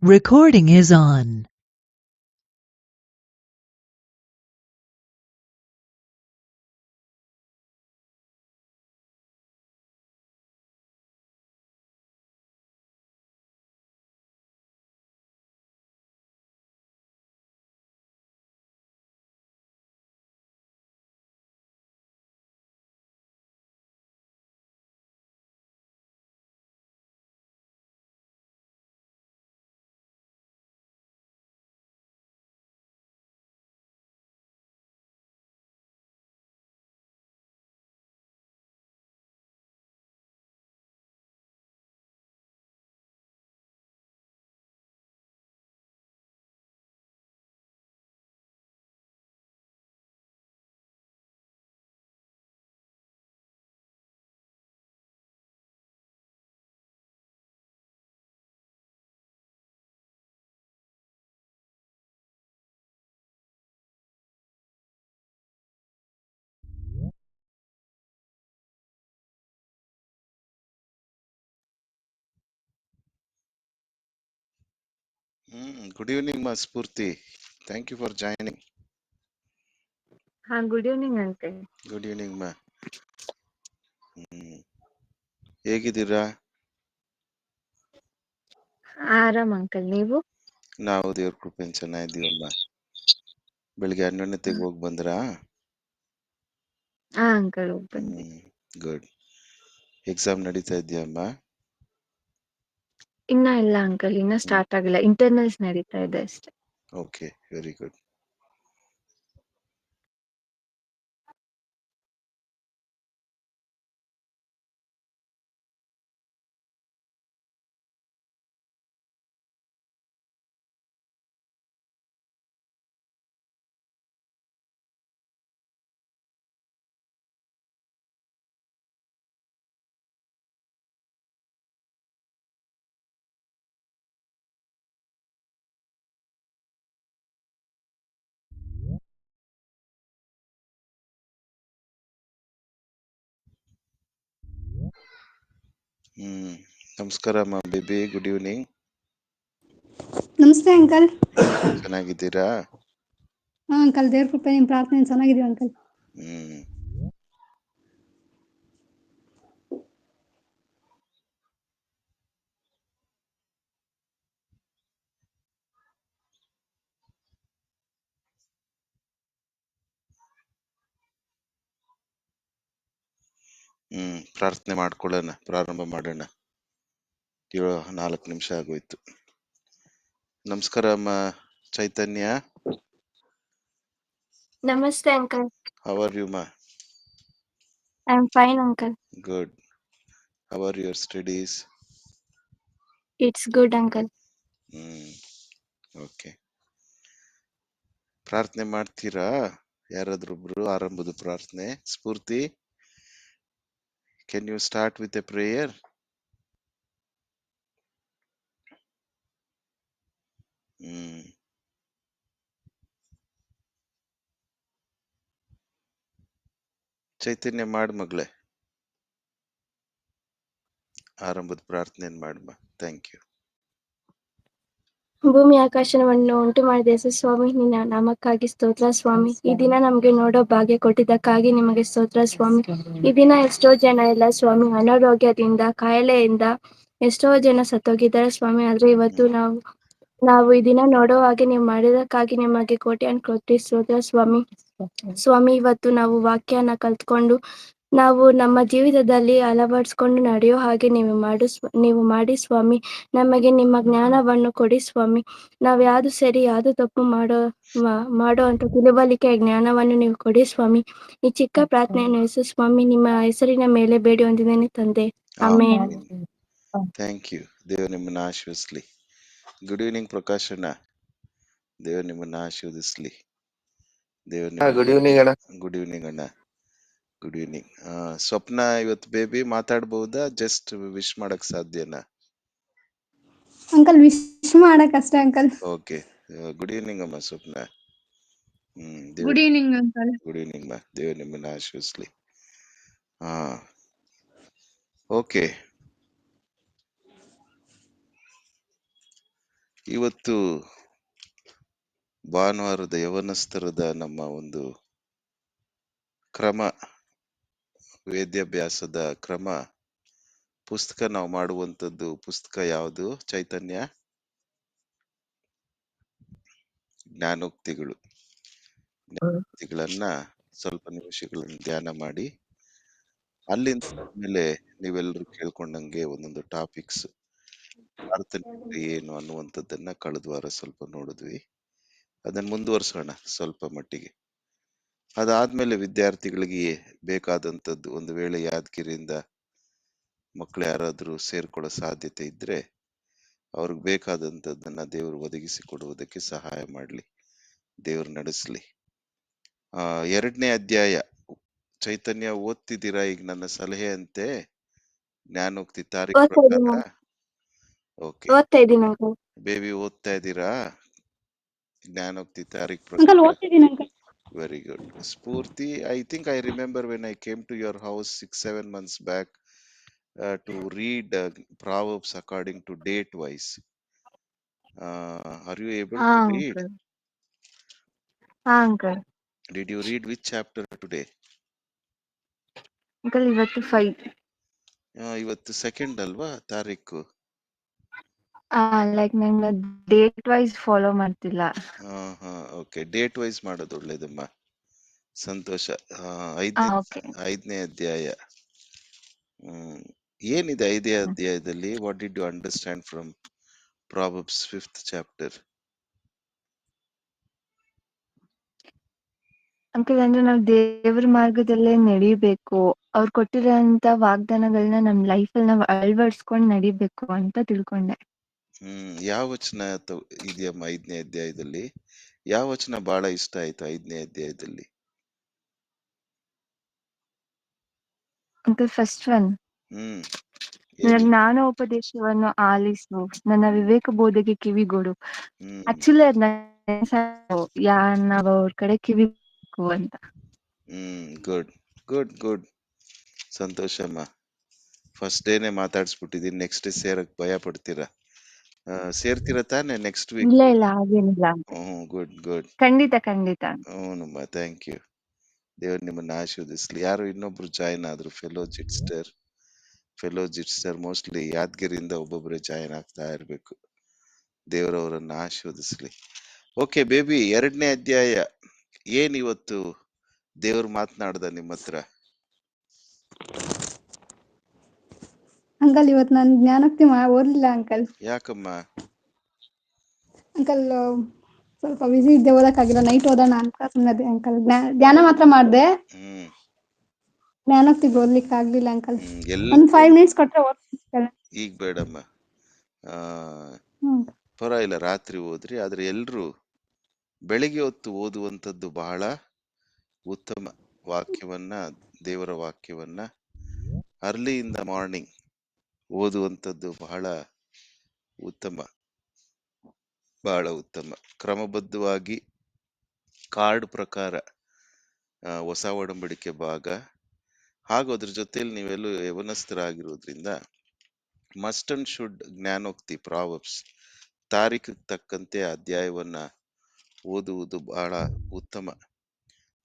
Recording is on. Good evening, Ma Spurti. Thank you for joining. Good evening, Uncle. Good evening, Ma. ಹೇಗಿದ್ದೀರಾ? ಆರಾಮ್ uncle, ನೀವು? ನಾವು ದೇವ್ರ ಕೃಪೆಯಿಂದ ಚೆನ್ನಾಗಿದ್ದೀವಮ್ಮ. ಬೆಳಿಗ್ಗೆ 11 ಹೋಗಿ ಬಂದ್ರಾ? ಅಂಕಲ್ ಹೋಗಿ ಬಂದೆ. ಗುಡ್. ಎಕ್ಸಾಮ್ ನಡೀತಾ ಇದೆಯಮ್ಮ? ಇನ್ನ ಇಲ್ಲ ಅಂಕಲ್, ಇನ್ನ ಸ್ಟಾರ್ಟ್ ಆಗಿಲ್ಲ. ಇಂಟರ್ನಲ್ಸ್ ನಡೀತಾ ಇದೆ ಅಷ್ಟೇ. Okay, very good. ನಮಸ್ಕಾರ ಅಮ್ಮ ಬೇಬಿ, ಗುಡ್ ಈವ್ನಿಂಗ್. ನಮಸ್ತೆ ಅಂಕಲ್. ಚೆನ್ನಾಗಿದ್ದೀರಾ? ಅಂಕಲ್, ದೇವ್ರ ಕೃಪೆ ನಿಮ್ಮ ಪ್ರಾರ್ಥನೆ ಚೆನ್ನಾಗಿದೀವಿ ಅಂಕಲ್. ಪ್ರಾರ್ಥನೆ ಮಾಡ್ಕೊಳ್ಳೋಣ, ಪ್ರಾರಂಭ ಮಾಡೋಣ. 4 ನಿಮಿಷ ಆಗೋಯ್ತು. ನಮಸ್ಕಾರ ಅಮ್ಮ ಚೈತನ್ಯ. Namaste, uncle. How are you, ma? I'm fine, uncle. Good. How are your studies? It's good, uncle. Okay. ಪ್ರಾರ್ಥನೆ ಮಾಡ್ತೀರಾ? ಯಾರಾದ್ರೊಬ್ರು ಆರಂಭದ ಪ್ರಾರ್ಥನೆ. Spoorthi, can you start with a prayer? Chaitanya ಮಾಡ್ ಮಗಳೇ, ಆರಂಭದ ಪ್ರಾರ್ಥನೆ ಮಾಡಮ್ಮ. Thank you. ಭೂಮಿ ಆಕಾಶವನ್ನು ಉಂಟು ಮಾಡಿದ ಯೇಸು ಸ್ವಾಮಿ, ನಿನ್ನ ನಾಮಕ್ಕಾಗಿ ಸ್ತೋತ್ರ ಸ್ವಾಮಿ. ಈ ದಿನ ನಮ್ಗೆ ನೋಡೋ ಭಾಗ್ಯ ಕೊಟ್ಟಿದ್ದಕ್ಕಾಗಿ ನಿಮಗೆ ಸ್ತೋತ್ರ ಸ್ವಾಮಿ. ಈ ದಿನ ಎಷ್ಟೋ ಜನ ಎಲ್ಲ ಸ್ವಾಮಿ ಅನಾರೋಗ್ಯದಿಂದ, ಕಾಯಿಲೆಯಿಂದ ಎಷ್ಟೋ ಜನ ಸತ್ತೋಗಿದ್ದಾರೆ ಸ್ವಾಮಿ. ಆದ್ರೆ ಇವತ್ತು ನಾವು ಈ ದಿನ ನೋಡೋ ಹಾಗೆ ನೀವು ಮಾಡಿದಕ್ಕಾಗಿ ನಿಮಗೆ ಕೋಟಿ ಸ್ತೋತ್ರ ಸ್ವಾಮಿ. ಸ್ವಾಮಿ, ಇವತ್ತು ನಾವು ವಾಕ್ಯನ ಕಲ್ತ್ಕೊಂಡು ನಾವು ನಮ್ಮ ಜೀವಿತದಲ್ಲಿ ಅಳವಡಿಸ್ಕೊಂಡು ನಡೆಯೋ ಹಾಗೆ ನೀವು ಮಾಡಿ ಸ್ವಾಮಿ. ನಮಗೆ ನಿಮ್ಮ ಜ್ಞಾನವನ್ನು ಕೊಡಿ ಸ್ವಾಮಿ. ನಾವು ಯಾವುದು ಸರಿ ಯಾವುದು ತಪ್ಪು ಮಾಡೋ ಅಂತ ತಿಳುವಳಿಕೆ ಜ್ಞಾನವನ್ನು ನೀವು ಕೊಡಿ ಸ್ವಾಮಿ. ಈ ಚಿಕ್ಕ ಪ್ರಾರ್ಥನೆಯನ್ನು ಯೇಸು ಸ್ವಾಮಿ ನಿಮ್ಮ ಹೆಸರಿನ ಮೇಲೆ ಬೇಡಿ ಹೊಂದಿದ್ದೇನೆ ತಂದೆ, ಆಮೇನ್. Thank you. ದೇವರು ನಿಮ್ಮನ್ನ ಆಶೀರ್ವದಿಸ್ಲಿ. Good evening ಪ್ರಕಾಶಣ್ಣ. ದೇವರು ನಿಮ್ಮನ್ನ ಆಶೀರ್ವದಿಸ್ಲಿ. ದೇವರು ಗುಡ್ ಈವ್ನಿಂಗ್ ಅಣ್ಣ. ಗುಡ್ ಈವ್ನಿಂಗ್ ಅಣ್ಣ. Good evening. ಸ್ವಪ್ನ, ಇವತ್ತು ಬೇಬಿ ಮಾತಾಡ್ಬಹುದಾ? ಜಸ್ಟ್ ವಿಶ್ ಮಾಡಕ್ ಸಾಧ್ಯನಾ? ಅಂಕಲ್, ವಿಶ್ ಮಾಡಕ್ ಅಷ್ಟೇ ಅಂಕಲ್. ಓಕೆ. ಗುಡ್ ಈವ್ನಿಂಗ್ ಅಮ್ಮ Swapna. Good evening uncle. Good evening ಮಾ. ದೇವರು ನಿಮ್ಮನ್ನ ಆಶೀರ್ವದಿಸ್ಲಿ. ಓಕೆ. ಇವತ್ತು ಭಾನುವಾರದ ಯವನಸ್ಥರದ ನಮ್ಮ ಒಂದು ಕ್ರಮ, ವೇದ್ಯಾಭ್ಯಾಸದ ಕ್ರಮ ಪುಸ್ತಕ ನಾವು ಮಾಡುವಂತದ್ದು ಪುಸ್ತಕ ಯಾವುದು ಚೈತನ್ಯ? ಜ್ಞಾನೋಕ್ತಿಗಳು. ಜ್ಞಾನೋಕ್ತಿಗಳನ್ನ ಸ್ವಲ್ಪ ನಿಮಿಷಗಳನ್ನು ಧ್ಯಾನ ಮಾಡಿ, ಅಲ್ಲಿಂದ ಮೇಲೆ ನೀವೆಲ್ಲರೂ ಕೇಳ್ಕೊಂಡಂಗೆ ಒಂದೊಂದು ಟಾಪಿಕ್ಸ್ ಪ್ರಾರ್ಥನೆ ಏನು ಅನ್ನುವಂಥದ್ದನ್ನ ಕಳೆದ ವಾರ ಸ್ವಲ್ಪ ನೋಡಿದ್ವಿ. ಅದನ್ನ ಮುಂದುವರ್ಸೋಣ ಸ್ವಲ್ಪ ಮಟ್ಟಿಗೆ. ಅದಾದ್ಮೇಲೆ ವಿದ್ಯಾರ್ಥಿಗಳಿಗೆ ಬೇಕಾದಂಥದ್ದು, ಒಂದು ವೇಳೆ ಯಾದಗಿರಿಯಿಂದ ಮಕ್ಕಳು ಯಾರಾದ್ರೂ ಸೇರ್ಕೊಳ್ಳೋ ಸಾಧ್ಯತೆ ಇದ್ರೆ ಅವ್ರಿಗೆ ಬೇಕಾದಂಥದ್ದನ್ನ ದೇವರು ಒದಗಿಸಿ ಕೊಡುವುದಕ್ಕೆ ಸಹಾಯ ಮಾಡ್ಲಿ, ದೇವ್ರು ನಡೆಸ್ಲಿ. 2ನೇ ಅಧ್ಯಾಯ ಚೈತನ್ಯ ಓದ್ತಿದ್ದೀರಾ ಈಗ ನನ್ನ ಸಲಹೆ ಅಂತೆ? ಜ್ಞಾನೋಕ್ತಿ ತಾರೀಖ್ ಓದ್ತಾ ಪ್ರಕಾರ? ಇದೀನಿ ಓಕೆ, ಓದ್ತಾ ಇದ್ದೀನಿ ಅಂಕಲ್. ಬೇಬಿ ಓದ್ತಾ ಇದ್ದೀರಾ ಜ್ಞಾನೋಕ್ತಿ ತಾರೀಖ್ ಅಂಕಲ್ ಪ್ರಕಾರ? ಓದ್ತಿದ್ದೀನಿ uncle. Very good. Spurti, I think I remember when I came to your house 6-7 months back to read Proverbs according to date wise. Are you able ಹಾ to read? ಅಂಕಲ್. ಹಾ uncle. Did you read which chapter today? Uncle ಇವತ್ತು 5. ಇವತ್ತು second ಅಲ್ವಾ ತಾರೀಕು? Like ನಂಗೆ date wise follow ಮಾಡ್ತಿಲ್ಲ. Okay, date wise ಮಾಡೋದು ಒಳ್ಳೇದಮ್ಮ, ಸಂತೋಷ. ಓಕೆ. 5ನೇ ಅಧ್ಯಾಯ. ಏನಿದೆ 5ನೇ ಅಧ್ಯಾಯದಲ್ಲಿ? What did you understand from proverbs 5th chapter? Uncle ಅಂದ್ರೆ ನಾವು ದೇವ್ರ ಮಾರ್ಗದಲ್ಲೇ ನಡಿಬೇಕು, ಅವ್ರು ಕೊಟ್ಟಿರೋಂತ ವಾಗ್ದಾನಗಳನ್ನ ನಮ್ ಲೈಫಲ್ಲಿ ನಾವು ಅಳವಡಿಸ್ಕೊಂಡು ನಡಿಬೇಕು ಅಂತ ತಿಳ್ಕೊಂಡೆ. ಯಾವ ವಚನ ಇದೆಯಮ್ಮ 5ನೇ ಅಧ್ಯಾಯದಲ್ಲಿ? ಯಾವ ವಚನ ಬಹಳ ಇಷ್ಟ ಆಯ್ತು 5ನೇ ಅಧ್ಯಾಯದಲ್ಲಿ? ಅಂಕಲ್ ಫಸ್ಟ್ ಒನ್, ಹ್ಮ್ ನನ್ನ ಹೇಳಿ. ಜ್ಞಾನೋಪದೇಶವನ್ನು ಆಲಿಸು, ನನ್ನ ವಿವೇಕ ಬೋಧೆಗೆ ಕಿವಿಗೊಡು. ಹ್ಮ್ ಆಕ್ಚುಲಿ ಅದ್ ನಾವ್ ಅವ್ರ ಕಡೆ ಕಿವಿಬೇಕು ಅಂತ. ಗುಡ್ ಗುಡ್ ಗುಡ್, ಸಂತೋಷಮ್ಮ. ಫಸ್ಟ್ ಡೇನೆ ಮಾತಾಡ್ಸ್ಬಿಟ್ಟಿದೀನಿ, ನೆಕ್ಸ್ಟ್ ಡೇ ಸೇರಕ್ ಭಯ ಪಡ್ತೀರಾ? ಸೇರ್ತೀರ ತಾನೆ ನೆಕ್ಸ್ಟ್ ವೀಕ್? ಇಲ್ಲ ಹಾಗೇನಿಲ್ಲ ಅಂತ. Good good. ಖಂಡಿತ. ಹ್ಞೂನಮ್ಮ, ಥ್ಯಾಂಕ್ ಯು. ದೇವ್ರು ನಿಮ್ಮನ್ನ ಆಶೀರ್ವದಿಸ್ಲಿ. ಯಾರು ಇನ್ನೊಬ್ರು ಜಾಯಿನ್ ಆದ್ರು, ಫೆಲೋ ಜಿಟ್ಸ್ಟರ್ ಮೋಸ್ಟ್ಲಿ ಯಾದಗಿರಿಯಿಂದ ಒಬ್ಬೊಬ್ಬರೇ ಜಾಯಿನ್ ಆಗ್ತಾ ಇರ್ಬೇಕು. ದೇವರವರನ್ನ ಆಶೀರ್ವದಿಸ್ಲಿ. ಓಕೆ ಬೇಬಿ, 2ನೇ ಅಧ್ಯಾಯ ಏನ್ ಇವತ್ತು ದೇವ್ರು ಮಾತನಾಡ್ದ ನಿಮ್ಮ ಹತ್ರ? ಅಂಕಲ್ ಇವತ್ತು ನಾನು ಜ್ಞಾನೋಕ್ತಿ ಓದ್ಲಿಲ್ಲ ಅಂಕಲ್. ಯಾಕಮ್ಮ? ಅಂಕಲ್ ಸ್ವಲ್ಪ ಬಿಸಿ ಇದ್ದೆ, ಓದಕ್ಕಾಗಿಲ್ಲ. ನೈಟ್ ಓದೋಣ ಅಂತ ಸುಮ್ಮನೆ ಅಂಕಲ್. ಧ್ಯಾನ ಮಾತ್ರ ಮಾಡಿದೆ, ಜ್ಞಾನೋಕ್ತಿಗೆ ಓದ್ಲಿಕ್ಕೆ ಆಗ್ಲಿಲ್ಲ ಅಂಕಲ್. ಒಂದ್ 5 minutes ಕೊಟ್ರೆ ಓದ್ತೀನಿ. ಈಗ ಬೇಡಮ್ಮ, ಹ್ಮ್. ಪರವಾಗಿಲ್ಲ, ರಾತ್ರಿ ಓದ್ರಿ. ಆದ್ರೆ ಎಲ್ರು ಬೆಳಿಗ್ಗೆ ಹೊತ್ತು ಓದುವಂಥದ್ದು ಬಹಳ ಉತ್ತಮ. ವಾಕ್ಯವನ್ನ, ದೇವರ ವಾಕ್ಯವನ್ನ ಅರ್ಲಿ ಇನ್ ದ ಮಾರ್ನಿಂಗ್ ಓದುವಂಥದ್ದು ಬಹಳ ಉತ್ತಮ, ಬಹಳ ಉತ್ತಮ. ಕ್ರಮಬದ್ಧವಾಗಿ ಕಾರ್ಡ್ ಪ್ರಕಾರ ಹೊಸ ಒಡಂಬಡಿಕೆ ಭಾಗ, ಹಾಗೂ ಅದ್ರ ಜೊತೆಲಿ ನೀವೆಲ್ಲೂ ಯವನಸ್ಥರಾಗಿರೋದ್ರಿಂದ ಮಸ್ಟ್ ಅಂಡ್ ಶುಡ್ ಜ್ಞಾನೋಕ್ತಿ ಪ್ರಾವರ್ಬ್ಸ್ ತಾರೀಖಿಗೆ ತಕ್ಕಂತೆ ಅಧ್ಯಾಯವನ್ನ ಓದುವುದು ಬಹಳ ಉತ್ತಮ.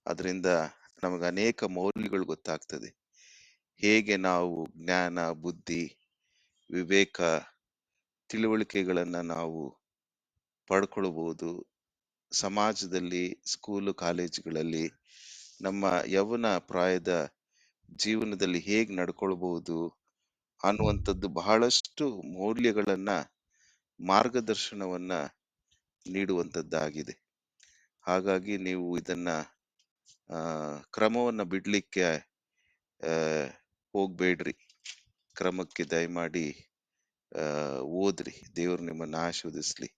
ಅದರಿಂದ ನಮಗೆ ಅನೇಕ ಮೌಲ್ಯಗಳು ಗೊತ್ತಾಗ್ತದೆ. ಹೇಗೆ ನಾವು ಜ್ಞಾನ, ಬುದ್ಧಿ, ವಿವೇಕ, ತಿಳುವಳಿಕೆಗಳನ್ನ ನಾವು ಪಡ್ಕೊಳ್ಬಹುದು, ಸಮಾಜದಲ್ಲಿ, ಸ್ಕೂಲು ಕಾಲೇಜುಗಳಲ್ಲಿ, ನಮ್ಮ ಯೌವನ ಪ್ರಾಯದ ಜೀವನದಲ್ಲಿ ಹೇಗೆ ನಡ್ಕೊಳ್ಬಹುದು ಅನ್ನುವಂಥದ್ದು ಬಹಳಷ್ಟು ಮೌಲ್ಯಗಳನ್ನ, ಮಾರ್ಗದರ್ಶನವನ್ನ ನೀಡುವಂಥದ್ದಾಗಿದೆ. ಹಾಗಾಗಿ ನೀವು ಇದನ್ನ ಕ್ರಮವನ್ನ ಬಿಡ್ಲಿಕ್ಕೆ ಹೋಗ್ಬೇಡ್ರಿ. ಕ್ರಮಕ್ಕೆ ದಯಮಾಡಿ ಓದ್ರಿ. ದೇವ್ರು ನಿಮ್ಮನ್ನ ಆಶೀರ್ವದಿಸ್ಲಿ.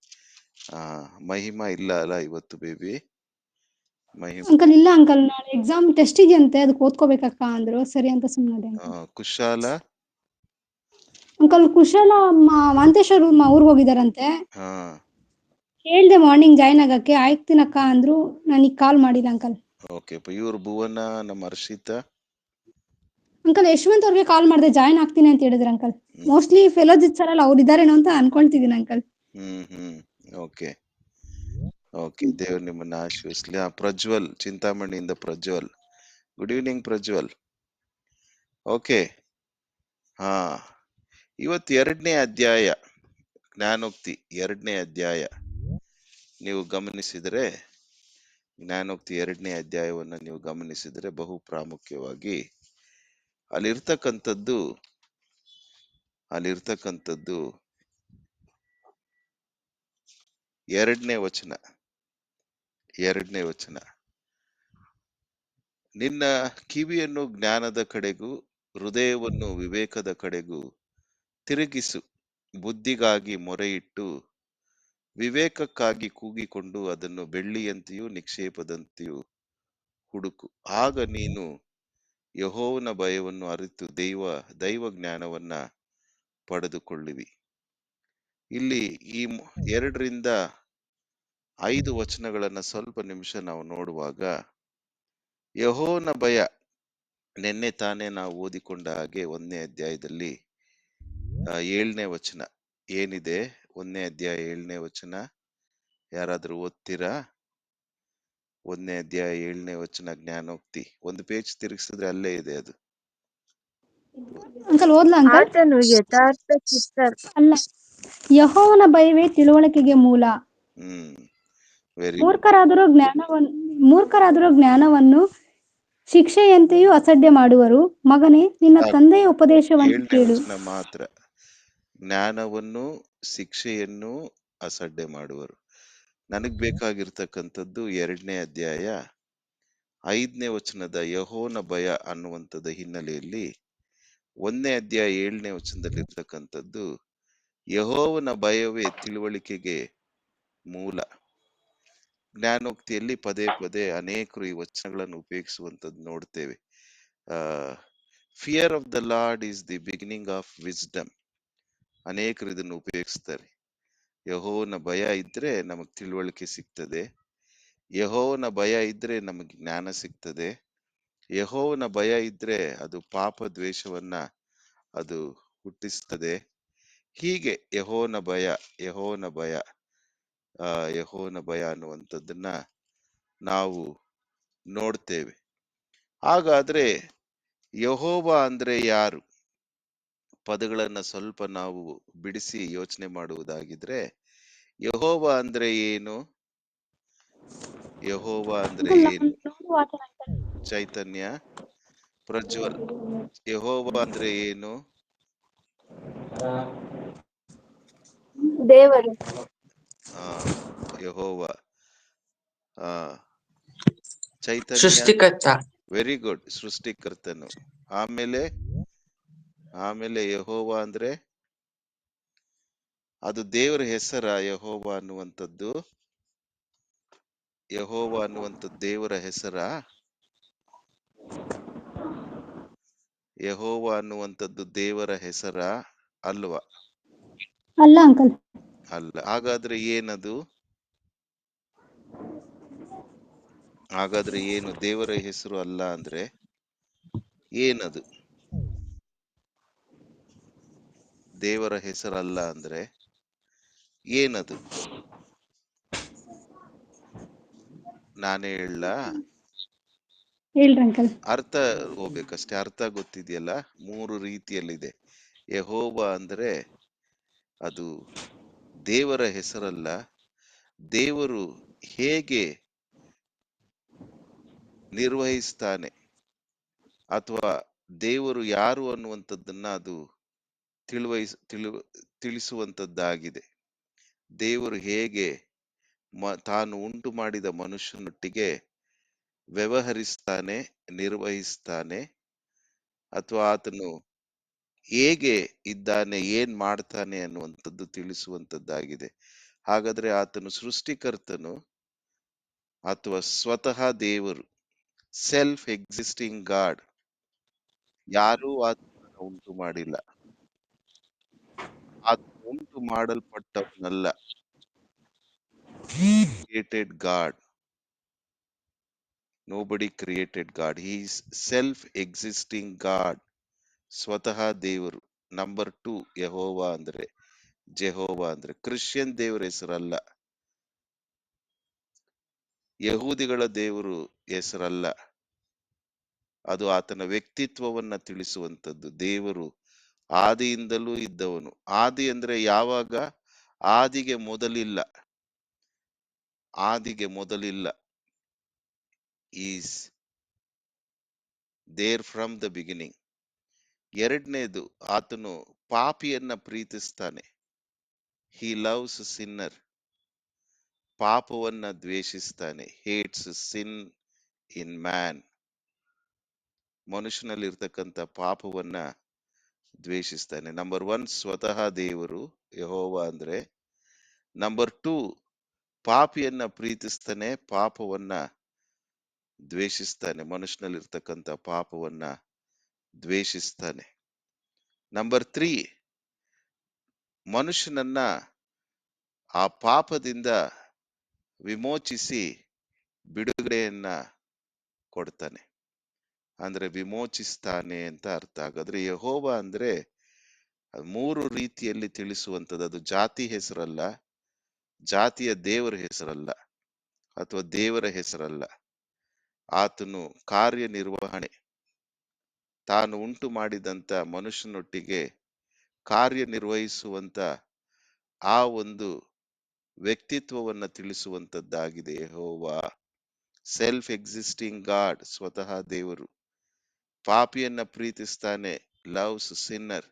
ಮಹಿಮಾ ಇಲ್ಲ ಅಲ್ಲ ಇವತ್ತು ಬೇಬಿ? ಮಹಿಮಾ ಅಂಕಲ್ ಇಲ್ಲ ಅಂಕಲ್, ನಾಳೆ ಎಕ್ಸಾಮ್ ಟೆಸ್ಟ್ ಇದೆಯಂತೆ, ಅದಕ್ಕೆ ಓದ್ಕೋಬೇಕಕ್ಕ ಅಂದ್ರು. ಸರಿ ಅಂತ ಸುಮ್ಮನೆ. ಕುಶಾಲ ಅಂಕಲ್ ಕುಶಲ ಮಾಂತೇಶ್ವರ್ ಊರ್ಗ್ ಹೋಗಿದಾರಂತೆ. ಹಾ ಹೇಳ್ದೆ ಮಾರ್ನಿಂಗ್ ಜಾಯ್ನ್ ಆಗಕ್ಕೆ, ಆಯ್ತೀನಕ್ಕ ಅಂದ್ರು. ನನಗೆ ಕಾಲ್ ಮಾಡಿಲ್ಲ ಅಂಕಲ್. ಓಕೆ. ಇವ್ರು ಭುವನ, ನಮ್ಮ ಹರ್ಷಿತಾ? ಅಂಕಲ್ ಯಶವಂತ್ ಅವ್ರಿಗೆ ಕಾಲ್ ಮಾಡಿದೆ, ಜಾಯ್ನ್ ಆಗ್ತೀನಿ ಅಂತ ಹೇಳಿದ್ರು ಅಂಕಲ್. ಮೋಸ್ಟ್ಲಿ ಫೆಲೋಜಿತ್ ಸರ್ ಅಲ್ಲಿ ಅವ್ರು ಇದಾರೇನೋ ಅಂತ ಅನ್ಕೊಳ್ತಿದ್ದೀನಿ ಅಂಕಲ್. ಓಕೆ ಓಕೆ, ದೇವ್ರು ನಿಮ್ಮನ್ನ ಆಶೀರ್ವದಿಸ್ಲಿ. ಪ್ರಜ್ವಲ್ ಚಿಂತಾಮಣಿಯಿಂದ Prajwal, good evening Prajwal. Okay, ಹಾ, ಇವತ್ತು 2ನೇ ಅಧ್ಯಾಯ ಜ್ಞಾನೋಕ್ತಿ 2ನೇ ಅಧ್ಯಾಯ ನೀವು ಗಮನಿಸಿದರೆ, ಜ್ಞಾನೋಕ್ತಿ 2ನೇ ಅಧ್ಯಾಯವನ್ನ ನೀವು ಗಮನಿಸಿದರೆ ಬಹು ಪ್ರಾಮುಖ್ಯವಾಗಿ ಅಲ್ಲಿರ್ತಕ್ಕಂಥದ್ದು 2ನೇ ವಚನ. 2ನೇ ವಚನ, ನಿನ್ನ ಕಿವಿಯನ್ನು ಜ್ಞಾನದ ಕಡೆಗೂ ಹೃದಯವನ್ನು ವಿವೇಕದ ಕಡೆಗೂ ತಿರುಗಿಸು, ಬುದ್ಧಿಗಾಗಿ ಮೊರೆಯಿಟ್ಟು ವಿವೇಕಕ್ಕಾಗಿ ಕೂಗಿಕೊಂಡು ಅದನ್ನು ಬೆಳ್ಳಿಯಂತೆಯೂ ನಿಕ್ಷೇಪದಂತೆಯೂ ಹುಡುಕು. ಆಗ ನೀನು ಯೆಹೋವನ ಭಯವನ್ನು ಅರಿತು ದೈವ ಜ್ಞಾನವನ್ನ ಪಡೆದುಕೊಳ್ಳುವಿ. ಇಲ್ಲಿ ಈ 2ರಿಂದ 5 ವಚನಗಳನ್ನ ಸ್ವಲ್ಪ ನಿಮಿಷ ನಾವು ನೋಡುವಾಗ, ಯೆಹೋವನ ಭಯ, ನಿನ್ನೆ ತಾನೇ ನಾವು ಓದಿಕೊಂಡ ಹಾಗೆ 1ನೇ ಅಧ್ಯಾಯದಲ್ಲಿ 7ನೇ ವಚನ ಏನಿದೆ, 1ನೇ ಅಧ್ಯಾಯ 7ನೇ ವಚನ ಯಾರಾದ್ರೂ ಓದ್ತೀರಾ? 1ನೇ ಅಧ್ಯಾಯ 7ನೇ ವಚನ ಜ್ಞಾನೋಕ್ತಿ. ಒಂದು ಪೇಜ್ ತಿರುಗಿಸಿದ್ರೆ ಅಲ್ಲೇ ಇದೆ ಅದು. ಅಂಕಲ್ ಓದ್ಲಾ ಅಂಕಲ್? ಆತನು ಯಥಾರ್ಥ ಚಿತ್ತ ಅಲ್ಲ, ಯೆಹೋವನ ಭಯವೇ ತಿಳುವಳಿಕೆಗೆ ಮೂಲ. Very good. ಮೂರ್ಖರಾದರೂ ಜ್ಞಾನವನ್ನು ಶಿಕ್ಷೆಯಂತೆಯೂ ಅಸಡ್ಡೆ ಮಾಡುವರು. ಮಗನೇ, ನಿನ್ನ ತಂದೆಯ ಉಪದೇಶವನ್ನು 7ನೇ ಕೇಳು. ವಚನ ಮಾತ್ರ, ಜ್ಞಾನವನ್ನು ಶಿಕ್ಷೆಯನ್ನು ಅಸಡ್ಡೆ ಮಾಡುವರು. ನನಗ್ ಬೇಕಾಗಿರ್ತಕ್ಕಂಥದ್ದು 2ನೇ ಅಧ್ಯಾಯ 5ನೇ ವಚನದ ಯೆಹೋವನ ಭಯ ಅನ್ನುವಂಥದ್ದು ಹಿನ್ನೆಲೆಯಲ್ಲಿ 1ನೇ ಅಧ್ಯಾಯ 7ನೇ ವಚನದಲ್ಲಿ ಇರ್ತಕ್ಕಂಥದ್ದು ಯೆಹೋವನ ಭಯವೇ ತಿಳುವಳಿಕೆಗೆ ಮೂಲ. ಜ್ಞಾನೋಕ್ತಿಯಲ್ಲಿ ಪದೇ ಪದೇ ಅನೇಕರು ಈ ವಚನಗಳನ್ನು ಉಪಯೋಗಿಸುವಂಥದ್ದು ನೋಡ್ತೇವೆ. Fear of the lord is the beginning of wisdom. ಅನೇಕರು ಇದನ್ನು ಉಪಯೋಗಿಸ್ತಾರೆ. ಯೆಹೋವನ ಭಯ ಇದ್ರೆ ನಮಗ್ ತಿಳುವಳಿಕೆ ಸಿಗ್ತದೆ, ಯೆಹೋವನ ಭಯ ಇದ್ರೆ ನಮಗೆ ಜ್ಞಾನ ಸಿಗ್ತದೆ, ಯೆಹೋವನ ಭಯ ಇದ್ರೆ ಅದು ಪಾಪ ದ್ವೇಷವನ್ನ ಅದು ಹುಟ್ಟಿಸ್ತದೆ. ಹೀಗೆ ಯೆಹೋವನ ಭಯ ಅನ್ನುವಂಥದ್ದನ್ನ ನಾವು ನೋಡ್ತೇವೆ. ಹಾಗಾದ್ರೆ ಯೆಹೋವ ಅಂದ್ರೆ ಯಾರು? ಪದಗಳನ್ನ ಸ್ವಲ್ಪ ನಾವು ಬಿಡಿಸಿ ಯೋಚನೆ ಮಾಡುವುದಾಗಿದ್ರೆ, ಯೆಹೋವ ಅಂದ್ರೆ ಏನು? ಯೆಹೋವ ಅಂದ್ರೆ ಏನು? ಚೈತನ್ಯ, ಪ್ರಜ್ವಲ್, ಯೆಹೋವ ಅಂದ್ರೆ ಏನು? ದೇವರು. ಯೆಹೋವ ಚೈತನ್ಯ, ಸೃಷ್ಟಿಕರ್ತ. ವೆರಿ ಗುಡ್, ಸೃಷ್ಟಿಕರ್ತನು. ಆಮೇಲೆ ಯೆಹೋವ ಅಂದ್ರೆ ಅದು ದೇವರ ಹೆಸರ? ಯೆಹೋವ ಅನ್ನುವಂಥದ್ದು ದೇವರ ಹೆಸರ? ಯೆಹೋವ ಅನ್ನುವಂಥದ್ದು ದೇವರ ಹೆಸರ ಅಲ್ವಾ? ಅಲ್ಲ ಅಂಕಲ್. ಅಲ್ಲ. ಹಾಗಾದ್ರೆ ಏನದು? ಹಾಗಾದ್ರೆ ಏನು? ದೇವರ ಹೆಸರು ಅಲ್ಲ ಅಂದ್ರೆ ಏನದು? ದೇವರ ಹೆಸರಲ್ಲ ಅಂದ್ರೆ ಏನದು? ನಾನೇ ಹೇಳ? ಹೇಳ್ರಿ ಅಂಕಲ್. ಅರ್ಥ ಹೋಗ್ಬೇಕಷ್ಟೇ. ಅರ್ಥ ಗೊತ್ತಿದೆಯಲ್ಲ? 3 ರೀತಿಯಲ್ಲಿದೆ. ಯೆಹೋವ ಅಂದ್ರೆ ಅದು ದೇವರ ಹೆಸರಲ್ಲ, ದೇವರು ಹೇಗೆ ನಿರ್ವಹಿಸ್ತಾನೆ ಅಥವಾ ದೇವರು ಯಾರು ಅನ್ನುವಂಥದ್ದನ್ನ ಅದು ತಿಳಿಸುವಂತದ್ದಾಗಿದೆ. ದೇವರು ಹೇಗೆ ತಾನು ಉಂಟು ಮಾಡಿದ ಮನುಷ್ಯನೊಟ್ಟಿಗೆ ವ್ಯವಹರಿಸ್ತಾನೆ, ನಿರ್ವಹಿಸ್ತಾನೆ, ಅಥವಾ ಆತನು ಹೇಗೆ ಇದ್ದಾನೆ, ಏನ್ ಮಾಡ್ತಾನೆ ಅನ್ನುವಂಥದ್ದು ತಿಳಿಸುವಂತದ್ದಾಗಿದೆ. ಹಾಗಾದ್ರೆ ಆತನು ಸೃಷ್ಟಿಕರ್ತನು ಅಥವಾ ಸ್ವತಃ ದೇವರು, ಸೆಲ್ಫ್ ಎಕ್ಸಿಸ್ಟಿಂಗ್ ಗಾಡ್. ಯಾರೂ ಆತನನ್ನು ಉಂಟು ಮಾಡಿಲ್ಲ, ಆತನು ಉಂಟು ಮಾಡಲ್ಪಟ್ಟವನಲ್ಲ. Created God. Nobody created God. He is self-existing God. ಸ್ವತಃ ದೇವರು. ನಂಬರ್ 2 ಯೆಹೋವ ಅಂದ್ರೆ, ಜೆಹೋವ ಅಂದ್ರೆ ಕ್ರಿಶ್ಚಿಯನ್ ದೇವರ ಹೆಸರಲ್ಲ. ಯಹೂದಿಗಳ ದೇವರು ಹೆಸರಲ್ಲ, ಅದು ಆತನ ವ್ಯಕ್ತಿತ್ವವನ್ನ ತಿಳಿಸುವಂಥದ್ದು. ದೇವರು ಆದಿಯಿಂದಲೂ ಇದ್ದವನು. ಆದಿ ಅಂದ್ರೆ ಯಾವಾಗ? ಆದಿಗೆ ಮೊದಲಿಲ್ಲ, ಆದಿಗೆ ಮೊದಲಿಲ್ಲ. Is there from the beginning. ಎರಡನೇದು, ಆತನು ಪಾಪಿಯನ್ನ ಪ್ರೀತಿಸ್ತಾನೆ. He loves sinner. ಪಾಪವನ್ನ ದ್ವೇಷಿಸ್ತಾನೆ. Hates sin in man. ಮನುಷ್ಯನಲ್ಲಿರ್ತಕ್ಕಂಥ ಪಾಪವನ್ನ ದ್ವೇಷಿಸ್ತಾನೆ. ನಂಬರ್ 1 ಸ್ವತಃ ದೇವರು ಯೆಹೋವ ಅಂದ್ರೆ. ನಂಬರ್ 2 ಪಾಪಿಯನ್ನ ಪ್ರೀತಿಸ್ತಾನೆ, ಪಾಪವನ್ನ ದ್ವೇಷಿಸ್ತಾನೆ. ಮನುಷ್ಯನಲ್ಲಿರ್ತಕ್ಕಂಥ ಪಾಪವನ್ನ ದ್ವೇಷಿಸ್ತಾನೆ. ನಂಬರ್ 3 ಮನುಷ್ಯನನ್ನ ಆ ಪಾಪದಿಂದ ವಿಮೋಚಿಸಿ ಬಿಡುಗಡೆಯನ್ನ ಕೊಡ್ತಾನೆ. ಅಂದ್ರೆ ವಿಮೋಚಿಸ್ತಾನೆ ಅಂತ ಅರ್ಥ. ಹಾಗಾದ್ರೆ ಯೆಹೋವ ಅಂದ್ರೆ ಮೂರು ರೀತಿಯಲ್ಲಿ ತಿಳಿಸುವಂಥದ್ದು. ಅದು ಜಾತಿ ಹೆಸರಲ್ಲ, ಜಾತಿಯ ದೇವರ ಹೆಸರಲ್ಲ, ಅಥವಾ ದೇವರ ಹೆಸರಲ್ಲ. ಆತನು ಕಾರ್ಯನಿರ್ವಹಣೆ, ತಾನು ಉಂಟು ಮಾಡಿದಂತ ಮನುಷ್ಯನೊಟ್ಟಿಗೆ ಕಾರ್ಯನಿರ್ವಹಿಸುವಂತ ಆ ಒಂದು ವ್ಯಕ್ತಿತ್ವವನ್ನ ತಿಳಿಸುವಂತದ್ದಾಗಿದೆ ಯೆಹೋವ. ಸೆಲ್ಫ್ ಎಕ್ಸಿಸ್ಟಿಂಗ್ ಗಾಡ್, ಸ್ವತಃ ದೇವರು. ಪಾಪಿಯನ್ನ ಪ್ರೀತಿಸ್ತಾನೆ, ಲವ್ಸ್ ಸಿನ್ನರ್.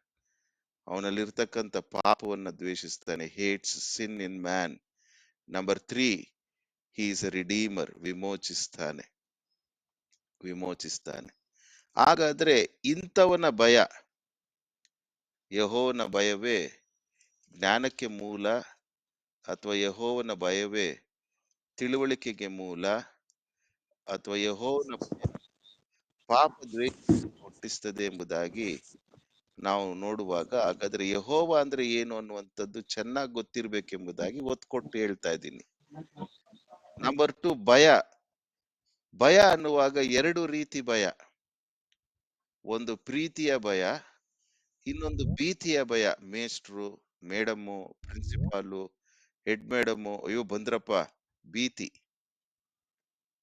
ಅವನಲ್ಲಿರ್ತಕ್ಕಂಥ ಪಾಪವನ್ನ ದ್ವೇಷಿಸ್ತಾನೆ, hates sin in man. Number 3 he is a redeemer, ವಿಮೋಚಿಸ್ತಾನೆ, ವಿಮೋಚಿಸ್ತಾನೆ. ಹಾಗಾದ್ರೆ ಇಂಥವನ ಭಯ, ಯೆಹೋವನ ಭಯವೇ ಜ್ಞಾನಕ್ಕೆ ಮೂಲ, ಅಥವಾ ಯೆಹೋವನ ಭಯವೇ ತಿಳುವಳಿಕೆಗೆ ಮೂಲ, ಅಥವಾ ಯೆಹೋವನ ಪಾಪ ದ್ವೇಷ ಹುಟ್ಟಿಸ್ತದೆ ಎಂಬುದಾಗಿ ನಾವು ನೋಡುವಾಗ, ಹಾಗಾದ್ರೆ ಯೆಹೋವ ಅಂದ್ರೆ ಏನು ಅನ್ನುವಂಥದ್ದು ಚೆನ್ನಾಗಿ ಗೊತ್ತಿರ್ಬೇಕೆಂಬುದಾಗಿ ಒತ್ತು ಕೊಟ್ಟು ಹೇಳ್ತಾ ಇದ್ದೀನಿ. ನಂಬರ್ 2 ಭಯ. ಭಯ ಅನ್ನುವಾಗ ಎರಡು ರೀತಿ ಭಯ. ಒಂದು ಪ್ರೀತಿಯ ಭಯ, ಇನ್ನೊಂದು ಭೀತಿಯ ಭಯ. ಮೇಷ್ಟ್ರು, ಮೇಡಮ್ಮು, ಪ್ರಿನ್ಸಿಪಾಲು, ಹೆಡ್ ಮೇಡಮ್ಮು, ಅಯ್ಯೋ ಬಂದ್ರಪ್ಪ, ಭೀತಿ.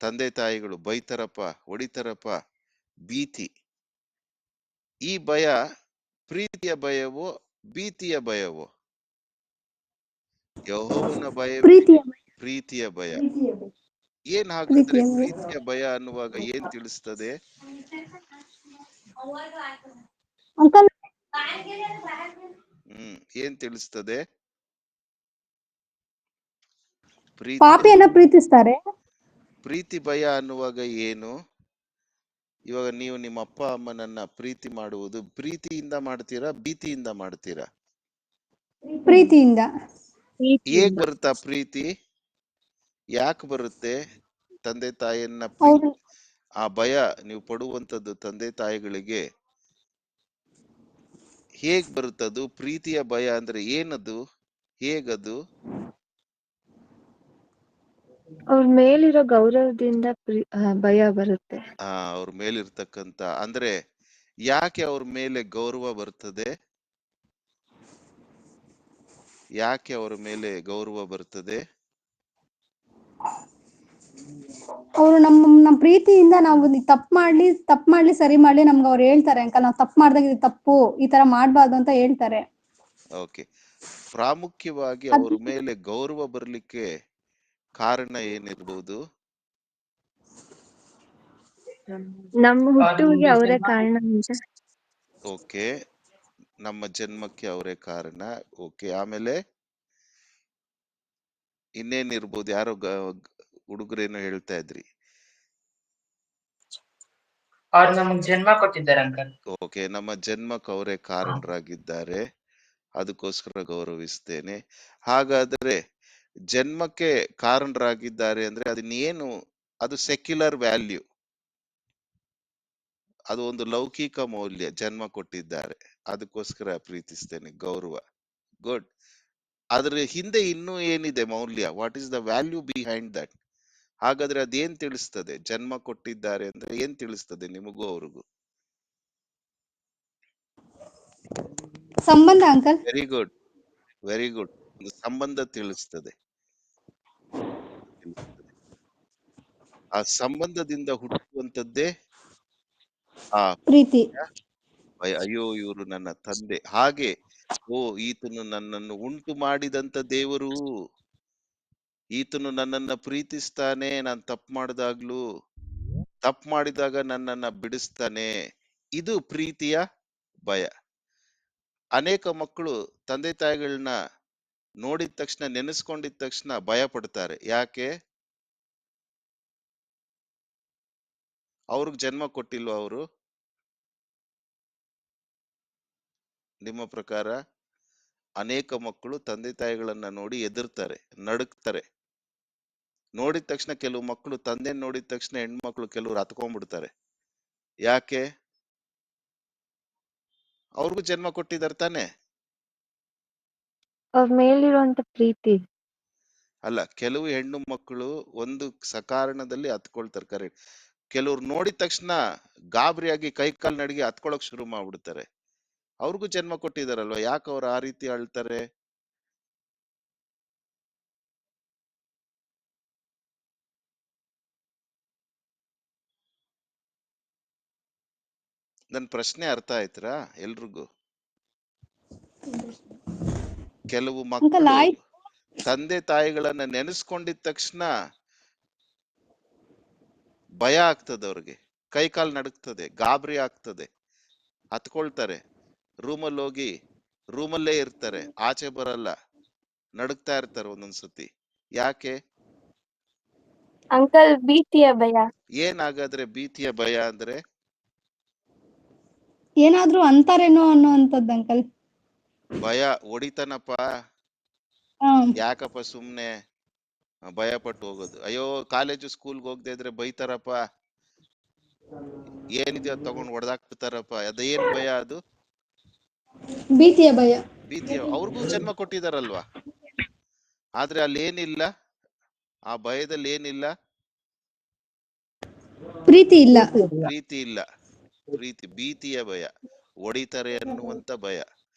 ತಂದೆ ತಾಯಿಗಳು ಬೈತಾರಪ್ಪ, ಹೊಡಿತಾರಪ್ಪ, ಭೀತಿ. ಈ ಭಯ ಪ್ರೀತಿಯ ಭಯವೋ ಭೀತಿಯ ಭಯವೋ? ಯೆಹೋವನ ಭಯವೇ ಪ್ರೀತಿಯ ಪ್ರೀತಿಯ ಭಯ. ಏನ್ ಹಾಗಾದ್ರೆ ಪ್ರೀತಿಯ ಪ್ರೀತಿಯ ಭಯ ಅನ್ನುವಾಗ ಏನ್ ತಿಳಿಸ್ತದೆ? ಅಂಕಲ್ ಏನ್ ತಿಳಿಸ್ತದೆ? ಪ್ರೀತಿಯ ಪಾಪಿಯನ್ನ ಪ್ರೀತಿಸ್ತಾರೆ. ಪ್ರೀತಿ ಭಯ ಅನ್ನುವಾಗ ಏನು? ಇವಾಗ ನೀವು ನಿಮ್ಮ ಅಪ್ಪ ಅಮ್ಮನನ್ನ ಪ್ರೀತಿ ಮಾಡುವುದು ಪ್ರೀತಿಯಿಂದ ಮಾಡ್ತೀರಾ, ಭೀತಿಯಿಂದ ಮಾಡ್ತೀರಾ? ಪ್ರೀತಿಯಿಂದ. ಹೇಗ್ ಬರುತ್ತಾ ಪ್ರೀತಿ? ಯಾಕೆ ಬರುತ್ತೆ? ತಂದೆ ತಾಯಿಯನ್ನ ಅವ್ರು ಆ ಭಯ ನೀವು ಪಡುವಂತದ್ದು ತಂದೆ ತಾಯಿಗಳಿಗೆ ಹೇಗ್ ಬರುತ್ತದು? ಪ್ರೀತಿಯ ಭಯ ಅಂದ್ರೆ ಏನದು? ಹೇಗದು? ಅವ್ರ ಮೇಲಿರೋ ಗೌರವದಿಂದ ಭಯ ಬರುತ್ತೆ. ಅವ್ರ ಮೇಲಿರ್ತಕ್ಕಂತ, ಅಂದ್ರೆ ಯಾಕೆ ಅವ್ರ ಮೇಲೆ ಗೌರವ ಬರ್ತದೆ? ಯಾಕೆ ಅವ್ರ ಮೇಲೆ ಗೌರವ ಬರ್ತದೆ? ಅವರು ನಮ್ಮ ಪ್ರೀತಿಯಿಂದ ನಾವು ತಪ್ಪು ಮಾಡ್ಲಿ ಸರಿ ಮಾಡ್ಲಿ ನಮ್ಗೆ ಅವ್ರು ಹೇಳ್ತಾರೆ ಅಂಕಲ್, ನಾವು ತಪ್ಪು ಮಾಡ್ದಾಗ ಇದು ತಪ್ಪು, ಈ ತರ ಮಾಡ್ಬಾರ್ದು ಅಂತ ಹೇಳ್ತಾರೆ. ಓಕೆ. ಪ್ರಾಮುಖ್ಯವಾಗಿ ಅವ್ರ ಮೇಲೆ ಗೌರವ ಬರ್ಲಿಕ್ಕೆ ಕಾರಣ ಏನಿರ್ಬೋದು? ನಮ್ಮ ಹುಟ್ಟುವಿಗೆ ಅವರೇ ಕಾರಣ ಅಂತ. ಓಕೆ, ನಮ್ಮ ಜನ್ಮಕ್ಕೆ ಅವರೇ ಕಾರಣ. ಓಕೆ, ಆಮೇಲೆ ಇನ್ನೇನಿರ್ಬೋದು? ಯಾರೋ ಹುಡುಗರೇನೋ ಹೇಳ್ತಾ ಇದ್ರಿ. ಅವ್ರು ನಮಗ್ ಜನ್ಮ ಕೊಟ್ಟಿದ್ದಾರೆ ಅಂಕಲ್. ಓಕೆ, ನಮ್ಮ ಜನ್ಮಕ್ಕೆ ಅವರೇ ಕಾರಣರಾಗಿದ್ದಾರೆ, ಅದಕ್ಕೋಸ್ಕರ ಗೌರವಿಸ್ತೇನೆ. ಹಾಗಾದ್ರೆ ಜನ್ಮಕ್ಕೆ ಕಾರಣರಾಗಿದ್ದಾರೆ ಅಂದ್ರೆ ಅದನ್ನೇನು? ಅದು ಸೆಕ್ಯುಲರ್ ವ್ಯಾಲ್ಯೂ, ಅದು ಒಂದು ಲೌಕಿಕ ಮೌಲ್ಯ. ಜನ್ಮ ಕೊಟ್ಟಿದ್ದಾರೆ, ಅದಕ್ಕೋಸ್ಕರ ಪ್ರೀತಿಸ್ತೇನೆ, ಗೌರವ. ಗುಡ್. ಅದ್ರ ಹಿಂದೆ ಇನ್ನೂ ಏನಿದೆ ಮೌಲ್ಯ? What is the value behind that? ಹಾಗಾದ್ರೆ ಅದೇನ್ ತಿಳಿಸ್ತದೆ? ಜನ್ಮ ಕೊಟ್ಟಿದ್ದಾರೆ ಅಂದ್ರೆ ಏನ್ ತಿಳಿಸ್ತದೆ ನಿಮಗೂ ಅವ್ರಿಗೂ? ಸಂಬಂಧ uncle. Very good, very good. ಒಂದು ಸಂಬಂಧ ತಿಳಿಸ್ತದೆ. ಆ ಸಂಬಂಧದಿಂದ ಹುಟ್ಟುವಂತದ್ದೇ ಆ ಪ್ರೀತಿ. ಭಯ. ಅಯ್ಯೋ ಇವರು ನನ್ನ ತಂದೆ, ಹಾಗೆ ಓ ಈತನು ನನ್ನನ್ನು ಉಂಟು ಮಾಡಿದಂತ ದೇವರು, ಈತನು ನನ್ನನ್ನ ಪ್ರೀತಿಸ್ತಾನೆ, ನಾನು ತಪ್ಪು ಮಾಡಿದಾಗ್ಲೂ, ತಪ್ಪು ಮಾಡಿದಾಗ ನನ್ನನ್ನ ಬಿಡಿಸ್ತಾನೆ. ಇದು ಪ್ರೀತಿಯ ಭಯ. ಅನೇಕ ಮಕ್ಕಳು ತಂದೆ ತಾಯಿಗಳನ್ನ ನೋಡಿದ ತಕ್ಷಣ, ನೆನೆಸ್ಕೊಂಡಿದ ತಕ್ಷಣ ಭಯ ಪಡ್ತಾರೆ. ಯಾಕೆ? ಅವ್ರಿಗೆ ಜನ್ಮ ಕೊಟ್ಟಿಲ್ವ ಅವರು? ನಿಮ್ಮ ಪ್ರಕಾರ ಅನೇಕ ಮಕ್ಕಳು ತಂದೆ ತಾಯಿಗಳನ್ನ ನೋಡಿ ಎದುರ್ತಾರೆ, ನಡುಕ್ತಾರೆ. ನೋಡಿದ ತಕ್ಷಣ ಕೆಲವು ಮಕ್ಕಳು ತಂದೆ ನೋಡಿದ ತಕ್ಷಣ ಹೆಣ್ಮಕ್ಳು ಕೆಲವ್ರು ಹತ್ಕೊಂಡ್ಬಿಡ್ತಾರೆ. ಯಾಕೆ? ಅವ್ರಿಗೂ ಜನ್ಮ ಕೊಟ್ಟಿದ್ದಾರೆ ತಾನೆ. ಅವ್ರ ಮೇಲಿರುವಂತ ಪ್ರೀತಿ. ಅಲ್ಲ, ಕೆಲವು ಹೆಣ್ಣು ಮಕ್ಕಳು ಒಂದು ಸಕಾರಣದಲ್ಲಿ ಹತ್ಕೊಳ್ತಾರೆ, ಕರೆಕ್ಟ್. ಕೆಲವ್ರು ನೋಡಿದ ತಕ್ಷಣ ಗಾಬರಿಯಾಗಿ ಕೈ ಕಾಲು ನಡಿಗೆ ಹತ್ಕೊಳಕ್ ಶುರು ಮಾಡ್ಬಿಡ್ತಾರೆ. ಅವ್ರಿಗೂ ಜನ್ಮ ಕೊಟ್ಟಿದಾರಲ್ವ, ಯಾಕೆ ಅವ್ರು ಆ ರೀತಿ ಅಳ್ತಾರೆ? ನನ್ ಪ್ರಶ್ನೆ ಅರ್ಥ ಆಯ್ತಾ ಎಲ್ರಿಗೂ? ಕೆಲವು ಅಂಕಲ್ ಮಕ್ಕಳು ಆಯ್ತು. ತಂದೆ ತಾಯಿಗಳನ್ನ ನೆನೆಸ್ಕೊಂಡಿದ ತಕ್ಷಣ ಭಯ ಆಗ್ತದೆ, ಅವ್ರಿಗೆ ಕೈ ಕಾಲು ನಡುಕ್ತದೆ, ಗಾಬರಿ ಆಗ್ತದೆ, ಹತ್ಕೊಳ್ತಾರೆ. ರೂಮಲ್ಲಿ ಹೋಗಿ ರೂಮಲ್ಲೇ ಇರ್ತಾರೆ, ಆಚೆ ಬರಲ್ಲ, ನಡುಕ್ತಾ ಇರ್ತಾರೆ ಒಂದೊಂದ್ಸತಿ. ಯಾಕೆ? ಅಂಕಲ್ ಭೀತಿಯ ಭಯ. ಏನಾಗಾದ್ರೆ ಭೀತಿಯ ಭಯ ಅಂದ್ರೆ? ಏನಾದ್ರೂ ಅಂತಾರೇನೋ ಅನ್ನೋಂಥದ್ದು ಅಂಕಲ್. ಭಯ ಹೊಡಿತಾನಪ್ಪ, ಹಾ ಯಾಕಪ್ಪ ಸುಮ್ನೆ ಭಯ ಪಟ್ಟು ಹೋಗೋದು. ಅಯ್ಯೋ ಕಾಲೇಜು ಸ್ಕೂಲ್ಗೆ ಹೋಗದೆ ಇದ್ರೆ ಬೈತಾರಪ್ಪ, ಏನಿದೆಯೋ ತಗೊಂಡು ಹೊಡೆದಾಕ್ಬಿಡ್ತಾರಪ್ಪ. ಅದೇನ್ ಭಯ ಅದು? ಭೀತಿಯ ಭಯ. ಭೀತಿಯ. ಅವ್ರಿಗೂ ಜನ್ಮ ಕೊಟ್ಟಿದಾರಲ್ವಾ, ಆದ್ರೆ ಅಲ್ಲಿ ಏನಿಲ್ಲ, ಆ ಭಯದಲ್ಲಿ ಏನಿಲ್ಲ? ಪ್ರೀತಿ ಇಲ್ಲ. ಪ್ರೀತಿ ಇಲ್ಲ. ಪ್ರೀತಿ ಭೀತಿಯ ಭಯ, ಹೊಡಿತಾರೆ ಅನ್ನುವಂತ ಭಯ,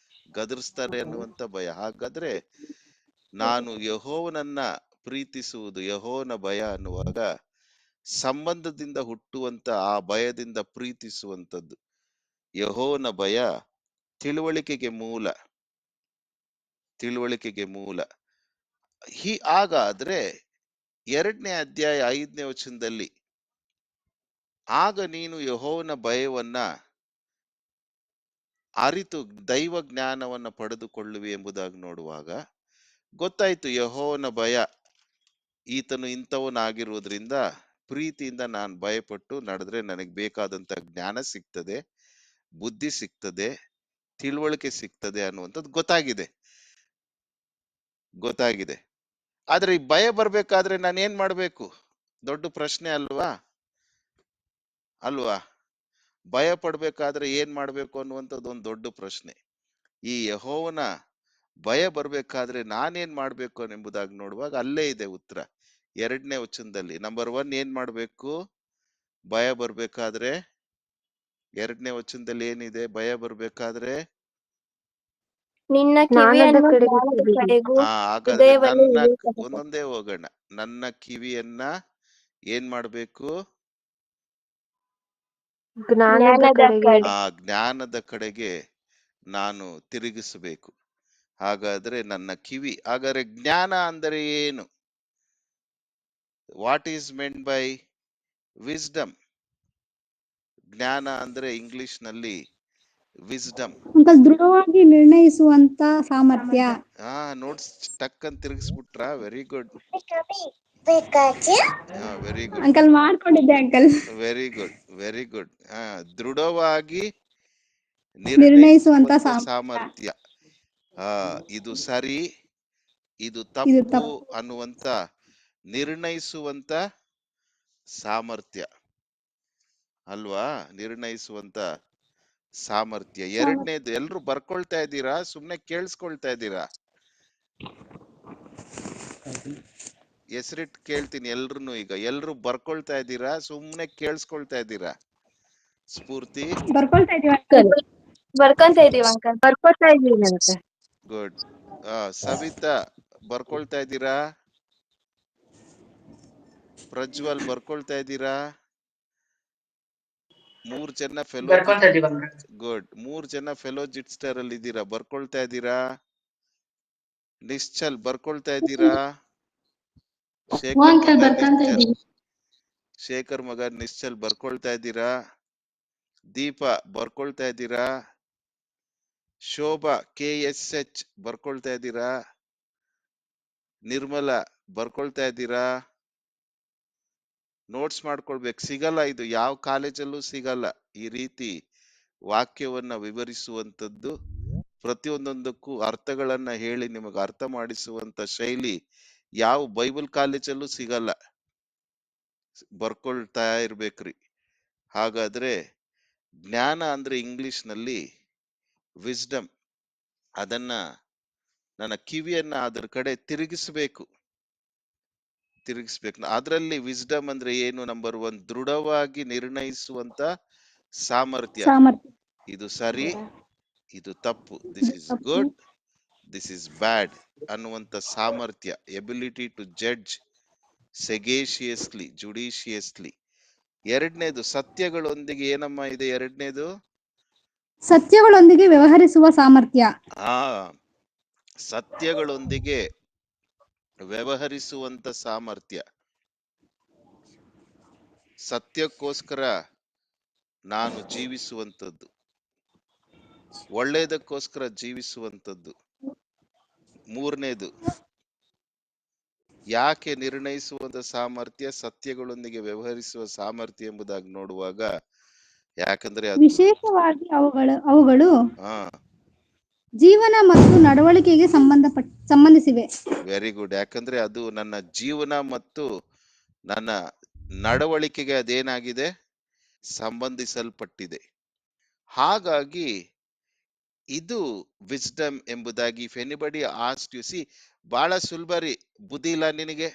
ಗದರಿಸ್ತಾರೆ ಅನ್ನುವಂತ ಭಯ. ಹಾಗಾದ್ರೆ ನಾನು ಯೆಹೋವನನ್ನ ಪ್ರೀತಿಸುವುದು, ಯೆಹೋವನ ಭಯ ಅನ್ನುವಾಗ ಸಂಬಂಧದಿಂದ ಹುಟ್ಟುವಂತ ಆ ಭಯದಿಂದ ಪ್ರೀತಿಸುವಂತದ್ದು. ಯೆಹೋವನ ಭಯ ತಿಳುವಳಿಕೆಗೆ ಮೂಲ, ತಿಳುವಳಿಕೆಗೆ ಮೂಲ. ಹಾಗಾದ್ರೆ 2ನೇ ಅಧ್ಯಾಯ 5ನೇ ವಚನದಲ್ಲಿ, ಆಗ ನೀನು ಯೆಹೋವನ ಭಯವನ್ನ ಅರಿತು ದೈವ ಜ್ಞಾನವನ್ನ ಪಡೆದುಕೊಳ್ಳುವಿ ಎಂಬುದಾಗಿ ನೋಡುವಾಗ ಗೊತ್ತಾಯ್ತು, ಯೆಹೋವನ ಭಯ, ಈತನು ಇಂಥವನಾಗಿರುವುದರಿಂದ ಪ್ರೀತಿಯಿಂದ ನಾನು ಭಯಪಟ್ಟು ನಡೆದ್ರೆ ನನಗೆ ಬೇಕಾದಂತ ಜ್ಞಾನ ಸಿಗ್ತದೆ, ಬುದ್ಧಿ ಸಿಗ್ತದೆ, ತಿಳುವಳಿಕೆ ಸಿಗ್ತದೆ ಅನ್ನುವಂಥದ್ದು ಗೊತ್ತಾಗಿದೆ, ಗೊತ್ತಾಗಿದೆ. ಆದ್ರೆ ಈ ಭಯ ಬರ್ಬೇಕಾದ್ರೆ ನಾನು ಏನ್ ಮಾಡ್ಬೇಕು? ದೊಡ್ಡ ಪ್ರಶ್ನೆ ಅಲ್ವಾ? ಅಲ್ವಾ? ಭಯ ಪಡ್ಬೇಕಾದ್ರೆ ಏನ್ ಮಾಡ್ಬೇಕು ಅನ್ನುವಂಥದ್ದು ಒಂದು ದೊಡ್ಡ ಪ್ರಶ್ನೆ. ಈ ಯೆಹೋವನ ಭಯ ಬರ್ಬೇಕಾದ್ರೆ ನಾನೇನ್ ಮಾಡ್ಬೇಕು ಎಂಬುದಾಗಿ ನೋಡುವಾಗ ಅಲ್ಲೇ ಇದೆ ಉತ್ತರ. 2ನೇ ವಚನದಲ್ಲಿ ನಂಬರ್ 1 ಏನ್ ಮಾಡ್ಬೇಕು? ಭಯ ಬರ್ಬೇಕಾದ್ರೆ 2ನೇ ವಚನದಲ್ಲಿ ಏನಿದೆ? ಭಯ ಬರ್ಬೇಕಾದ್ರೆ ನಿನ್ನ ಜ್ಞಾನದ ಕಿವಿಯನ್ನು ಕಡೆಗೆ ಜ್ಞಾನದ ತಿರುಗಿ. ಕಡೆಗೂ ಹಾಗಾದ್ರೆ ಹೃದಯವನ್ನು ವಿವೇಕದ ಒಂದೊಂದೇ ಹೋಗೋಣ. ನನ್ನ ಕಿವಿಯನ್ನ ಏನ್ ಮಾಡ್ಬೇಕು? ಜ್ಞಾನದ ಜ್ಞಾನದ ಕಡೆಗೆ. ಕಡೆ. ಆ ಜ್ಞಾನದ ಕಡೆಗೆ ನಾನು ತಿರುಗಿಸಬೇಕು. ಹಾಗಾದ್ರೆ ನನ್ನ ಕಿವಿ, ಹಾಗಾದ್ರೆ ಜ್ಞಾನ ಅಂದರೆ ಏನು? What is meant by wisdom? ಜ್ಞಾನ ಅಂದ್ರೆ ಇಂಗ್ಲಿಷ್ ನಲ್ಲಿ ವಿಸ್ಡಮ್. ಅಂಕಲ್ ದೃಢವಾಗಿ ನಿರ್ಣಯಿಸುವಂತ ಸಾಮರ್ಥ್ಯ. ನೋಟ್ಸ್ ಟಕ್ ಅಂತ ತಿರುಗಿಸ್ಬಿಟ್ರಾ? Very good, very good, uncle ಮಾಡ್ಕೊಂಡಿದ್ದೆ uncle. Very good, very good. ದೃಢವಾಗಿ ನಿರ್ಣಯಿಸುವಂತ ನಿರ್ಣಯಿಸುವಂತ ಸಾಮರ್ಥ್ಯ. ಸಾಮರ್ಥ್ಯ. ಇದು ಸರಿ, ಇದು ಇದು ತಪ್ಪು ತಪ್ಪು. ಅನ್ನುವಂತ ನಿರ್ಣಯಿಸುವಂತ ಸಾಮರ್ಥ್ಯ ಅಲ್ವಾ? ನಿರ್ಣಯಿಸುವಂತ ಸಾಮರ್ಥ್ಯ. 2ನೇದು ಎಲ್ರು ಬರ್ಕೊಳ್ತಾ ಇದ್ದೀರಾ? ಸುಮ್ನೆ ಕೇಳಿಸ್ಕೊಳ್ತಾ ಇದ್ದೀರಾ? ಹೆಸರಿಟ್ಟು ಕೇಳ್ತೀನಿ ಎಲ್ರು. ಈಗ ಎಲ್ರು ಬರ್ಕೊಳ್ತಾ ಇದ್ದೀರಾ? ಸುಮ್ನೆ ಕೇಳಿಸ್ಕೊಳ್ತಾ ಇದ್ದೀರಾ? ಸ್ಫೂರ್ತಿ ಬರ್ಕೊಳ್ತಾ ಇದೀವಿ ಅಂಕಲ್. ಬರ್ಕೊಂತ ಇದೀವಿ ಅಂಕಲ್. ಬರ್ಕೋತಾ ಇದೀನಿ ಅಂತ. ಗುಡ್. ಸವಿತಾ ಬರ್ಕೊಳ್ತಾ ಇದ್ದೀರಾ? ಪ್ರಜ್ವಲ್ ಬರ್ಕೊಳ್ತಾ ಇದ್ದೀರಾ? 3 ಜನ ಬರ್ಕೊಂತ ಇದೀವಿ ಅಂಕಲ್. ಗುಡ್. 3 ಜನ ಫೆಲೋಜಿಟ್ಸ್ಟರ್ ಅಲ್ಲಿ ಇದ್ದೀರಾ, ಬರ್ಕೊಳ್ತಾ ಇದ್ದೀರಾ? ನಿಶ್ಚಲ್ ಬರ್ಕೊಳ್ತಾ ಇದ್ದೀರಾ? ಶೇಖರ್ ಮಗ ನಿಶ್ಚಲ್, ಶೇಖರ್ ಮಗ ನಿಶ್ಚಲ್ ಬರ್ಕೊಳ್ತಾ ಇದ್ದೀರಾ? ದೀಪಾ ಬರ್ಕೊಳ್ತಾ ಇದ್ದೀರಾ? ಶೋಭಾ KSH ಬರ್ಕೊಳ್ತಾ ಇದ್ದೀರಾ? ನಿರ್ಮಲಾ ಬರ್ಕೊಳ್ತಾ ಇದ್ದೀರಾ? ನೋಟ್ಸ್ ಮಾಡ್ಕೊಳ್ಬೇಕು, ಸಿಗಲ್ಲ ಇದು ಯಾವ ಕಾಲೇಜಲ್ಲೂ ಸಿಗಲ್ಲ ಈ ರೀತಿ ವಾಕ್ಯವನ್ನ ವಿವರಿಸುವಂತದ್ದು. ಪ್ರತಿಯೊಂದೊಂದಕ್ಕೂ ಅರ್ಥಗಳನ್ನ ಹೇಳಿ ನಿಮಗೆ ಅರ್ಥ ಮಾಡಿಸುವಂತ ಶೈಲಿ ಯಾವ ಬೈಬಲ್ ಕಾಲೇಜಲ್ಲೂ ಸಿಗಲ್ಲ. ಬರ್ಕೊಳ್ತಾ ಇರ್ಬೇಕ್ರಿ. ಹಾಗಾದ್ರೆ ಜ್ಞಾನ ಅಂದ್ರೆ ಇಂಗ್ಲಿಷ್ ನಲ್ಲಿ ವಿಸ್ಡಮ್. ಅದನ್ನ ನನ್ನ ಕಿವಿಯನ್ನ ಅದರ ಕಡೆ ತಿರುಗಿಸ್ಬೇಕು. ಅದರಲ್ಲಿ ವಿಸ್ಡಮ್ ಅಂದ್ರೆ ಏನು? ನಂಬರ್ 1, ದೃಢವಾಗಿ ನಿರ್ಣಯಿಸುವಂತ ಸಾಮರ್ಥ್ಯ. ಇದು ಸರಿ, ಇದು ತಪ್ಪು, this is good, this is bad ಅನ್ನುವಂತ ಸಾಮರ್ಥ್ಯ. Ability to judge sagaciously, judiciously. ಎರಡನೇದು ಸತ್ಯಗಳೊಂದಿಗೆ ಏನಮ್ಮ ಇದೆ? ಎರಡನೇದು ಸತ್ಯಗಳೊಂದಿಗೆ ವ್ಯವಹರಿಸುವ ಸಾಮರ್ಥ್ಯ. ಸತ್ಯಗಳೊಂದಿಗೆ ವ್ಯವಹರಿಸುವಂತ ಸಾಮರ್ಥ್ಯ. ಸತ್ಯಕ್ಕೋಸ್ಕರ ನಾನು ಜೀವಿಸುವಂಥದ್ದು, ಒಳ್ಳೆಯದಕ್ಕೋಸ್ಕರ ಜೀವಿಸುವಂಥದ್ದು. ಮೂರನೇದು ಯಾಕೆ ನಿರ್ಣಯಿಸುವಂತ ಸಾಮರ್ಥ್ಯ, ಸತ್ಯಗಳೊಂದಿಗೆ ವ್ಯವಹರಿಸುವ ಸಾಮರ್ಥ್ಯ ಎಂಬುದಾಗಿ ನೋಡುವಾಗ, ಯಾಕಂದ್ರೆ ಅದು ವಿಶೇಷವಾಗಿ ಅವುಗಳು ಜೀವನ ಮತ್ತು ನಡವಳಿಕೆಗೆ ಸಂಬಂಧಿಸಿವೆ. Very good. ಯಾಕಂದ್ರೆ ಅದು ನನ್ನ ಜೀವನ ಮತ್ತು ನನ್ನ ನಡವಳಿಕೆಗೆ ಅದೇನಾಗಿದೆ? ಸಂಬಂಧಿಸಲ್ಪಟ್ಟಿದೆ. ಹಾಗಾಗಿ ಇದು ವಿಸ್ಡಮ್ ಎಂಬುದಾಗಿ. If anybody asked you, see ಬಹಳ ಸುಲಭ ರೀ. ಬುದ್ಧಿ ಇಲ್ಲ ನಿನಗೆ,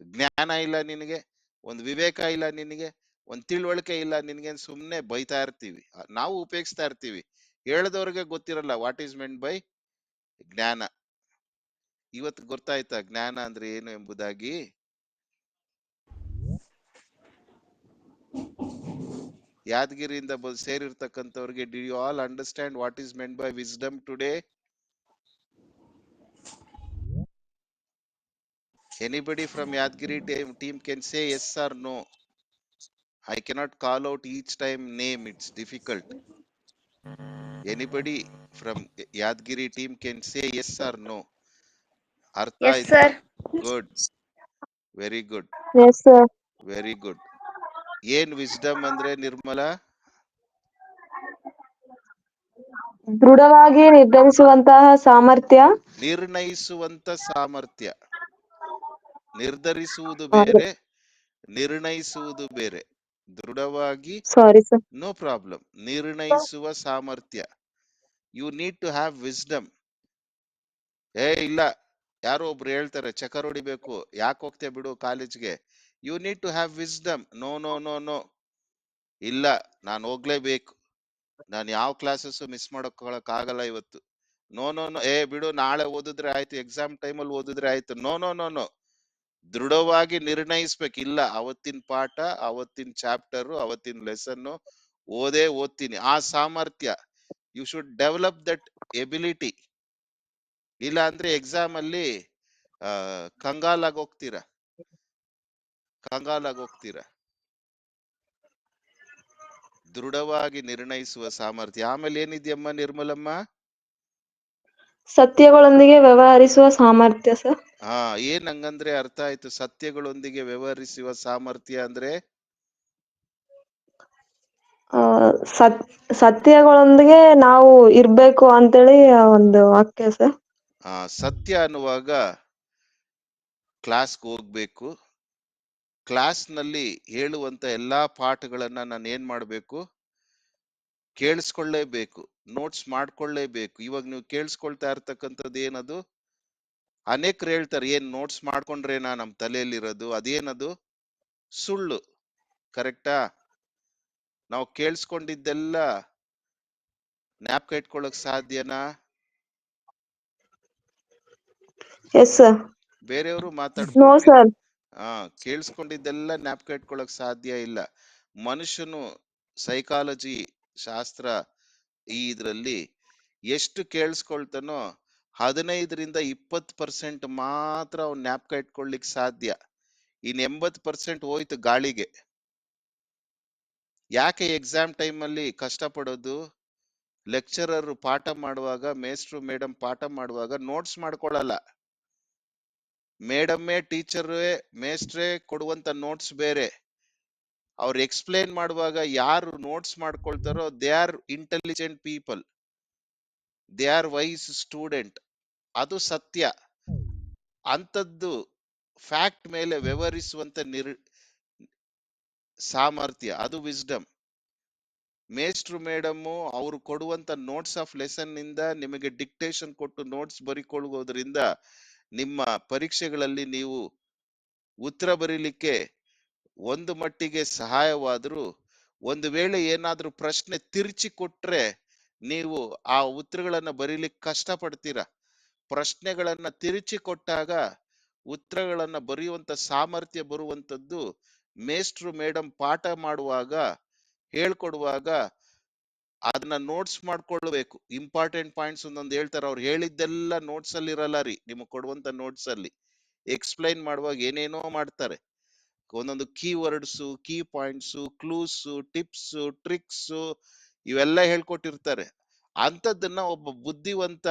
ಜ್ಞಾನ ಇಲ್ಲ ನಿನಗೆ, ಒಂದು ವಿವೇಕ ಇಲ್ಲ ನಿನಗೆ, ಒಂದು ತಿಳುವಳಿಕೆ ಇಲ್ಲ ನಿನಗೆ, ಸುಮ್ಮನೆ ಬೈತಾ ಇರ್ತೀವಿ, ನಾವು ಉಪಯೋಗಿಸ್ತಾ ಇರ್ತೀವಿ. ಹೇಳದವ್ರಿಗೆ ಗೊತ್ತಿರಲ್ಲ ವಾಟ್ ಈಸ್ ಮೆಂಟ್ ಬೈ ಜ್ಞಾನ. ಇವತ್ತು ಗೊತ್ತಾಯ್ತಾ ಜ್ಞಾನ ಅಂದ್ರೆ ಏನು ಎಂಬುದಾಗಿ? ಯಾದಗಿರಿಯಿಂದ ಸೇರಿರ್ತಕ್ಕಂಥವ್ರಿಗೆ, do you all understand what is meant by wisdom today? Anybody from Yadgiri team can say yes or no. I cannot call out each time name, it's difficult. Anybody from Yadgiri team can say yes or no. Artha Yes, sir. Good. Very good. Yes, sir. Very good. ಏನ್ wisdom ಅಂದ್ರೆ ನಿರ್ಮಲಾ? ದೃಢವಾಗಿ ನಿರ್ಧರಿಸುವಂತಹ ಸಾಮರ್ಥ್ಯ. ನಿರ್ಣಯಿಸುವಂತ ಸಾಮರ್ಥ್ಯ. ನಿರ್ಧರಿಸುವುದು ಬೇರೆ, ನಿರ್ಣಯಿಸುವುದು ಬೇರೆ. ದೃಢವಾಗಿ, ಸಾರಿ ಸರ್. No problem. ನಿರ್ಣಯಿಸುವ ಸಾಮರ್ಥ್ಯ. You need to have wisdom. ಇಲ್ಲ, ಯಾರೋ ಒಬ್ರು ಹೇಳ್ತಾರೆ ಚಕರ್ ಹೊಡಿಬೇಕು, ಯಾಕೆ ಹೋಗ್ತೇ ಬಿಡು ಕಾಲೇಜ್ಗೆ. You need to have wisdom. No no no no, ಇಲ್ಲ ನಾನು ಹೋಗ್ಲೇಬೇಕು, ನಾನು ಯಾವ ಕ್ಲಾಸಸ್ ಮಿಸ್ ಮಾಡೋಕ್ ಆಗಲ್ಲ ಇವತ್ತು. ನೋ ನೋ ನೋ, ಬಿಡು ನಾಳೆ ಓದಿದ್ರೆ ಆಯ್ತು, ಎಕ್ಸಾಮ್ ಟೈಮಲ್ಲಿ ಓದಿದ್ರೆ ಆಯ್ತು. No no no no. ದೃಢವಾಗಿ ನಿರ್ಣಯಿಸ್ಬೇಕು. ಇಲ್ಲ, ಅವತ್ತಿನ ಪಾಠ, ಅವತ್ತಿನ ಚಾಪ್ಟರ್, ಅವತ್ತಿನ ಲೆಸನ್ ಓದ್ತೀನಿ. ಆ ಸಾಮರ್ಥ್ಯ you should develop that ability. ಇಲ್ಲ ಅಂದ್ರೆ ಎಕ್ಸಾಮ್ ಅಲ್ಲಿ ಕಂಗಾಲಾಗಿ ಹೋಗ್ತೀರಾ. ದೃಢವಾಗಿ ನಿರ್ಣಯಿಸುವ ಸಾಮರ್ಥ್ಯ. ಆಮೇಲೆ ಏನಿದೆಯಮ್ಮ ನಿರ್ಮಲಮ್ಮ? ಸತ್ಯಗಳೊಂದಿಗೆ ವ್ಯವಹರಿಸುವ ಸಾಮರ್ಥ್ಯ ಸರ್. ಏನ್ ಹಂಗಂದ್ರೆ ಅರ್ಥ ಆಯ್ತು. ಸತ್ಯಗಳೊಂದಿಗೆ ವ್ಯವಹರಿಸುವ ಸಾಮರ್ಥ್ಯ ಅಂದ್ರೆ ಸತ್ಯಗಳೊಂದಿಗೆ ನಾವು ಇರ್ಬೇಕು ಅಂತೇಳಿ ಒಂದು ವಾಕ್ಯ ಸರ್. ಸತ್ಯ ಅನ್ನುವಾಗ ಕ್ಲಾಸ್ಗೆ ಹೋಗ್ಬೇಕು. ಕ್ಲಾಸ್ ನಲ್ಲಿ ಹೇಳುವಂತ ಎಲ್ಲಾ ಪಾಠಗಳನ್ನ ನಾನು ಏನ್ ಮಾಡ್ಬೇಕು? ಕೇಳಿಸ್ಕೊಳ್ಳೇಬೇಕು, ನೋಟ್ಸ್ ಮಾಡ್ಕೊಳ್ಳೇಬೇಕು. ಇವಾಗ ನೀವು ಕೇಳಿಸ್ಕೊಳ್ತಾ ಇರ್ತಕ್ಕಂಥದ್ದು ಏನದು? ಅನೇಕರು ಹೇಳ್ತಾರೆ, ಏನ್ ನೋಟ್ಸ್ ಮಾಡ್ಕೊಂಡ್ರೇನಾ ನಮ್ ತಲೆಯಲ್ಲಿರೋದು? ಅದೇನದು? ಸುಳ್ಳು. ಕರೆಕ್ಟಾ? ನಾವು ಕೇಳಿಸ್ಕೊಂಡಿದ್ದೆಲ್ಲ ಜ್ಞಾಪಕ ಇಟ್ಕೊಳ್ಳಕ್ ಸಾಧ್ಯನಾ? Yes sir. ಬೇರೆಯವರು ನೋ ಮಾತಾಡ್ಬೋದು. ಸರ್. ಕೇಳಿಸ್ಕೊಂಡಿದ್ದೆಲ್ಲ ಜ್ಞಾಪಕ ಇಟ್ಕೊಳಕ್ ಸಾಧ್ಯ ಇಲ್ಲ. ಮನುಷ್ಯನು ಸೈಕಾಲಜಿ ಶಾಸ್ತ್ರ ಇದ್ರಲ್ಲಿ ಎಷ್ಟು ಕೇಳಿಸ್ಕೊಳ್ತಾನೋ 15% ಮಾತ್ರ ಅವ್ನ್ ಜ್ಞಾಪಕ ಇಟ್ಕೊಳ್ಲಿಕ್ ಸಾಧ್ಯ. ಇನ್ 80% ಹೋಯ್ತು ಗಾಳಿಗೆ. ಯಾಕೆ ಎಕ್ಸಾಮ್ ಟೈಮ್ ಅಲ್ಲಿ ಕಷ್ಟಪಡೋದು? ಲೆಕ್ಚರರ್ ಪಾಠ ಮಾಡುವಾಗ, ಮೇಸ್ಟ್ರು ಮೇಡಮ್ ಪಾಠ ಮಾಡುವಾಗ ನೋಟ್ಸ್ ಮಾಡ್ಕೊಳಲ್ಲ. ಮೇಡಮ್ಮೇ ಟೀಚರೇ ಮೇಸ್ಟ್ರೇ ಕೊಡುವಂತ ನೋಟ್ಸ್ ಬೇರೆ. ಅವ್ರು ಎಕ್ಸ್ಪ್ಲೇನ್ ಮಾಡುವಾಗ ಯಾರು ನೋಟ್ಸ್ ಮಾಡ್ಕೊಳ್ತಾರೋ they are intelligent people, they are wise student. ಅದು ಸತ್ಯ. ಅಂಥದ್ದು ಫ್ಯಾಕ್ಟ್ ಮೇಲೆ ವ್ಯವಹರಿಸುವಂತ ಸಾಮರ್ಥ್ಯ, ಅದು ವಿಸ್ಡಮ್. ಮೇಸ್ಟ್ರು ಮೇಡಮ್ಮು ಅವರು ಕೊಡುವಂತ ನೋಟ್ಸ್ ಆಫ್ ಲೆಸನ್ ನಿಂದ ನಿಮಗೆ ಡಿಕ್ಟೇಷನ್ ಕೊಟ್ಟು ನೋಟ್ಸ್ ಬರಿಕೊಳ್ಳುವುದರಿಂದ ನಿಮ್ಮ ಪರೀಕ್ಷೆಗಳಲ್ಲಿ ನೀವು ಉತ್ತರ ಬರೀಲಿಕ್ಕೆ ಒಂದು ಮಟ್ಟಿಗೆ ಸಹಾಯವಾದರೂ, ಒಂದು ವೇಳೆ ಏನಾದ್ರೂ ಪ್ರಶ್ನೆ ತಿರುಚಿ ಕೊಟ್ರೆ ನೀವು ಆ ಉತ್ತರಗಳನ್ನ ಬರೀಲಿಕ್ಕೆ ಕಷ್ಟಪಡ್ತೀರಾ. ಪ್ರಶ್ನೆಗಳನ್ನ ತಿರುಚಿ ಕೊಟ್ಟಾಗ ಉತ್ತರಗಳನ್ನ ಬರೆಯುವಂತ ಸಾಮರ್ಥ್ಯ ಬರುವಂತದ್ದು ಮೇಸ್ಟ್ರು ಮೇಡಮ್ ಪಾಠ ಮಾಡುವಾಗ, ಹೇಳ್ಕೊಡುವಾಗ ಅದನ್ನ ನೋಟ್ಸ್ ಮಾಡ್ಕೊಳ್ಬೇಕು. ಇಂಪಾರ್ಟೆಂಟ್ ಪಾಯಿಂಟ್ಸ್ ಒಂದೊಂದು ಹೇಳ್ತಾರೆ, ಅವ್ರು ಹೇಳಿದ್ದೆಲ್ಲ ನೋಟ್ಸ್ ಅಲ್ಲಿ ಇರಲ್ಲ ರೀ. ನಿಮಗೆ ಕೊಡುವಂತ ನೋಟ್ಸ್ ಅಲ್ಲಿ ಎಕ್ಸ್ಪ್ಲೈನ್ ಮಾಡುವಾಗ ಏನೇನೋ ಮಾಡ್ತಾರೆ. ಒಂದೊಂದು key words, key points, clues, tips, tricks ಇವೆಲ್ಲ ಹೇಳ್ಕೊಟ್ಟಿರ್ತಾರೆ. ಅಂಥದ್ದನ್ನ ಒಬ್ಬ ಬುದ್ಧಿವಂತ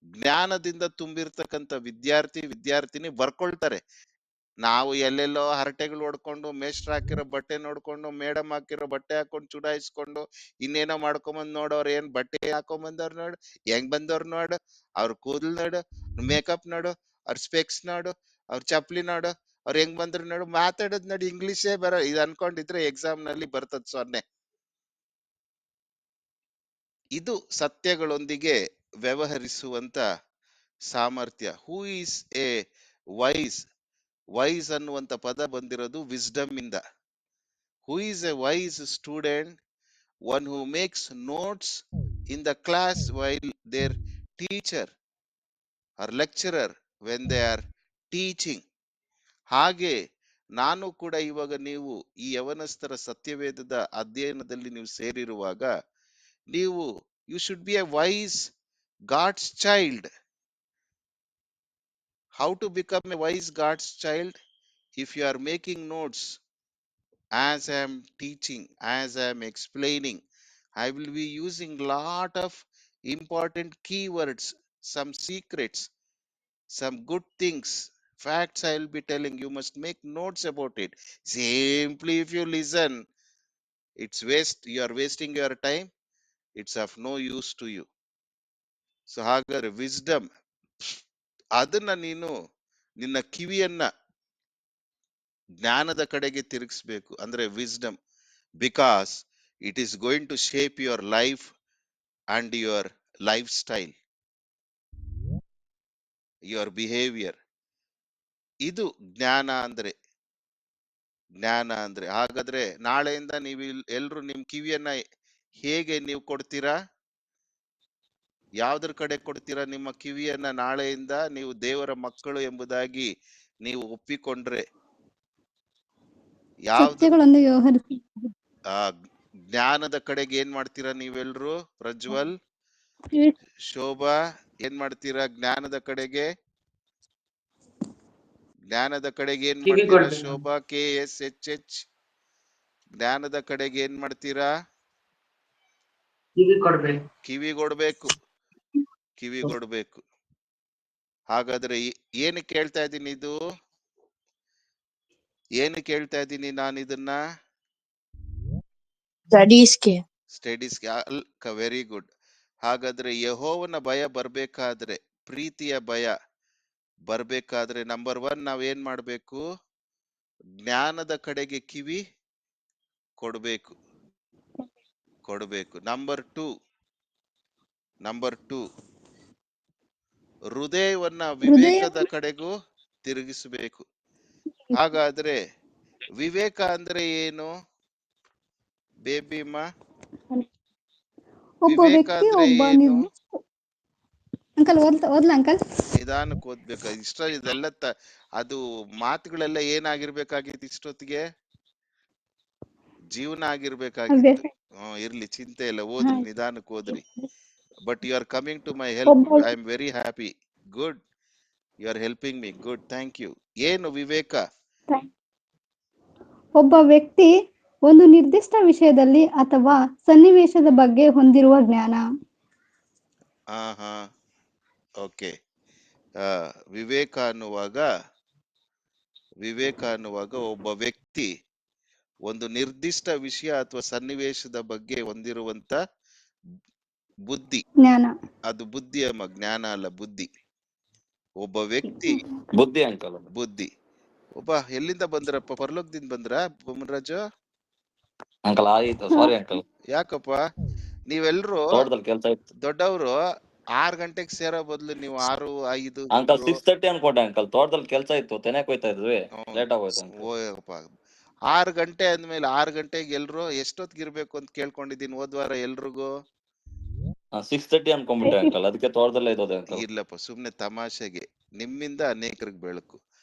ಜ್ಞಾನದಿಂದ ತುಂಬಿರ್ತಕ್ಕಂಥ ವಿದ್ಯಾರ್ಥಿನಿ ಬರ್ಕೊಳ್ತಾರೆ. ನಾವು ಎಲ್ಲೆಲ್ಲೋ ಹರಟೆಗಳು ಹೊಡ್ಕೊಂಡು, ಮೇಷ್ಟ್ರು ಹಾಕಿರೋ ಬಟ್ಟೆ ನೋಡ್ಕೊಂಡು, ಮೇಡಮ್ ಹಾಕಿರೋ ಬಟ್ಟೆ ಹಾಕೊಂಡು ಚುಡಾಯಿಸ್ಕೊಂಡು ಇನ್ನೇನೋ ಮಾಡ್ಕೊಂಬಂದ್ ನೋಡೋರು. ಏನ್ ಬಟ್ಟೆ ಹಾಕೊಂಬಂದವ್ರು ನೋಡು, ಹೆಂಗ್ ಬಂದವ್ರು ನೋಡು, ಅವ್ರ ಕೂದಲು ನೋಡು, ಮೇಕಪ್ ನೋಡು, ಅವ್ರ ಸ್ಪೆಕ್ಸ್ ನೋಡು, ಅವ್ರ ಚಪ್ಲಿ ನೋಡು, ಅವ್ರ ಹೆಂಗ್ ಬಂದ್ರು ನೋಡು, ಮಾತಾಡೋದ್ ನೋಡಿ, ಇಂಗ್ಲಿಷೇ ಬರೋ ಇದು ಅನ್ಕೊಂಡಿದ್ರೆ ಎಕ್ಸಾಮ್ ನಲ್ಲಿ ಬರ್ತದ 0. ಇದು ಸತ್ಯಗಳೊಂದಿಗೆ ವ್ಯವಹರಿಸುವಂತ ಸಾಮರ್ಥ್ಯ. ಹೂ ಈಸ್ ಎ ವೈಸ್ ಅನ್ನುವಂತ ಪದ ಬಂದಿರೋದು ವಿಸ್ಡಮ್ ಇಂದ. Who is a wise student? One who makes notes in the class while there teacher or lecturer when they are teaching. ಹಾಗೆ ನಾನು ಕೂಡ ಇವಾಗ ನೀವು ಈ ಯವನಸ್ಥರ ಸತ್ಯವೇದದ ಅಧ್ಯಯನದಲ್ಲಿ ನೀವು ಸೇರಿರುವಾಗ ನೀವು you should be a wise God's child. How to become a wise God's child? If you are making notes as I am teaching, as I am explaining, I will be using lot of important keywords, some secrets, some good things, facts I will be telling. You must make notes about it. Simply if you listen, it's waste. You are wasting your time. It's of no use to you. So ಹಾಗಾದ್ರೆ wisdom ಅದನ್ನ ನೀನು ನಿನ್ನ ಕಿವಿಯನ್ನ ಜ್ಞಾನದ ಕಡೆಗೆ ತಿರುಗಿಸ್ಬೇಕು. ಅಂದ್ರೆ wisdom, because it is going to shape your life and your lifestyle, your behaviour. ಇದು ಜ್ಞಾನ ಅಂದ್ರೆ. ಹಾಗಾದ್ರೆ ನಾಳೆಯಿಂದ ನೀವು ಎಲ್ರು ನಿಮ್ ಕಿವಿಯನ್ನ ಹೇಗೆ ನೀವು ಕೊಡ್ತೀರಾ? ಯಾವ್ದ್ರ ಕಡೆ ಕೊಡ್ತೀರಾ ನಿಮ್ಮ ಕಿವಿಯನ್ನ? ನಾಳೆಯಿಂದ ನೀವು ದೇವರ ಮಕ್ಕಳು ಎಂಬುದಾಗಿ ನೀವು ಒಪ್ಪಿಕೊಂಡ್ರೆ ಯಾವ್ದು ಸತ್ಯಗಳೊಂದಿಗೆ ವ್ಯವಹರಿಸಿ ಆ ಜ್ಞಾನದ ಕಡೆಗೆ ಏನ್ ಮಾಡ್ತೀರಾ ನೀವೆಲ್ರು? ಪ್ರಜ್ವಲ್, ಶೋಭಾ, ಏನ್ ಮಾಡ್ತೀರಾ ಜ್ಞಾನದ ಕಡೆಗೆ? ಏನ್ ಕಿವಿ ಮಾಡ್ತೀರಾ? ಕೊಡ್ಬೇಕು. ಶೋಭಾ, KSHH, ಜ್ಞಾನದ ಕಡೆಗೆ ಏನ್ ಮಾಡ್ತೀರಾ? ಕಿವಿ ಕೊಡ್ಬೇಕು. ಕಿವಿಗೊಡ್ಬೇಕು. ಹಾಗಾದ್ರೆ ಏನು ಕೇಳ್ತಾ ಇದ್ದೀನಿ? ಏನು ಕೇಳ್ತಾ ಇದ್ದೀನಿ ನಾನು ಇದನ್ನ? ಸ್ಟಡೀಸ್ಗೆ. Very good. ಹಾಗಾದ್ರೆ ಯೆಹೋವನ ಭಯ ಬರ್ಬೇಕಾದ್ರೆ, ಪ್ರೀತಿಯ ಭಯ ಬರ್ಬೇಕಾದ್ರೆ ನಂಬರ್ 1 ನಾವೇನ್ ಮಾಡ್ಬೇಕು? ಜ್ಞಾನದ ಕಡೆಗೆ ಕಿವಿ ಕೊಡ್ಬೇಕು. ನಂಬರ್ 2 ಹೃದಯವನ್ನ ವಿವೇಕದ ಕಡೆಗೂ ತಿರುಗಿಸಬೇಕು. ಹಾಗಾದ್ರೆ ವಿವೇಕ ಅಂದ್ರೆ ಏನು ಬೇಬಿಮ್ಮ? ಒಬ್ಬ ವಿವೇಕ ವ್ಯಕ್ತಿ ಅಂದ್ರೆ ಒಬ್ಬ ಏನು? ಅಂಕಲ್ ಓದ್ಲಾ ಅಂಕಲ್? ನಿಧಾನಕ್ಕೆ ಓದ್ಬೇಕು. ಇದೆಲ್ಲ ಅದು ಮಾತುಗಳೆಲ್ಲ ಏನಾಗಿರ್ಬೇಕಾಗಿತ್ತು ಇಷ್ಟೊತ್ತಿಗೆ? ಜೀವನ ಆಗಿರ್ಬೇಕಾಗಿತ್ತು. ಇರ್ಲಿ, ಚಿಂತೆ ಇಲ್ಲ, ಓದ್ರಿ, ನಿಧಾನಕ್ಕೆ ಓದ್ರಿ. But you are coming to my help. I am very happy. Good, you are helping me. Good, thank you. ಏನು ವಿವೇಕ? ಒಬ್ಬ ವ್ಯಕ್ತಿ ಒಂದು ನಿರ್ದಿಷ್ಟ ವಿಷಯದಲ್ಲಿ ಅಥವಾ ಸನ್ನಿವೇಶದ ಬಗ್ಗೆ ಹೊಂದಿರುವ ಜ್ಞಾನ. ಹಾ, ಓಕೆ. ವಿವೇಕ ಅನ್ನುವಾಗ ಒಬ್ಬ ವ್ಯಕ್ತಿ ಒಂದು ನಿರ್ದಿಷ್ಟ ವಿಷಯ ಅಥವಾ ಸನ್ನಿವೇಶದ ಬಗ್ಗೆ ಹೊಂದಿರುವಂತ ಬುದ್ಧಿ, ಜ್ಞಾನ. ಅದು ಬುದ್ಧಿ ಅಮ್ಮ, ಜ್ಞಾನ ಅಲ್ಲ, ಬುದ್ಧಿ. ಒಬ್ಬ ವ್ಯಕ್ತಿ ಬುದ್ಧಿ ಅಂಕಲ್. ಬುದ್ಧಿ. ಒಬ್ಬ ಎಲ್ಲಿಂದ ಬಂದ್ರಪ್ಪ? ಪರಲೋಕದಿಂದ ಬಂದ್ರ ಬೊಮ್ಮರಾಜು? ಅಂಕಲ್ ಆಯ್ತು, ಸಾರಿ ಅಂಕಲ್. ಯಾಕಪ್ಪ ನೀವೆಲ್ರು ತೋಟದಲ್ಲಿ ಕೆಲಸ ಇತ್ತು ದೊಡ್ಡವರು 6 ಗಂಟೆಗೆ ಸೇರೋ ಬದಲು ನೀವು 6:05 ಅಂಕಲ್. 6:30 ಅನ್ಕೊಂಡೆ ಅಂಕಲ್. ತೋಟದಲ್ಲಿ ಕೆಲಸ ಇತ್ತು, ತೆನೆಕ್ ಹೋಯ್ತಾ ಇದ್ವಿ, ಲೇಟ್ ಆಗೋಯ್ತು ಅಂಕಲ್. ಓಯಪ್ಪ, 6 ಗಂಟೆ ಅಂದ್ಮೇಲೆ 6 ಗಂಟೆಗೆ ಎಲ್ರು ಎಷ್ಟೊತ್ತಿಗೆ ಇರ್ಬೇಕು ಅಂತ ಕೇಳ್ಕೊಂಡಿದ್ದೀನಿ ಹೋದ್ವಾರ ಎಲ್ರಿಗೂ. 6:30 ಅನ್ಕೊಂಡ್ಬಿಟ್ಟೆ ಅಂಕಲ್, ಅದಕ್ಕೆ ತೋಟದಲ್ಲೇ ಇದ್ದೋದೆ ಅಂಕಲ್. ಇಲ್ಲಪ್ಪ, ಸುಮ್ನೆ ತಮಾಷೆಗೆ. ನಿಮ್ಮಿಂದ ಅನೇಕರಿಗೆ ಬೆಳಕು.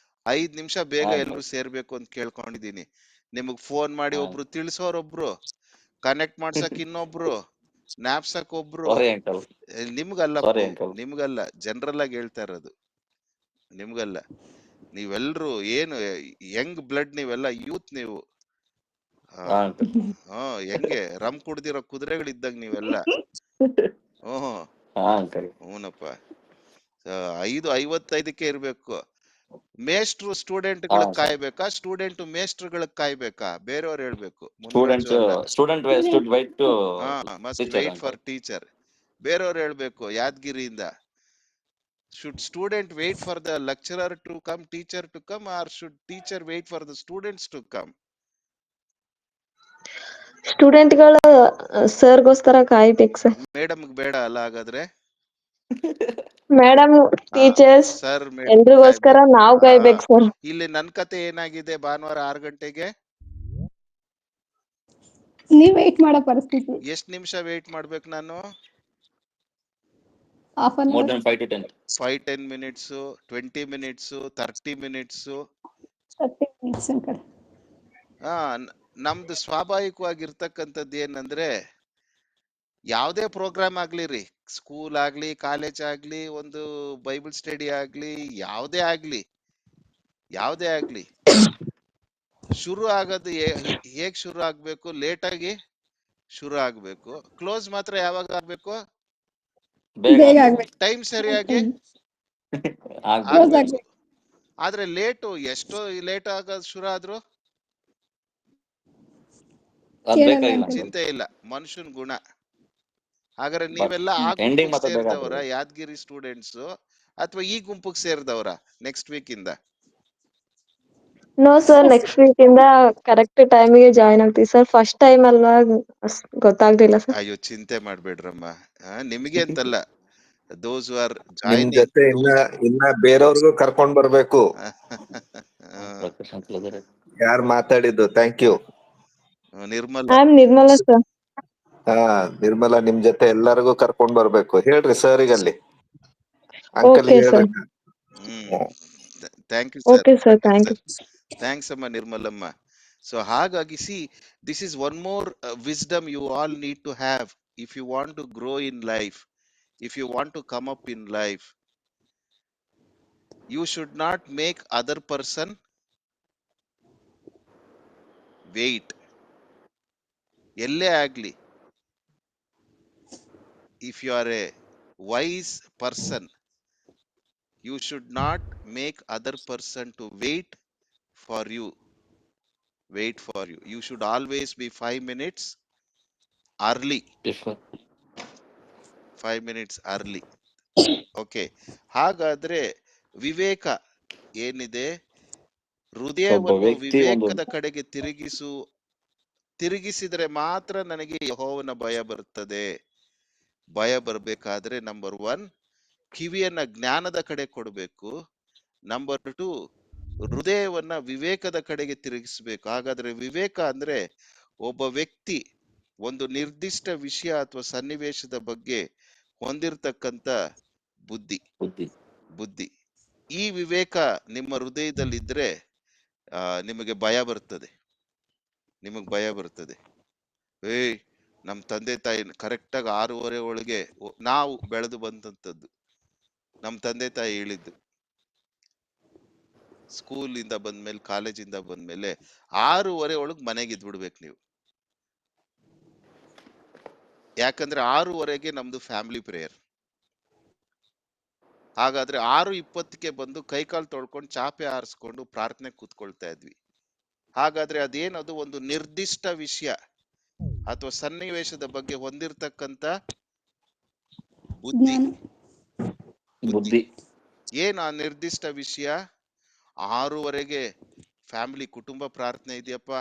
5 ನಿಮಿಷ ಬೇಗ ಎಲ್ರು ಸೇರ್ಬೇಕು ಅಂತ ಕೇಳ್ಕೊಂಡಿದೀನಿ. ನಿಮಗ್ ಫೋನ್ ಮಾಡಿ ಒಬ್ರು ತಿಳಿಸೋರೊಬ್ರು, ಕನೆಕ್ಟ್ ಮಾಡ್ಸಕ್ ಇನ್ನೊಬ್ರು, ನ್ಯಾಪ್ಸಕ್ ಒಬ್ರು. ನಿಮ್ಗಲ್ಲ, ಜನರಲ್ ಆಗಿ ಹೇಳ್ತಾ ಇರೋದು, ನಿಮ್ಗಲ್ಲ. ನೀವೆಲ್ರು ಏನು ಯಂಗ್ ಬ್ಲಡ್, ನೀವೆಲ್ಲ ಯೂತ್ ನೀವು. ಹೆಂಗೆ ರಮ್ ಕುಡ್ದಿರೋ ಕುದುರೆಗಳಿದ್ದಂಗ ನೀವೆಲ್ಲ. ಹೂನಪ್ಪ. 5:55 ಇರ್ಬೇಕು. ಮೇಷ್ಟ್ರು ಸ್ಟೂಡೆಂಟ್ಗಳಿಗೆ ಕಾಯ್ಬೇಕಾ? ಸ್ಟೂಡೆಂಟ್ ಮೇಷ್ಟ್ರುಗಳಿಗೆ ಕಾಯ್ಬೇಕಾ? ಬೇರೆಯವ್ರು ಹೇಳ್ಬೇಕು. Must wait for teacher. ಬೇರೆಯವ್ರು ಹೇಳ್ಬೇಕು ಯಾದಗಿರಿಯಿಂದ. should student wait for the lecturer to come, teacher to come, or should teacher wait for the students to come? Student ಗಳ ಸರ್ಗೋಸ್ಕರ ಕಾಯ್ಬೇಕು ಸರ್. ಮೇಡಮ್ ಬೇಡ ಅಲ್ಲ ಹಾಗಾದ್ರೆ? ಮೇಡಮ್, ಟೀಚರ್ಸ್, ಸರ್, ಎಲ್ರಿಗೋಸ್ಕರ ನಾವು ಕಾಯ್ಬೇಕು ಸರ್. ಇಲ್ಲಿ ನನ್ ಕತೆ ಏನಾಗಿದೆ? ಭಾನುವಾರ 6 ಗಂಟೆಗೆ ನೀವ್ ವೇಟ್ ಮಾಡೋ ಪರಿಸ್ಥಿತಿ. ಎಷ್ಟು ನಿಮಿಷ ವೇಟ್ ಮಾಡ್ಬೇಕು ನಾನು? Half an hour, 5-10 minutes, 20 minutes, 30 minutes. 30 minutes uncle. ನಮ್ದು ಸ್ವಾಭಾವಿಕವಾಗಿರ್ತಕ್ಕಂಥದ್ದು ಏನಂದ್ರೆ, ಯಾವುದೇ ಪ್ರೋಗ್ರಾಮ್ ಆಗ್ಲಿ ರೀ, ಸ್ಕೂಲ್ ಆಗ್ಲಿ, ಕಾಲೇಜ್ ಆಗ್ಲಿ, ಒಂದು ಬೈಬಲ್ ಸ್ಟಡಿ ಆಗ್ಲಿ, ಯಾವುದೇ ಆಗ್ಲಿ ಶುರು ಆಗೋದು ಹೇಗ್ ಶುರು ಆಗ್ಬೇಕು? ಲೇಟ್ ಆಗಿ ಶುರು ಆಗ್ಬೇಕು. ಕ್ಲೋಸ್ ಮಾತ್ರ ಯಾವಾಗ ಆಗ್ಬೇಕು? ಟೈಮ್ ಸರಿಯಾಗಿ ಆಗ್ಬೇಕು. ಆದ್ರೆ ಲೇಟು, ಎಷ್ಟೋ ಲೇಟ್ ಆಗೋದು ಶುರು ಆದ್ರೂ ಚಿಂತೆ ಇಲ್ಲ, ಮನುಷ್ಯನ್ ಗುಣ. ಹಾಗಾದ್ರೆ ನೀವೆಲ್ಲ ಆ ಗುಂಪಿಗೆ ಸೇರಿದವರ, ಯಾದಗಿರಿ ಸ್ಟೂಡೆಂಟ್ಸ್, ಅಥವಾ ಈ ಗುಂಪಿಗೆ ಸೇರಿದವರ ನೆಕ್ಸ್ಟ್ ವೀಕ್ ಇಂದ? ನೋ ಸರ್, ನೆಕ್ಸ್ಟ್ ವೀಕ್ ಇಂದ ಕರೆಕ್ಟ್ ಟೈಮಿಗೆ ಜಾಯ್ನ್ ಆಗ್ತೀವಿ ಸರ್. ಫಸ್ಟ್ ಟೈಮ್ ಅಲ್ವಾ, ಗೊತ್ತಾಗ್ಲಿಲ್ಲ ಸರ್. ಅಯ್ಯೋ, ಚಿಂತೆ ಮಾಡ್ಬೇಡ್ರಮ್ಮ, ನಿಮಗೆ ಅಂತಲ್ಲ, those who are ನಿಮ್ joining. ಜೊತೆ ಇನ್ನ ಬೇರೆಯವ್ರಿಗೂ ಕರ್ಕೊಂಡ್ ಬರ್ಬೇಕು. ಯಾರು ಮಾತಾಡಿದ್ದು? Thank you. Nirmala sir. Nirmala, ನಿಮ್ ಜೊತೆ ಎಲ್ಲರಿಗೂ ಕರ್ಕೊಂಡ್ ಬರ್ಬೇಕು. ಹೇಳ್ರಿ ಸರಿಗಲ್ಲಿ, ಅಂಕಲ್ ಹೇಳ್ರಿ. Thank you sir. ಥ್ಯಾಂಕ್ಸ್ ಅಮ್ಮ, ನಿರ್ಮಲಮ್ಮ. ಸೊ ಹಾಗಾಗಿ this is one more wisdom you all need to have if you want to grow in life, if you want to come up in life. You should not make other person wait. ಎಲ್ಲೇ ಆಗ್ಲಿ, if you are a wise person, you should not make other person to wait for you. You should always be 5 minutes early. 5 minutes early. Okay. ಹಾಗಾದ್ರೆ ವಿವೇಕ ಏನಿದೆ, ಹೃದಯವನ್ನು ವಿವೇಕದ ಕಡೆಗೆ ತಿರುಗಿಸಿದ್ರೆ ಮಾತ್ರ ನನಗೆ ಯೆಹೋವನ ಭಯ ಬರುತ್ತದೆ. ಭಯ ಬರ್ಬೇಕಾದ್ರೆ ನಂಬರ್ 1, ಕಿವಿಯನ್ನ ಜ್ಞಾನದ ಕಡೆ ಕೊಡಬೇಕು. ನಂಬರ್ 2, ಹೃದಯವನ್ನ ವಿವೇಕದ ಕಡೆಗೆ ತಿರುಗಿಸ್ಬೇಕು. ಹಾಗಾದ್ರೆ ವಿವೇಕ ಅಂದ್ರೆ ಒಬ್ಬ ವ್ಯಕ್ತಿ ಒಂದು ನಿರ್ದಿಷ್ಟ ವಿಷಯ ಅಥವಾ ಸನ್ನಿವೇಶದ ಬಗ್ಗೆ ಹೊಂದಿರತಕ್ಕಂತ ಬುದ್ಧಿ. ಬುದ್ಧಿ. ಈ ವಿವೇಕ ನಿಮ್ಮ ಹೃದಯದಲ್ಲಿದ್ರೆ ನಿಮಗೆ ಭಯ ಬರ್ತದೆ. ನಿಮಗ್ ಭಯ ಬರ್ತದೆ. ಏಯ್, ನಮ್ ತಂದೆ ತಾಯಿ ಕರೆಕ್ಟ್ ಆಗಿ 6:30 ಒಳಗೆ ನಾವು ಬೆಳೆದು ಬಂದಂತದ್ದು. ನಮ್ ತಂದೆ ತಾಯಿ ಹೇಳಿದ್ದು, ಸ್ಕೂಲ್ ಇಂದ ಬಂದ್ಮೇಲೆ, ಕಾಲೇಜಿಂದ ಬಂದ್ಮೇಲೆ 6:30 ಒಳಗ್ ಮನೆಗೆ ಇದ್ಬಿಡ್ಬೇಕು ನೀವು. ಯಾಕಂದ್ರೆ 6:30ಗೆ ನಮ್ದು ಫ್ಯಾಮಿಲಿ ಪ್ರೇಯರ್. ಹಾಗಾದ್ರೆ 6:20ಕ್ಕೆ ಬಂದು ಕೈಕಾಲು ತೊಳ್ಕೊಂಡು ಚಾಪೆ ಆರಿಸ್ಕೊಂಡು ಪ್ರಾರ್ಥನೆ ಕೂತ್ಕೊಳ್ತಾ ಇದ್ವಿ. ಹಾಗಾದ್ರೆ ಅದೇನದು ಒಂದು ನಿರ್ದಿಷ್ಟ ವಿಷಯ ಅಥವಾ ಸನ್ನಿವೇಶದ ಬಗ್ಗೆ ಹೊಂದಿರತಕ್ಕಂತ ಬುದ್ಧಿ. ಬುದ್ಧಿ. ಏನು ಆ ನಿರ್ದಿಷ್ಟ ವಿಷಯ? 6:30ಗೆ ಫ್ಯಾಮಿಲಿ ಕುಟುಂಬ ಪ್ರಾರ್ಥನೆ ಇದೆಯಪ್ಪ,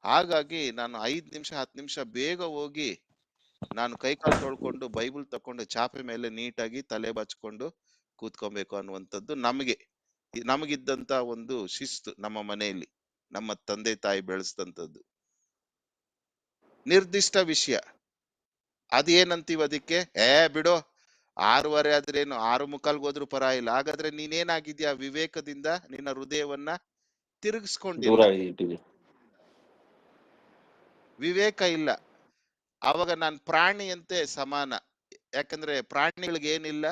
ಹಾಗಾಗಿ ನಾನು 5 ನಿಮಿಷ 10 ನಿಮಿಷ ಬೇಗ ಹೋಗಿ ನಾನು ಕೈಕಾಲು ತೊಳ್ಕೊಂಡು ಬೈಬಲ್ ತಕೊಂಡು ಚಾಪೆ ಮೇಲೆ ನೀಟಾಗಿ ತಲೆ ಬಚ್ಕೊಂಡು ಕೂತ್ಕೊಬೇಕು ಅನ್ನುವಂಥದ್ದು ನಮಗಿದ್ದಂತ ಒಂದು ಶಿಸ್ತು. ನಮ್ಮ ಮನೆಯಲ್ಲಿ ನಮ್ಮ ತಂದೆ ತಾಯಿ ಬೆಳೆಸಿದಂಥದ್ದು ನಿರ್ದಿಷ್ಟ ವಿಷಯ. ಅದೇನಂತೀವಿ ಅದಕ್ಕೆ? ಬಿಡೋ, 6:30 ಆದ್ರೇನು, 6:45 ಹೋದ್ರು ಪರ ಇಲ್ಲ. ಹಾಗಾದ್ರೆ ನೀನೇನಾಗಿದ್ಯಾ? ವಿವೇಕದಿಂದ ನಿನ್ನ ಹೃದಯವನ್ನ ತಿರುಗಿಸ್ಕೊಂಡಿಲ್ಲ, ದೂರ ಇಟ್ಟಿದೆ. ವಿವೇಕ ಇಲ್ಲ. ಅವಾಗ ನಾನು ಪ್ರಾಣಿಯಂತೆ ಸಮಾನ. ಯಾಕಂದ್ರೆ ಪ್ರಾಣಿಗಳಿಗೆ ಏನಿಲ್ಲ?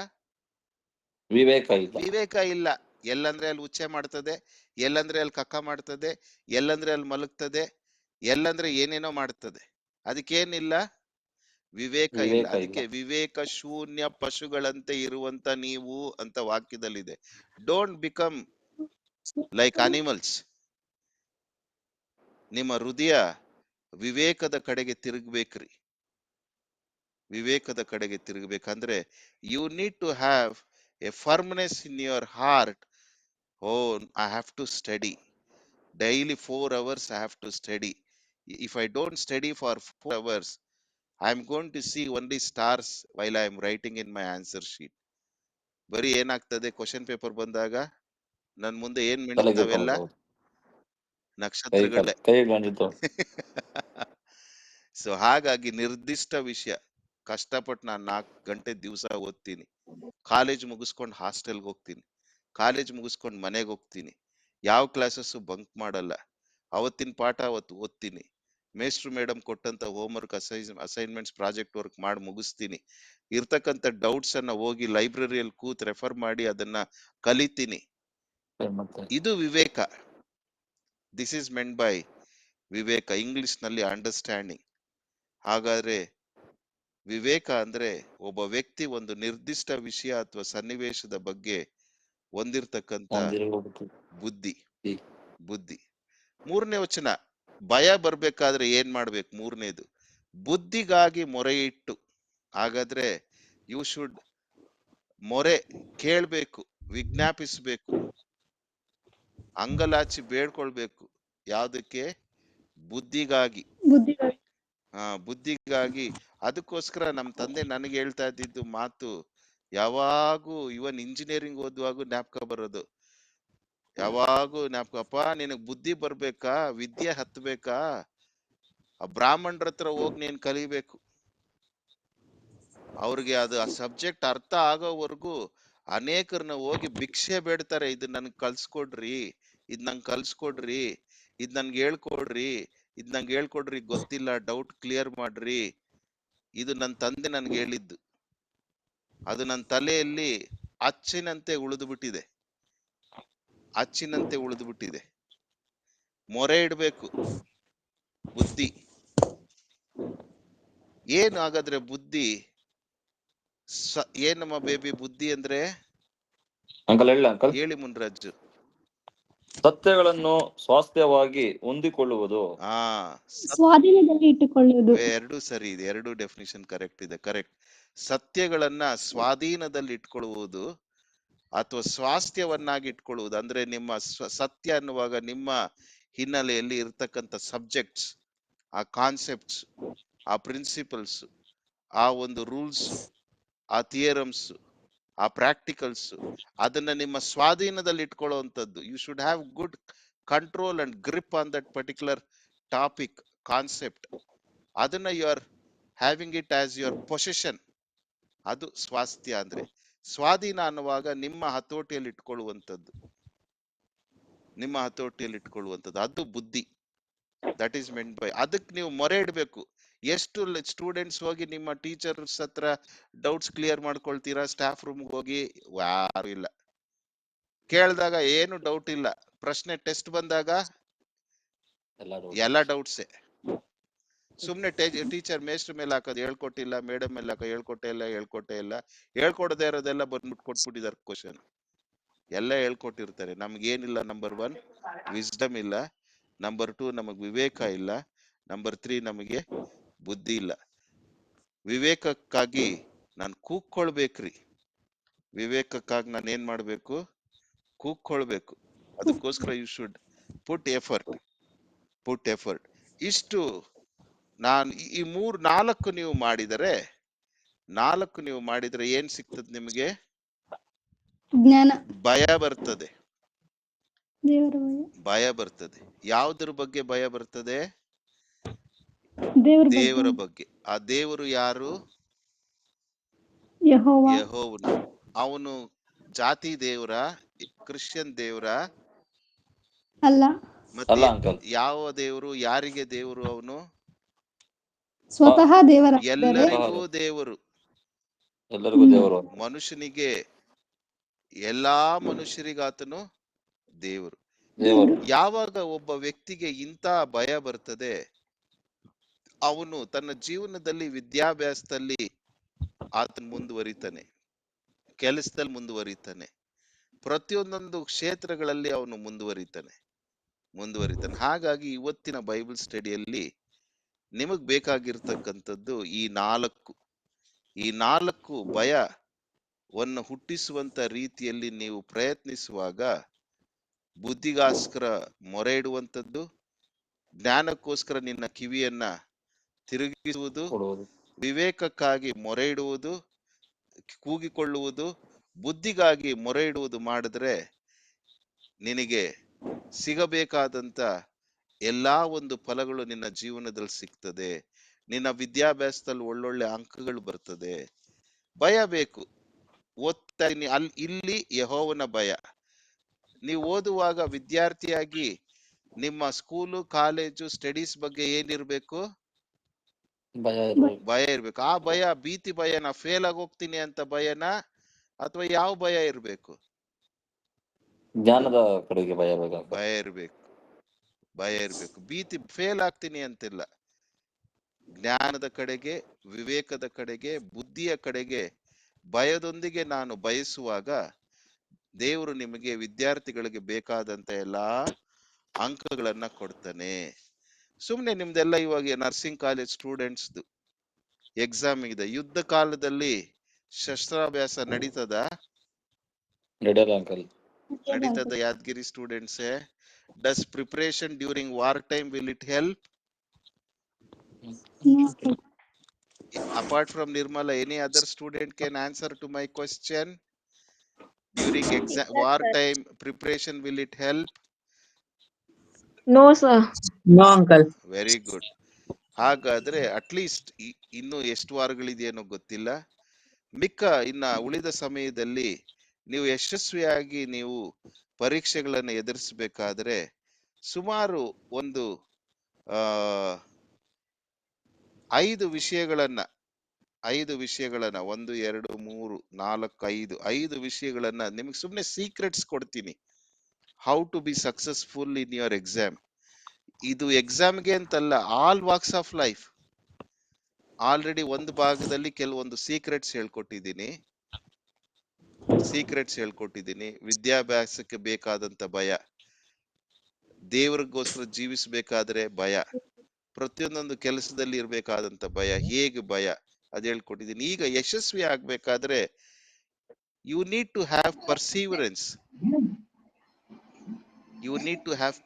ವಿವೇಕ ಇಲ್ಲ. ವಿವೇಕ ಇಲ್ಲ. ಎಲ್ಲಂದ್ರೆ ಅಲ್ಲಿ ಉಚ್ಚೆ ಮಾಡ್ತದೆ, ಎಲ್ಲಂದ್ರೆ ಅಲ್ಲಿ ಕಕ್ಕ ಮಾಡ್ತದೆ, ಎಲ್ಲಂದ್ರೆ ಅಲ್ಲಿ ಮಲಗ್ತದೆ, ಎಲ್ಲಂದ್ರೆ ಏನೇನೋ ಮಾಡ್ತದೆ. ಅದಕ್ಕೇನಿಲ್ಲ? ವಿವೇಕ ಇಲ್ಲ. ಅದಕ್ಕೆ ವಿವೇಕ ಶೂನ್ಯ ಪಶುಗಳಂತೆ ಇರುವಂತ ನೀವು ಅಂತ ವಾಕ್ಯದಲ್ಲಿದೆ. Don't become like animals. ನಿಮ್ಮ ಹೃದಯ ವಿವೇಕದ ಕಡೆಗೆ ತಿರುಗ್ಬೇಕ್ರಿ. ವಿವೇಕದ ಕಡೆಗೆ ತಿರುಗಬೇಕಂದ್ರೆ you need to have a firmness in your heart. I have to study daily 4 hours. I have to study. If I don't study for 4 hours, I am going to see only stars while I am writing in my answer sheet. ಬರೀ ಏನಾಗ್ತದೆ, question paper ಬಂದಾಗ ನನ್ ಮುಂದೆ ಏನ್ ಮಿಣಿಸ್ತಾವೆಲ್ಲ? ನಕ್ಷತ್ರಗಳೇ. So ಹಾಗಾಗಿ ನಿರ್ದಿಷ್ಟ ವಿಷಯ. ಕಷ್ಟಪಟ್ಟು ನಾನು 4 ಗಂಟೆ ದಿವಸ ಓದ್ತೀನಿ. ಕಾಲೇಜ್ ಮುಗಿಸ್ಕೊಂಡು ಹಾಸ್ಟೆಲ್ಗೆ ಹೋಗ್ತೀನಿ, ಕಾಲೇಜ್ ಮುಗಿಸ್ಕೊಂಡು ಮನೆಗೆ ಹೋಗ್ತೀನಿ. ಯಾವ ಕ್ಲಾಸಸ್ಸು ಬಂಕ್ ಮಾಡಲ್ಲ. ಅವತ್ತಿನ ಪಾಠ ಅವತ್ತು ಓದ್ತೀನಿ. ಮೇಸ್ಟ್ರು ಮೇಡಮ್ ಕೊಟ್ಟಂತ ಹೋಮ್ವರ್ಕ್, ಅಸೈನ್ಮೆಂಟ್ಸ್, ಪ್ರಾಜೆಕ್ಟ್ ವರ್ಕ್ ಮಾಡಿ ಮುಗಿಸ್ತೀನಿ. ಇರ್ತಕ್ಕಂಥ ಡೌಟ್ಸ್ ಅನ್ನ ಹೋಗಿ ಲೈಬ್ರರಿಯಲ್ಲಿ ಕೂತ್ ರೆಫರ್ ಮಾಡಿ ಅದನ್ನ ಕಲಿತೀನಿ. ಇದು ವಿವೇಕ. ದಿಸ್ ಇಸ್ ಮೆಂಟ್ ಬೈ ವಿವೇಕ. ಇಂಗ್ಲಿಷ್ ನಲ್ಲಿ ಅಂಡರ್ಸ್ಟ್ಯಾಂಡಿಂಗ್. ಹಾಗಾದ್ರೆ ವಿವೇಕ ಅಂದ್ರೆ ಒಬ್ಬ ವ್ಯಕ್ತಿ ಒಂದು ನಿರ್ದಿಷ್ಟ ವಿಷಯ ಅಥವಾ ಸನ್ನಿವೇಶದ ಬಗ್ಗೆ ಹೊಂದಿರತಕ್ಕಂತ ಬುದ್ಧಿ. ಬುದ್ಧಿ. 3ನೇ ವಚನ, ಭಯ ಬರ್ಬೇಕಾದ್ರೆ ಏನ್ ಮಾಡ್ಬೇಕು? 3ನೇದು, ಬುದ್ಧಿಗಾಗಿ ಮೊರೆ ಇಟ್ಟು. ಹಾಗಾದ್ರೆ ಯು ಶುಡ್ ಮೊರೆ ಕೇಳ್ಬೇಕು, ವಿಜ್ಞಾಪಿಸ್ಬೇಕು, ಅಂಗಲಾಚಿ ಬೇಡ್ಕೊಳ್ಬೇಕು. ಯಾವ್ದಕ್ಕೆ? ಬುದ್ಧಿಗಾಗಿ. ಬುದ್ಧಿಗಾಗಿ. ಅದಕ್ಕೋಸ್ಕರ ನಮ್ ತಂದೆ ನನಗೆ ಹೇಳ್ತಾ ಇದ್ದಿದ್ದು ಮಾತು ಯಾವಾಗೂ, ಇವನ್ ಇಂಜಿನಿಯರಿಂಗ್ ಓದುವಾಗೂ ಜ್ಞಾಪಕ ಬರೋದು. ಯಾವಾಗೂ ಜ್ಞಾಪಕ, ಅಪ್ಪ ನಿನಗ್ ಬುದ್ಧಿ ಬರ್ಬೇಕಾ, ವಿದ್ಯೆ ಹತ್ಬೇಕಾ, ಆ ಬ್ರಾಹ್ಮಣರ ಹತ್ರ ಹೋಗಿ ನೀನ್ ಕಲಿಬೇಕು. ಅವ್ರಿಗೆ ಅದು ಆ ಸಬ್ಜೆಕ್ಟ್ ಅರ್ಥ ಆಗೋವರೆಗೂ ಅನೇಕರನ್ನ ಹೋಗಿ ಭಿಕ್ಷೆ ಬೇಡ್ತಾರೆ. ಇದು ನನ್ಗೆ ಕಲ್ಸ್ಕೊಡ್ರಿ, ಇದ್ ನಂಗೆ ಕಲ್ಸ್ಕೊಡ್ರಿ, ಇದ್ ನನ್ಗೆ ಹೇಳ್ಕೊಡ್ರಿ, ಇದ್ ನಂಗೆ ಹೇಳ್ಕೊಡ್ರಿ, ಗೊತ್ತಿಲ್ಲ, ಡೌಟ್ ಕ್ಲಿಯರ್ ಮಾಡ್ರಿ. ಇದು ನನ್ನ ತಂದೆ ನನ್ಗೆ ಹೇಳಿದ್ದು. ಅದು ನನ್ನ ತಲೆಯಲ್ಲಿ ಅಚ್ಚಿನಂತೆ ಉಳಿದು ಬಿಟ್ಟಿದೆ, ಅಚ್ಚಿನಂತೆ ಉಳಿದು ಬಿಟ್ಟಿದೆ. ಮೊರೆ ಇಡ್ಬೇಕು. ಬುದ್ಧಿ ಏನು? ಹಾಗಾದ್ರೆ ಬುದ್ಧಿ ಏನಮ್ಮ ಬೇಬಿ? ಬುದ್ಧಿ ಅಂದ್ರೆ ಹೇಳಿ ಮುನ್ರಾಜು. ಸತ್ಯಗಳನ್ನು ಸ್ವಾಸ್ಥ್ಯವಾಗಿ ಹೊಂದಿಕೊಳ್ಳುವುದು. ಸ್ವಾಧೀನದಲ್ಲಿ ಇಟ್ಟುಕೊಳ್ಳುವುದು. ಎರಡು ಸರಿ ಇದೆ, ಎರಡು ಡೆಫಿನಿಷನ್ ಕರೆಕ್ಟ್ ಇದೆ. ಕರೆಕ್ಟ್. ಸತ್ಯಗಳನ್ನ ಸ್ವಾಧೀನದಲ್ಲಿ ಇಟ್ಕೊಳ್ಳುವುದು ಅಥವಾ ಸ್ವಾಸ್ಥ್ಯವನ್ನಾಗಿ ಇಟ್ಕೊಳ್ಳುವುದು. ಅಂದ್ರೆ ನಿಮ್ಮ ಸತ್ಯ ಅನ್ನುವಾಗ ನಿಮ್ಮ ಹಿನ್ನೆಲೆಯಲ್ಲಿ ಇರ್ತಕ್ಕಂಥ ಸಬ್ಜೆಕ್ಟ್ಸ್, ಆ ಕಾನ್ಸೆಪ್ಟ್ಸ್, ಆ ಪ್ರಿನ್ಸಿಪಲ್ಸ್, ಆ ಒಂದು ರೂಲ್ಸ್, ಆ ಥಿಯರಮ್ಸ್, ಆ ಪ್ರಾಕ್ಟಿಕಲ್ಸ್, ಅದನ್ನ ನಿಮ್ಮ ಸ್ವಾಧೀನದಲ್ಲಿ ಇಟ್ಕೊಳ್ಳುವಂಥದ್ದು. You should have good control and grip on that particular topic, concept. ಅದನ್ನ you are having it as your possession. ಅದು ಸ್ವಾಸ್ಥ್ಯ ಅಂದ್ರೆ. ಸ್ವಾಧೀನ ಅನ್ನುವಾಗ ನಿಮ್ಮ ಹತೋಟಿಯಲ್ಲಿ ಇಟ್ಕೊಳ್ಳುವಂಥದ್ದು, ನಿಮ್ಮ ಹತೋಟಿಯಲ್ಲಿ ಇಟ್ಕೊಳ್ಳುವಂಥದ್ದು, ಅದು ಬುದ್ಧಿ. That is meant by. ಅದಕ್ಕೆ ನೀವು ಮೊರೆ ಇಡಬೇಕು. ಎಷ್ಟು ಸ್ಟೂಡೆಂಟ್ಸ್ ಹೋಗಿ ನಿಮ್ಮ ಟೀಚರ್ಸ್ ಹತ್ರ ಡೌಟ್ಸ್ ಕ್ಲಿಯರ್ ಮಾಡ್ಕೊಳ್ತೀರಾ? ಸ್ಟಾಫ್ ರೂಮ್ಗೆ ಹೋಗಿ ಯಾರು ಇಲ್ಲ, ಕೇಳಿದಾಗ ಏನು ಡೌಟ್ ಇಲ್ಲ, ಪ್ರಶ್ನೆ ಟೆಸ್ಟ್ ಬಂದಾಗ ಎಲ್ಲ ಡೌಟ್ಸೇ. ಸುಮ್ನೆ ಟೀಚರ್ ಮೇಸ್ಟ್ರ ಮೇಲೆ ಹಾಕೋದು, ಹೇಳ್ಕೊಟ್ಟಿಲ್ಲ, ಮೇಡಮ್ ಮೇಲೆ ಹಾಕೋ, ಹೇಳ್ಕೊಟ್ಟೇ ಇಲ್ಲ, ಹೇಳ್ಕೊಡದೇ ಇರೋದೆಲ್ಲ ಬಂದ್ಬಿಟ್ಟು ಕೊಟ್ಬಿಟ್ಟಿದ್ದಾರೆ ಕ್ವಶನ್. ಎಲ್ಲ ಹೇಳ್ಕೊಟ್ಟಿರ್ತಾರೆ. ನಮ್ಗೇನಿಲ್ಲ, ನಂಬರ್ 1 ವಿಸ್ಡಮ್ ಇಲ್ಲ, ನಂಬರ್ 2 ನಮಗ್ ವಿವೇಕ ಇಲ್ಲ, ನಂಬರ್ 3 ನಮಗೆ ಬುದ್ಧಿ ಇಲ್ಲ. ವಿವೇಕಕ್ಕಾಗಿ ನಾನು ಕೂಕ್ಕೊಳ್ಬೇಕ್ರಿ. ವಿವೇಕಕ್ಕಾಗಿ ನಾನು ಏನ್ ಮಾಡ್ಬೇಕು? ಕೂಕ್ಕೊಳ್ಬೇಕು. ಅದಕ್ಕೋಸ್ಕರ ಯು ಶುಡ್ ಪುಟ್ ಎಫರ್ಟ್. ಇಷ್ಟು ನಾನು ಈ 4 ನೀವು ಮಾಡಿದರೆ ಏನ್ ಸಿಗ್ತದೆ ನಿಮಗೆ? ಜ್ಞಾನ, ಭಯ ಬರ್ತದೆ. ದೇವರ ಭಯ, ಭಯ ಬರ್ತದೆ. ಯಾವುದ್ರ ಬಗ್ಗೆ ಭಯ ಬರ್ತದೆ? ದೇವರ ಬಗ್ಗೆ. ಆ ದೇವರು ಯಾರು? ಯೆಹೋವನು. ಅವನು ಜಾತಿ ದೇವರ, ಕ್ರಿಶ್ಚಿಯನ್ ದೇವರ ಅಲ್ಲ, ಮತ್ತೆ ಅಂಕಲ್. ಯಾವ ದೇವರು? ಯಾರಿಗೆ ದೇವರು ಅವನು? ಸ್ವತಃ ದೇವರ, ಎಲ್ಲರಿಗೂ ದೇವರು. ಎಲ್ಲರಿಗೂ ದೇವರು. ಮನುಷ್ಯನಿಗೆ, ಎಲ್ಲಾ ಮನುಷ್ಯರಿಗಾತನು ದೇವರು. ಯಾವಾಗ ಒಬ್ಬ ವ್ಯಕ್ತಿಗೆ ಇಂಥ ಭಯ ಬರ್ತದೆ, ಅವನು ತನ್ನ ಜೀವನದಲ್ಲಿ ವಿದ್ಯಾಭ್ಯಾಸದಲ್ಲಿ ಆತನು ಮುಂದುವರಿತಾನೆ, ಕೆಲಸದಲ್ಲಿ ಮುಂದುವರಿತಾನೆ, ಪ್ರತಿಯೊಂದೊಂದು ಕ್ಷೇತ್ರಗಳಲ್ಲಿ ಅವನು ಮುಂದುವರಿತಾನೆ. ಹಾಗಾಗಿ ಇವತ್ತಿನ ಬೈಬಲ್ ಸ್ಟಡಿಯಲ್ಲಿ ನಿಮಗ್ ಬೇಕಾಗಿರ್ತಕ್ಕಂಥದ್ದು ಈ 4 ಭಯವನ್ನು ಹುಟ್ಟಿಸುವಂತ ರೀತಿಯಲ್ಲಿ ನೀವು ಪ್ರಯತ್ನಿಸುವಾಗ, ಬುದ್ಧಿಗೋಸ್ಕರ ಮೊರೆ ಇಡುವಂಥದ್ದು, ಜ್ಞಾನಕ್ಕೋಸ್ಕರ ನಿನ್ನ ಕಿವಿಯನ್ನ ತಿರುಗಿಸುವುದು, ವಿವೇಕಕ್ಕಾಗಿ ಮೊರೆ ಇಡುವುದು, ಕೂಗಿಕೊಳ್ಳುವುದು, ಬುದ್ಧಿಗಾಗಿ ಮೊರೆ ಇಡುವುದು ಮಾಡಿದ್ರೆ ನಿನಗೆ ಸಿಗಬೇಕಾದಂತ ಎಲ್ಲಾ ಒಂದು ಫಲಗಳು ನಿನ್ನ ಜೀವನದಲ್ಲಿ ಸಿಗ್ತದೆ. ನಿನ್ನ ವಿದ್ಯಾಭ್ಯಾಸದಲ್ಲಿ ಒಳ್ಳೊಳ್ಳೆ ಅಂಕಗಳು ಬರ್ತದೆ. ಭಯ ಬೇಕು. ಓದ್ತಾ ಇಲ್ಲಿ ಯೆಹೋವನ ಭಯ. ನೀವು ಓದುವಾಗ ವಿದ್ಯಾರ್ಥಿಯಾಗಿ ನಿಮ್ಮ ಸ್ಕೂಲು, ಕಾಲೇಜು, ಸ್ಟಡೀಸ್ ಬಗ್ಗೆ ಏನಿರ್ಬೇಕು? ಭಯ ಇರ್ಬೇಕು. ಆ ಭಯ ಭೀತಿ ಭಯನ, ಫೇಲ್ ಆಗಿ ಹೋಗ್ತೀನಿ ಅಂತ ಭಯನ, ಅಥವಾ ಯಾವ ಭಯ ಇರ್ಬೇಕು? ಜ್ಞಾನದ ಕಡೆಗೆ ಭಯ ಇರ್ಬೇಕು. ಭೀತಿ, ಫೇಲ್ ಆಗ್ತೀನಿ ಅಂತಿಲ್ಲ. ಜ್ಞಾನದ ಕಡೆಗೆ, ವಿವೇಕದ ಕಡೆಗೆ, ಬುದ್ಧಿಯ ಕಡೆಗೆ ಭಯದೊಂದಿಗೆ ನಾನು ಬಯಸುವಾಗ ದೇವರು ನಿಮಗೆ ವಿದ್ಯಾರ್ಥಿಗಳಿಗೆ ಬೇಕಾದಂತ ಎಲ್ಲಾ ಅಂಕಗಳನ್ನ ಕೊಡ್ತಾನೆ. ಸುಮ್ನೆ ನಿಮ್ದೆಲ್ಲ ಇವಾಗ ನರ್ಸಿಂಗ್ ಕಾಲೇಜ್ ಸ್ಟೂಡೆಂಟ್ಸ್ ಎಕ್ಸಾಮ್ ಇದೆ. ಯುದ್ಧ ಕಾಲದಲ್ಲಿ ಶಸ್ತ್ರಾಭ್ಯಾಸ ನಡೀತದ? ನಡೀತದ Yadagiri students? Does preparation during war time will it help? Apart from Nirmala, any other student can answer to my question? During exam war time preparation, will it help? No, sir. No, uncle. Very good. ಹಾಗಾದ್ರೆ at least ಇನ್ನು ಎಷ್ಟು ವಾರಗಳಿದೆಯೇನೋ ಗೊತ್ತಿಲ್ಲ, ಮಿಕ್ಕ ಇನ್ನ ಉಳಿದ ಸಮಯದಲ್ಲಿ ನೀವು ಯಶಸ್ವಿಯಾಗಿ ನೀವು ಪರೀಕ್ಷೆಗಳನ್ನು ಎದುರಿಸಬೇಕಾದ್ರೆ ಸುಮಾರು ಒಂದು 5 ವಿಷಯಗಳನ್ನ 1, 2, 3, 4, 5 ವಿಷಯಗಳನ್ನ ನಿಮ್ಗೆ ಸುಮ್ನೆ ಸೀಕ್ರೆಟ್ಸ್ ಕೊಡ್ತೀನಿ. How to be successful in your exam. ಇದು ಎಕ್ಸಾಮ್ಗೆ ಅಂತಲ್ಲ, all walks of life. Already ಒಂದು ಭಾಗದಲ್ಲಿ ಕೆಲವೊಂದು ಸೀಕ್ರೆಟ್ಸ್ ಹೇಳ್ಕೊಟ್ಟಿದ್ದೀನಿ. ವಿದ್ಯಾಭ್ಯಾಸಕ್ಕೆ ಬೇಕಾದಂತ ಭಯ, ದೇವರಿಗೋಸ್ಕರ ಜೀವಿಸಬೇಕಾದ್ರೆ ಭಯ, ಪ್ರತಿಯೊಂದೊಂದು ಕೆಲಸದಲ್ಲಿ ಇರ್ಬೇಕಾದಂತ ಭಯ, ಹೇಗೆ ಭಯ ಅದ್ ಹೇಳ್ಕೊಟ್ಟಿದ್ದೀನಿ. ಈಗ ಯಶಸ್ವಿ ಆಗ್ಬೇಕಾದ್ರೆ ಯು ನೀಡ್ ಟು ಹ್ಯಾವ್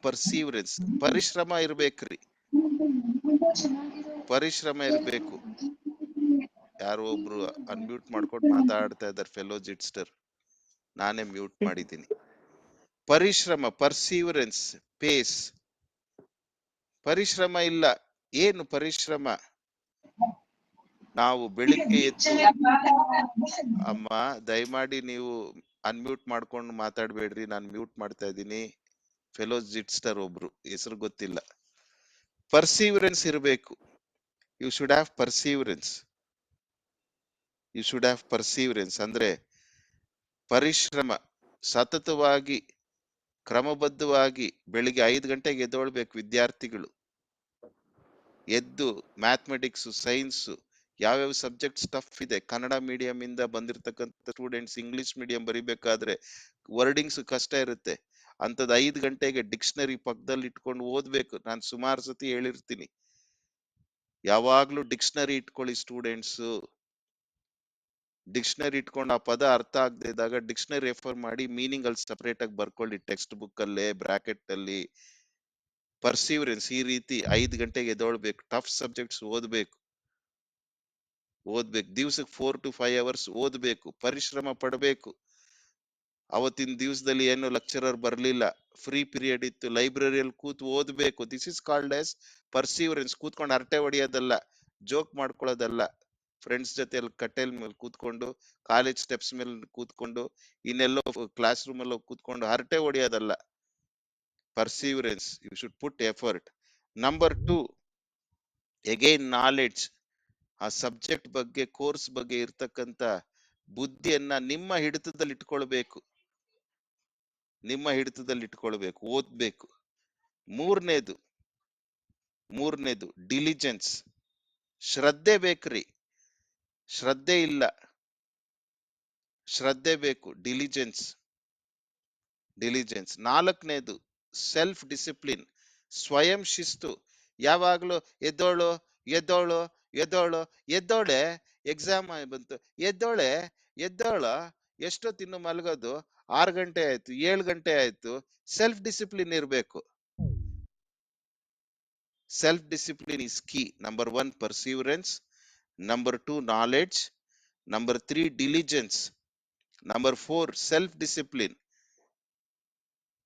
ಪರ್ಸೀವರೆನ್ಸ್. ಪರಿಶ್ರಮ ಇರ್ಬೇಕ್ರಿ. ಯಾರೋ ಒಬ್ರು ಅನ್ಮ್ಯೂಟ್ ಮಾಡ್ಕೊಂಡು ಮಾತಾಡ್ತಾ ಇದ್ದಾರೆ, ಫೆಲೋ ಜಿಟ್ಸ್ಟರ್. ನಾನೇ ಮ್ಯೂಟ್ ಮಾಡಿದ್ದೀನಿ. ಪರಿಶ್ರಮ, ಪರ್ಸೀವರೆನ್ಸ್, ಪೇಸ್. ಪರಿಶ್ರಮ ಇಲ್ಲ. ಏನು ಪರಿಶ್ರಮ? ನಾವು ಬೆಳಿಗ್ಗೆ ಎದ್ದು, ಅಮ್ಮ ದಯಮಾಡಿ ನೀವು ಅನ್ಮ್ಯೂಟ್ ಮಾಡ್ಕೊಂಡು ಮಾತಾಡ್ಬೇಡ್ರಿ, ನಾನು ಮ್ಯೂಟ್ ಮಾಡ್ತಾ ಇದ್ದೀನಿ. ಫೆಲೋಸ್ ಜಿಟ್ಸ್ಟರ್ ಒಬ್ರು, ಹೆಸರು ಗೊತ್ತಿಲ್ಲ. ಪರ್ಸೀವರೆನ್ಸ್ ಇರಬೇಕು. You should have perseverance. You should have perseverance ಅಂದ್ರೆ ಪರಿಶ್ರಮ, ಸತತವಾಗಿ ಕ್ರಮಬದ್ಧವಾಗಿ ಬೆಳಿಗ್ಗೆ 5 ಗಂಟೆಗೆ ಎದ್ದೊಳ್ಬೇಕು ವಿದ್ಯಾರ್ಥಿಗಳು. ಎದ್ದು ಮ್ಯಾಥಮೆಟಿಕ್ಸ್, ಸೈನ್ಸ್, ಯಾವ್ಯಾವ ಸಬ್ಜೆಕ್ಟ್ ಟಫ್ ಇದೆ, ಕನ್ನಡ ಮೀಡಿಯಂ ಇಂದ ಬಂದಿರತಕ್ಕಂಥ ಸ್ಟೂಡೆಂಟ್ಸ್ ಇಂಗ್ಲಿಷ್ ಮೀಡಿಯಂ ಬರಿಬೇಕಾದ್ರೆ ವರ್ಡಿಂಗ್ಸ್ ಕಷ್ಟ ಇರುತ್ತೆ. ಅಂತದ್ 5 ಗಂಟೆಗೆ ಡಿಕ್ಷನರಿ ಪಕ್ಕದಲ್ಲಿ ಇಟ್ಕೊಂಡು ಓದ್ಬೇಕು. ನಾನು ಸುಮಾರು ಸತಿ ಹೇಳಿರ್ತೀನಿ, ಯಾವಾಗ್ಲೂ ಡಿಕ್ಷನರಿ ಇಟ್ಕೊಳ್ಳಿ ಸ್ಟೂಡೆಂಟ್ಸ್. ಡಿಕ್ಷನರಿ ಇಟ್ಕೊಂಡು ಆ ಪದ ಅರ್ಥ ಆಗದೆ ಇದ್ದಾಗ ಡಿಕ್ಷನರಿ ರೆಫರ್ ಮಾಡಿ ಮೀನಿಂಗ್ ಅಲ್ಲಿ ಸಪರೇಟ್ ಆಗಿ ಬರ್ಕೊಳ್ಳಿ, ಟೆಕ್ಸ್ಟ್ ಬುಕ್ ಅಲ್ಲೇ ಬ್ರಾಕೆಟ್ ಅಲ್ಲಿ. ಪರ್ಸೀವರೆನ್ಸ್ ಈ ರೀತಿ 5 ಗಂಟೆಗೆ ಎದ್ದೊಳ್ಬೇಕು, ಟಫ್ ಸಬ್ಜೆಕ್ಟ್ಸ್ ಓದ್ಬೇಕು. ದಿವ್ಸಕ್ಕೆ 4 to 5 hours ಓದ್ಬೇಕು, ಪರಿಶ್ರಮ ಪಡಬೇಕು. ಅವತ್ತಿನ ದಿವಸದಲ್ಲಿ ಏನು ಲೆಕ್ಚರರ್ ಬರ್ಲಿಲ್ಲ, ಫ್ರೀ ಪೀರಿಯಡ್ ಇತ್ತು, ಲೈಬ್ರರಿಯಲ್ಲಿ ಕೂತು ಓದ್ಬೇಕು. This is called as perseverance. ಕೂತ್ಕೊಂಡು ಹರಟೆ ಹೊಡಿಯೋದಲ್ಲ, ಜೋಕ್ ಮಾಡ್ಕೊಳ್ಳೋದಲ್ಲ, ಫ್ರೆಂಡ್ಸ್ ಜೊತೆ ಕಟ್ಟೆಲ್ ಮೇಲೆ ಕೂತ್ಕೊಂಡು, ಕಾಲೇಜ್ ಸ್ಟೆಪ್ಸ್ ಮೇಲೆ ಕೂತ್ಕೊಂಡು, ಇನ್ನೆಲ್ಲೋ ಕ್ಲಾಸ್ ರೂಮ್ ಅಲ್ಲಿ ಕೂತ್ಕೊಂಡು ಹರಟೆ ಹೊಡಿಯೋದಲ್ಲ. Perseverance, you should put effort. Number 2, again knowledge. ಆ ಸಬ್ಜೆಕ್ಟ್ ಬಗ್ಗೆ, ಕೋರ್ಸ್ ಬಗ್ಗೆ ಇರ್ತಕ್ಕಂಥ ಬುದ್ಧಿಯನ್ನ ನಿಮ್ಮ ಹಿಡಿತದಲ್ಲಿ ಇಟ್ಕೊಳ್ಬೇಕು, ಓದ್ಬೇಕು. ಮೂರನೇದು ಡಿಲಿಜೆನ್ಸ್, ಶ್ರದ್ಧೆ ಬೇಕ್ರಿ. ಶ್ರದ್ಧೆ ಇಲ್ಲ, ಶ್ರದ್ಧೆ ಬೇಕು. ಡಿಲಿಜೆನ್ಸ್. 4ನೇದು ಸೆಲ್ಫ್ ಡಿಸಿಪ್ಲಿನ್, ಸ್ವಯಂ ಶಿಸ್ತು. ಯಾವಾಗ್ಲೂ ಎದ್ದೋಳೆ, ಎಕ್ಸಾಮ್ ಬಂತು, ಎದ್ದೋಳ, ಎಷ್ಟೊತ್ತಿನ್ನು ಮಲಗೋದು, 6 ಗಂಟೆ ಆಯ್ತು, 7 ಗಂಟೆ ಆಯ್ತು. ಸೆಲ್ಫ್ ಡಿಸಿಪ್ಲಿನ್ ಇರಬೇಕು. Self discipline is key. Number 1 perseverance, number 2 knowledge, number 3 diligence, number 4 self discipline.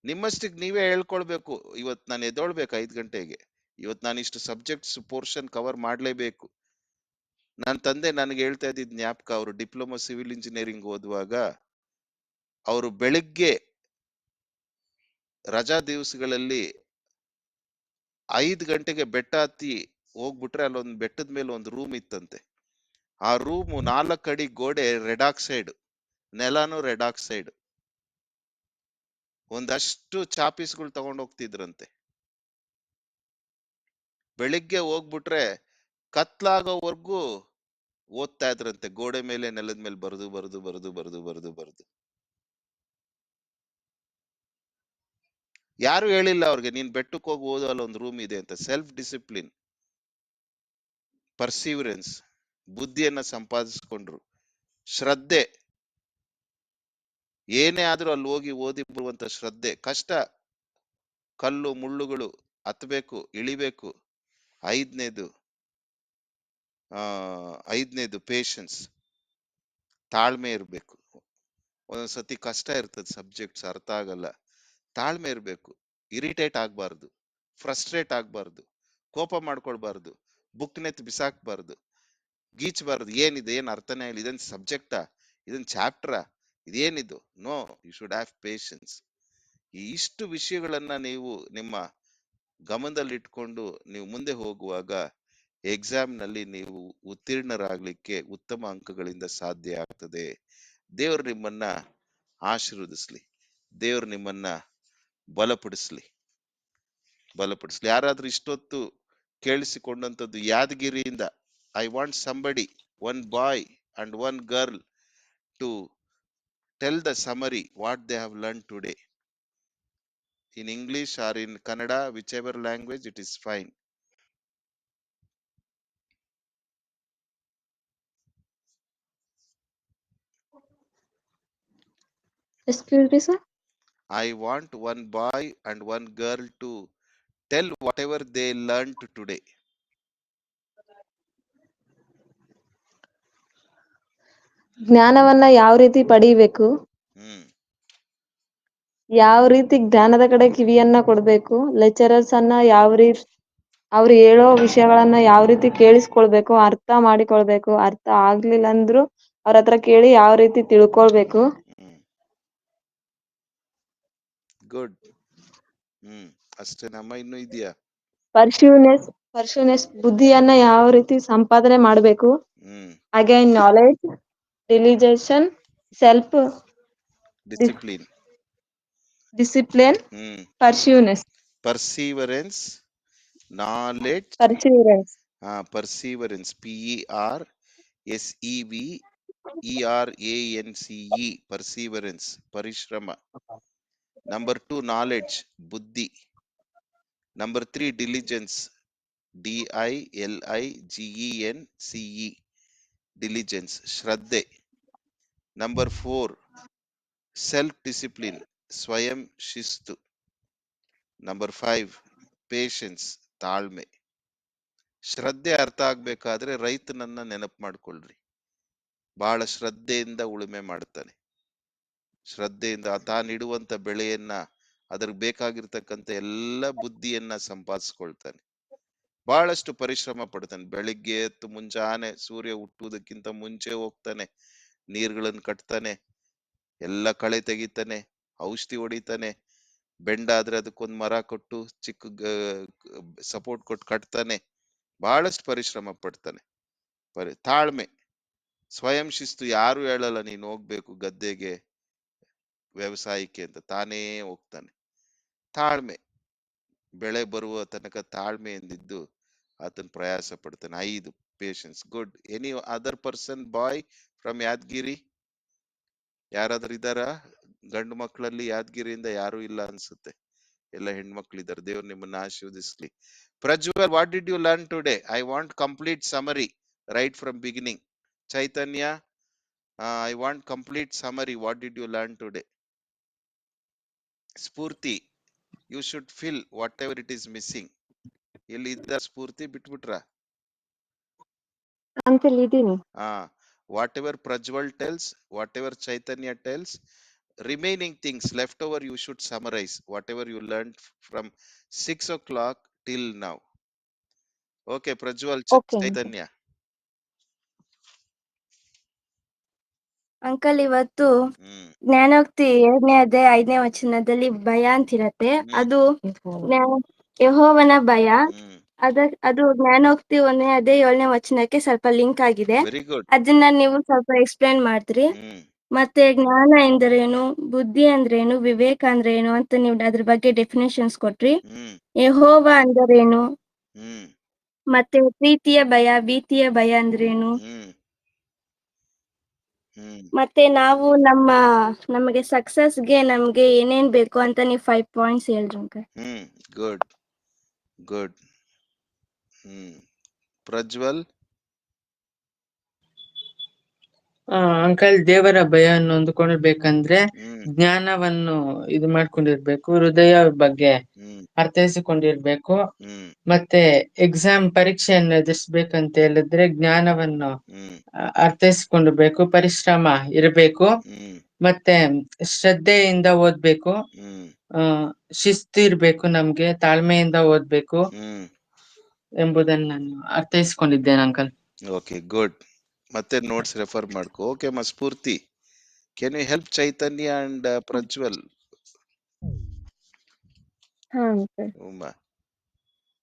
ನಿಮ್ಮಷ್ಟಿಗೆ ನೀವೇ ಹೇಳ್ಕೊಳ್ಬೇಕು, ಇವತ್ತು ನಾನು ಎದ್ದೊಳ್ಬೇಕು 5 ಗಂಟೆಗೆ, ಇವತ್ತು ನಾನು ಇಷ್ಟು ಸಬ್ಜೆಕ್ಟ್ಸ್ ಪೋರ್ಷನ್ ಕವರ್ ಮಾಡ್ಲೇಬೇಕು. ನನ್ನ ತಂದೆ ನನಗೆ ಹೇಳ್ತಾ ಇದ್ದಿದ್ ಜ್ಞಾಪಕ, ಅವರು ಡಿಪ್ಲೊಮಾ ಸಿವಿಲ್ ಇಂಜಿನಿಯರಿಂಗ್ ಓದುವಾಗ, ಅವರು ಬೆಳಿಗ್ಗೆ ರಜಾ ದಿವಸಗಳಲ್ಲಿ 5 ಗಂಟೆಗೆ ಬೆಟ್ಟ ಹತ್ತಿ ಹೋಗ್ಬಿಟ್ರೆ ಅಲ್ಲೊಂದು ಬೆಟ್ಟದ ಮೇಲೆ ಒಂದು ರೂಮ್ ಇತ್ತಂತೆ. ಆ ರೂಮ್ 4 ಅಡಿ ಗೋಡೆ ರೆಡ್ ಆಕ್ಸೈಡ್, ನೆಲಾನು ರೆಡ್ ಆಕ್ಸೈಡ್. ಒಂದಷ್ಟು ಚಾಪೀಸ್ಗಳು ತಗೊಂಡ್ ಹೋಗ್ತಿದ್ರಂತೆ. ಬೆಳಿಗ್ಗೆ ಹೋಗ್ಬಿಟ್ರೆ ಕತ್ಲಾಗೋವರೆಗೂ ಓದ್ತಾ ಇದ್ರಂತೆ, ಗೋಡೆ ಮೇಲೆ ನೆಲದ ಮೇಲೆ ಬರೆದು. ಯಾರು ಹೇಳಿಲ್ಲ ಅವ್ರಿಗೆ ನೀನ್ ಬೆಟ್ಟಕ್ಕೆ ಹೋಗಿ ಓದೋ ಅಲ್ಲಿ ಒಂದು ರೂಮ್ ಇದೆ ಅಂತ. ಸೆಲ್ಫ್ ಡಿಸಿಪ್ಲಿನ್, ಪರ್ಸೀವರೆನ್ಸ್, ಬುದ್ಧಿಯನ್ನ ಸಂಪಾದಿಸ್ಕೊಂಡ್ರು. ಶ್ರದ್ಧೆ, ಏನೇ ಆದ್ರೂ ಅಲ್ಲಿ ಹೋಗಿ ಓದಿ ಬರುವಂತ ಶ್ರದ್ಧೆ. ಕಷ್ಟ, ಕಲ್ಲು ಮುಳ್ಳುಗಳು ಹತ್ಬೇಕು, ಇಳಿಬೇಕು. ಐದನೇದು ಪೇಷನ್ಸ್, ತಾಳ್ಮೆ ಇರ್ಬೇಕು. ಒಂದೊಂದ್ಸತಿ ಕಷ್ಟ ಇರ್ತದೆ, ಸಬ್ಜೆಕ್ಟ್ಸ್ ಅರ್ಥ ಆಗಲ್ಲ, ತಾಳ್ಮೆ ಇರ್ಬೇಕು. ಇರಿಟೇಟ್ ಆಗ್ಬಾರ್ದು, ಫ್ರಸ್ಟ್ರೇಟ್ ಆಗ್ಬಾರ್ದು, ಕೋಪ ಮಾಡ್ಕೊಳ್ಬಾರ್ದು, ಬುಕ್ ನೆತ್ ಬಿಸಾಕ್ಬಾರ್ದು, ಗೀಚ್ಬಾರ್ದು. ಏನಿದೆ, ಏನ್ ಅರ್ಥನೇ ಇಲ್ಲ, ಇದನ್ ಸಬ್ಜೆಕ್ಟಾ, ಇದನ್ ಚಾಪ್ಟರಾ, ಇದೇನಿದು? No, you should have patience. ಈ ಇಷ್ಟು ವಿಷಯಗಳನ್ನ ನೀವು ನಿಮ್ಮ ಗಮನದಲ್ಲಿಟ್ಕೊಂಡು ನೀವು ಮುಂದೆ ಹೋಗುವಾಗ ಎಕ್ಸಾಮ್ ನಲ್ಲಿ ನೀವು ಉತ್ತೀರ್ಣರಾಗ್ಲಿಕ್ಕೆ ಉತ್ತಮ ಅಂಕಗಳಿಂದ ಸಾಧ್ಯ ಆಗ್ತದೆ. ದೇವರು ನಿಮ್ಮನ್ನ ಆಶೀರ್ವದಿಸ್ಲಿ, ದೇವರು ನಿಮ್ಮನ್ನ ಬಲಪಡಿಸ್ಲಿ. ಯಾರಾದ್ರೂ ಇಷ್ಟೊತ್ತು ಕೇಳಿಸಿಕೊಂಡಂತದ್ದು ಯಾದಗಿರಿಯಿಂದ, I want somebody, 1 boy and 1 girl to tell the summary what they have learned today in English or in Kannada, whichever language, it is fine. Excuse me, sir. I want 1 boy and 1 girl to tell whatever they learned today. ಜ್ಞಾನವನ್ನ ಯಾವ ರೀತಿ ಪಡೀಬೇಕು, ಯಾವ ರೀತಿ ಜ್ಞಾನದ ಕಡೆ ಕಿವಿಯನ್ನ ಕೊಡ್ಬೇಕು, lecturers ಅನ್ನ ಯಾವ ರೀತಿ ಅವ್ರು ಹೇಳೋ ವಿಷಯಗಳನ್ನ ಯಾವ ರೀತಿ ಕೇಳಿಸ್ಕೊಳ್ಬೇಕು, ಅರ್ಥ ಮಾಡಿಕೊಳ್ಬೇಕು, ಅರ್ಥ ಆಗ್ಲಿಲ್ಲ ಅಂದ್ರು ಅವ್ರ ಹತ್ರ ಕೇಳಿ ಯಾವ ರೀತಿ ತಿಳ್ಕೊಳ್ಬೇಕು. ಗುಡ್. ಅಷ್ಟೇನಮ್ಮ, ಇನ್ನೂ ಇದೆಯಾ? ಪರ್ಶೂನೆಸ್ ಬುದ್ಧಿಯನ್ನ ಯಾವ ರೀತಿ ಸಂಪಾದನೆ ಮಾಡ್ಬೇಕು. ಅಗೈನ್ ನಾಲೆಡ್ಜ್, ರಿಲಿಜೇಷನ್, ಸೆಲ್ಫ್ ಡಿಸಿಪ್ಲಿನ್, ಪರ್ಸ್ಯೂನೆಸ್, perseverance, knowledge, perseverance, perseverance, PERSEVERANCE, perseverance, ಪರಿಶ್ರಮ. ನಂಬರ್ 2 ನಾಲೆಡ್ಜ್, ಬುದ್ಧಿ. ನಂಬರ್ 3 ಡಿಲಿಜೆನ್ಸ್, DILIGENCE, ಡಿಲಿಜೆನ್ಸ್, ಶ್ರದ್ಧೆ. ನಂಬರ್ 4 ಸೆಲ್ಫ್ ಡಿಸಿಪ್ಲಿನ್, ಸ್ವಯಂ ಶಿಸ್ತು. ನಂಬರ್ 5 ಪೇಷನ್ಸ್, ತಾಳ್ಮೆ. ಶ್ರದ್ಧೆ ಅರ್ಥ ಆಗ್ಬೇಕಾದ್ರೆ ರೈತನನ್ನ ನೆನಪು ಮಾಡ್ಕೊಳ್ರಿ. ಬಹಳ ಶ್ರದ್ಧೆಯಿಂದ ಉಳುಮೆ ಮಾಡ್ತಾನೆ. ಶ್ರದ್ಧೆಯಿಂದ ತಾನಿಡುವಂತ ಬೆಳೆಯನ್ನ, ಅದ್ರಿಗೆ ಬೇಕಾಗಿರ್ತಕ್ಕಂಥ ಎಲ್ಲ ಬುದ್ಧಿಯನ್ನ ಸಂಪಾದಿಸ್ಕೊಳ್ತಾನೆ. ಬಹಳಷ್ಟು ಪರಿಶ್ರಮ ಪಡ್ತಾನೆ. ಬೆಳಿಗ್ಗೆ ಎದ್ದು ಮುಂಜಾನೆ ಸೂರ್ಯ ಹುಟ್ಟುವುದಕ್ಕಿಂತ ಮುಂಚೆ ಹೋಗ್ತಾನೆ, ನೀರ್ಗಳನ್ನ ಕಟ್ತಾನೆ, ಎಲ್ಲ ಕಳೆ ತೆಗಿತಾನೆ, ಔಷಧಿ ಹೊಡಿತಾನೆ. ಬೆಂಡಾದ್ರೆ ಅದಕ್ಕೊಂದು ಮರ ಕೊಟ್ಟು ಚಿಕ್ಕ ಸಪೋರ್ಟ್ ಕೊಟ್ಟು ಕಟ್ತಾನೆ. ಬಹಳಷ್ಟು ಪರಿಶ್ರಮ ಪಡ್ತಾನೆ. ತಾಳ್ಮೆ, ಸ್ವಯಂ ಶಿಸ್ತು. ಯಾರು ಹೇಳಲ್ಲ ನೀನು ಹೋಗ್ಬೇಕು ಗದ್ದೆಗೆ ವ್ಯವಸಾಯಕ್ಕೆ ಅಂತ, ತಾನೇ ಹೋಗ್ತಾನೆ. ತಾಳ್ಮೆ, ಬೆಳೆ ಬರುವ ತನಕ ತಾಳ್ಮೆಯಿಂದಿದ್ದು ಆತನ ಪ್ರಯಾಸ ಪಡ್ತಾನೆ. 5 patience. Good. Any other person boy from Yadgiri? ಯಾರಾದ್ರೂ ಇದಾರ? ಗಂಡು ಮಕ್ಕಳಲ್ಲಿ ಯಾದಗಿರಿಯಿಂದ ಯಾರು ಇಲ್ಲ ಅನ್ಸುತ್ತೆ, ಎಲ್ಲ ಹೆಣ್ಮಕ್ಳಿದ್ದಾರೆ. ದೇವ್ರು ನಿಮ್ಮನ್ನ ಆಶೀರ್ವದಿಸ್ಲಿ. Prajwal, what did you learn today? I want complete summary right from beginning. Chaitanya, I want complete summary. What did you learn today? Spoorthi, you should fill whatever it is missing. ಎಲ್ಲಿ ಇದ್ದ ಸ್ಫೂರ್ತಿ? ಬಿಟ್ಬಿಟ್ರ? ಅಂಕಲ್ ಇದೀನಿ. Whatever Prajwal tells, whatever Chaitanya tells, remaining things left over you should summarize. Whatever you learned from 6 o'clock till now. Okay, Prajwal, Okay. Chaitanya. Uncle ಇವತ್ತು ಜ್ಞಾನೋಕ್ತಿ 2ನೇ ಅಧ್ಯಾಯ 5ನೇ ವಚನದಲ್ಲಿ ಭಯ ಅಂತಿರತ್ತೆ. ಅದು ಯೆಹೋವನ ಭಯ. ಅದು ಜ್ಞಾನೋಕ್ತಿ 1ನೇ ಅಧ್ಯಾಯ 7ನೇ ವಚನಕ್ಕೆ ಸ್ವಲ್ಪ ಲಿಂಕ್ ಆಗಿದೆ. ಅದನ್ನ ನೀವು ಸ್ವಲ್ಪ ಎಕ್ಸ್ಪ್ಲೇನ್ ಮಾಡ್ತೀರಿ. ಮತ್ತೆ ಜ್ಞಾನ ಎಂದರೇನು, ಬುದ್ಧಿ ಅಂದ್ರೇನು, ವಿವೇಕ ಅಂದ್ರೇನು ಅಂತ ನೀವು ಅದ್ರ ಬಗ್ಗೆ ಡೆಫಿನೇಷನ್ಸ್ ಕೊಟ್ರಿ. ಯೆಹೋವ ಅಂದರೇನು, ಮತ್ತೆ ಪ್ರೀತಿಯ ಭಯ, ಭೀತಿಯ ಭಯ ಅಂದ್ರೇನು, ಮತ್ತೆ ನಾವು ನಮಗೆ ಸಕ್ಸಸ್ಗೆ ನಮ್ಗೆ ಏನೇನ್ ಬೇಕು ಅಂತ ನೀವು 5 ಪಾಯಿಂಟ್ಸ್ ಹೇಳ್ರಿ uncle. Good good. Prajwal. Uncle, ದೇವರ ಭಯವನ್ನು ಹೊಂದ್ಕೊಳ್ಬೇಕಂದ್ರೆ ಜ್ಞಾನವನ್ನು ಇದು ಮಾಡ್ಕೊಂಡಿರ್ಬೇಕು, ಹೃದಯ ಬಗ್ಗೆ ಅರ್ಥೈಸಿಕೊಂಡಿರ್ಬೇಕು. ಮತ್ತೆ ಎಕ್ಸಾಮ್ ಪರೀಕ್ಷೆಯನ್ನು ಎದುರಿಸ್ಬೇಕಂತ ಹೇಳಿದ್ರೆ ಜ್ಞಾನವನ್ನು ಅರ್ಥೈಸಿಕೊಂಡಿರ್ಬೇಕು, ಪರಿಶ್ರಮ ಇರಬೇಕು, ಮತ್ತೆ ಶ್ರದ್ಧೆಯಿಂದ ಓದ್ಬೇಕು, ಶಿಸ್ತು ಇರ್ಬೇಕು, ನಮ್ಗೆ ತಾಳ್ಮೆಯಿಂದ ಓದ್ಬೇಕು ಎಂಬುದನ್ನು ನಾನು ಅರ್ಥೈಸ್ಕೊಂಡಿದ್ದೇನೆ ಅಂಕಲ್. Okay, good. ಮತ್ತೆ ನೋಟ್ಸ್ ರೆಫರ್ ಮಾಡ್ಕೋ. ಓಕೆ ಮಾ Spoorthi, can you help Chaitanya and Prajwal?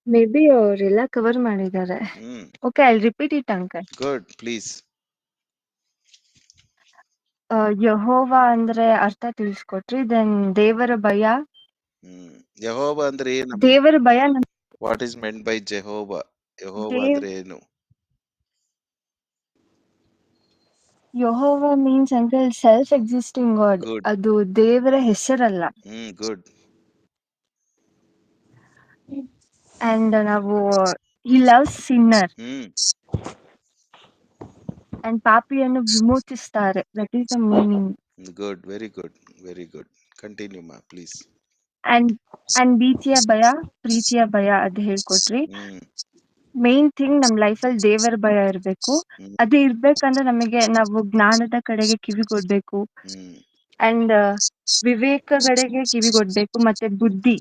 Maybe ಅವರೆಲ್ಲ ಕವರ್ ಮಾಡಿದ್ದಾರೆ. Okay, I repeat it uncle. Good, please. ಯೆಹೋವ ಅಂದ್ರೆ ಅರ್ಥ ತಿಳಿಸ್ಕೊಟ್ರಿ. ದೆನ್ ದೇವರ ಭಯ. ಯೆಹೋವ ಅಂದ್ರೆ ಏನು? ದೇವರ ಭಯ. What is meant by Jehovah? ಯೆಹೋವ ಅಂದ್ರೆ ಏನು? ಯೆಹೋವ means uncle self existing God. ಅದು ದೇವರ ಹೆಸರಲ್ಲ. ಗುಡ್. ಅಂಡ್ ನಾವು ಹಿ ಲವ್ಸ್ ಸಿನ್ನರ್ ಅಂಡ್ ಪಾಪಿಯನ್ನು ವಿಮೋಚಿಸ್ತಾರೆ. That is the meaning. Good, very good, very good. Continue ಮಾ ಪ್ಲೀಸ್. ಅಂಡ್ ಭೀತಿಯ ಭಯ, ಪ್ರೀತಿಯ ಭಯ ಅದು ಹೇಳ್ಕೊಟ್ರಿ. ಮೇನ್ ಥಿಂಗ್ ನಮ್ ಲೈಫಲ್ಲಿ ದೇವರ ಭಯ ಇರ್ಬೇಕು. ಅದು ಇರ್ಬೇಕಂದ್ರೆ ನಾವು ಜ್ಞಾನದ ಕಡೆಗೆ ಕಿವಿ ಕೊಡ್ಬೇಕು. ಅಂಡ್ ವಿವೇಕಗಳಿಗೆ ಕಿವಿಗೊಡ್ಬೇಕು, ಮತ್ತೆ ಬುದ್ಧಿ.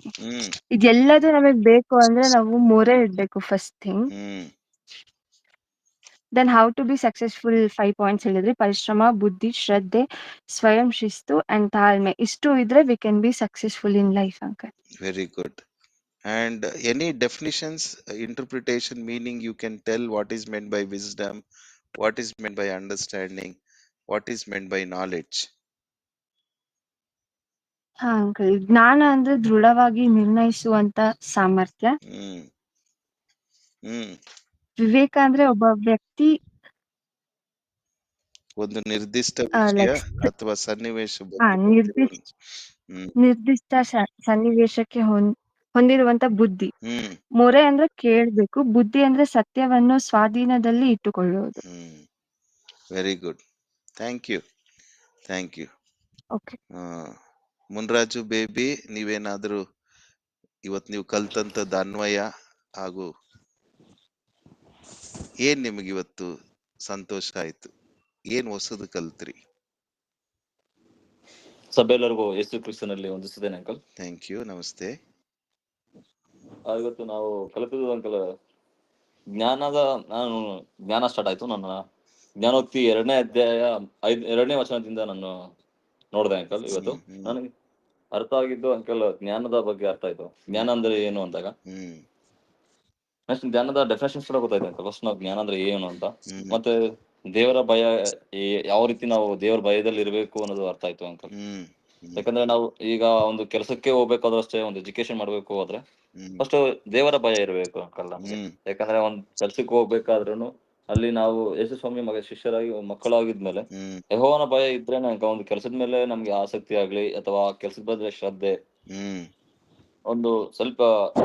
ಇದೆಲ್ಲದು ನಮಗ್ ಬೇಕು ಅಂದ್ರೆ ನಾವು ಮೊರೆ ಇಡ್ಬೇಕು first thing. Then how to be successful 5 points ಹೇಳಿದ್ರಿ. ಪರಿಶ್ರಮ, ಬುದ್ಧಿ, ಶ್ರದ್ಧೆ, ಸ್ವಯಂ ಶಿಸ್ತು ಅಂಡ್ ತಾಳ್ಮೆ. ಇಷ್ಟು ಇದ್ರೆ we can be successful in life uncle. Very good. And any definitions, interpretation, meaning you can tell what is meant by wisdom, what is meant by understanding, what is meant by knowledge? ಹಾ uncle, ಜ್ಞಾನ ಅಂದ್ರೆ ದೃಢವಾಗಿ ನಿರ್ಣಯಿಸುವಂತ ಸಾಮರ್ಥ್ಯ. ವಿವೇಕ ಅಂದ್ರೆ ಒಬ್ಬ ವ್ಯಕ್ತಿ ಒಂದು ನಿರ್ದಿಷ್ಟ ವಿಷಯ ಅಥವಾ ಸನ್ನಿವೇಶ ನಿರ್ದಿಷ್ಟ ಸನ್ನಿವೇಶಕ್ಕೆ ಹೊಂದಿರುವಂತ ಬುದ್ಧಿ. ಮೊರೆ ಅಂದ್ರೆ ಕೇಳ್ಬೇಕು, ಬುದ್ಧಿ ಅಂದ್ರೆ ಸತ್ಯವನ್ನು ಸ್ವಾಧೀನದಲ್ಲಿ ಇಟ್ಟುಕೊಳ್ಳುವುದು. Very good, thank you, thank you. Okay, Munraju baby, ನೀವೇನಾದ್ರೂ ಇವತ್ತು ನೀವು ಕಲ್ತಂತದ್ದು ಅನ್ವಯ ಹಾಗೂ ಏನ್ ನಿಮಗೆ ಇವತ್ತು ಸಂತೋಷ ಆಯ್ತು, ಏನ್ ಹೊಸದು ಕಲ್ತ್ರಿ? ಸಭೆಲ್ಲರಿಗೂ ಯೇಸು ಕ್ರಿಸ್ತನಲ್ಲಿ ವಂದಿಸುತ್ತೇನೆ ಅಂಕಲ್. ಥ್ಯಾಂಕ್ ಯು, ನಮಸ್ತೆ. ಇವತ್ತು ನಾವು ಕಲಿತಿದ್ದು ಅಂಕಲ್ ಜ್ಞಾನ ಸ್ಟಾರ್ಟ್ ಆಯ್ತು. ನನ್ನ ಜ್ಞಾನೋಕ್ತಿ 2ನೇ ಅಧ್ಯಾಯ 2ನೇ ವಚನದಿಂದ ನಾನು ನೋಡಿದೆ ಅಂಕಲ್. ಇವತ್ತು ನನಗೆ ಅರ್ಥ ಆಗಿದ್ದು ಅಂಕಲ್ ಜ್ಞಾನದ ಬಗ್ಗೆ ಅರ್ಥ ಆಯ್ತು. ಜ್ಞಾನ ಅಂದ್ರೆ ಏನು ಅಂದಾಗ ನೆಕ್ಸ್ಟ್ ಜ್ಞಾನದ ಡೆಫಿನೇಷನ್ಸ್ ಕೂಡ ಗೊತ್ತಾಯ್ತು ಅಂಕಲ್. ಫಸ್ಟ್ ನಾವು ಜ್ಞಾನ ಅಂದ್ರೆ ಏನು ಅಂತ, ಮತ್ತೆ ದೇವರ ಭಯ ಯಾವ ರೀತಿ ನಾವು ದೇವರ ಭಯದಲ್ಲಿ ಇರಬೇಕು ಅನ್ನೋದು ಅರ್ಥ ಆಯ್ತು ಅಂಕಲ್. ಯಾಕಂದ್ರೆ ನಾವು ಈಗ ಒಂದು ಕೆಲಸಕ್ಕೆ ಹೋಗ್ಬೇಕಾದ್ರೂ ಅಷ್ಟೇ, ಒಂದು ಎಜುಕೇಶನ್ ಮಾಡ್ಬೇಕು ಹೋದ್ರೆ ಫಸ್ಟ್ ದೇವರ ಭಯ ಇರಬೇಕು ಅಂಕಲ್ ನಮ್ಗೆ. ಯಾಕಂದ್ರೆ ಒಂದ್ ಕೆಲ್ಸಕ್ಕೆ ಹೋಗ್ಬೇಕಾದ್ರೂ ಅಲ್ಲಿ ನಾವು ಯೇಸು ಸ್ವಾಮಿ ಶಿಷ್ಯರಾಗಿ ಮಕ್ಕಳಾಗಿದ್ಮೇಲೆ ಯೆಹೋವನ ಭಯ ಇದ್ರೇನೆ ಅಂಕ ಒಂದು ಕೆಲಸದ ಮೇಲೆ ನಮ್ಗೆ ಆಸಕ್ತಿ ಆಗ್ಲಿ ಅಥವಾ ಕೆಲ್ಸದ ಬಗ್ಗೆ ಶ್ರದ್ಧೆ, ಒಂದು ಸ್ವಲ್ಪ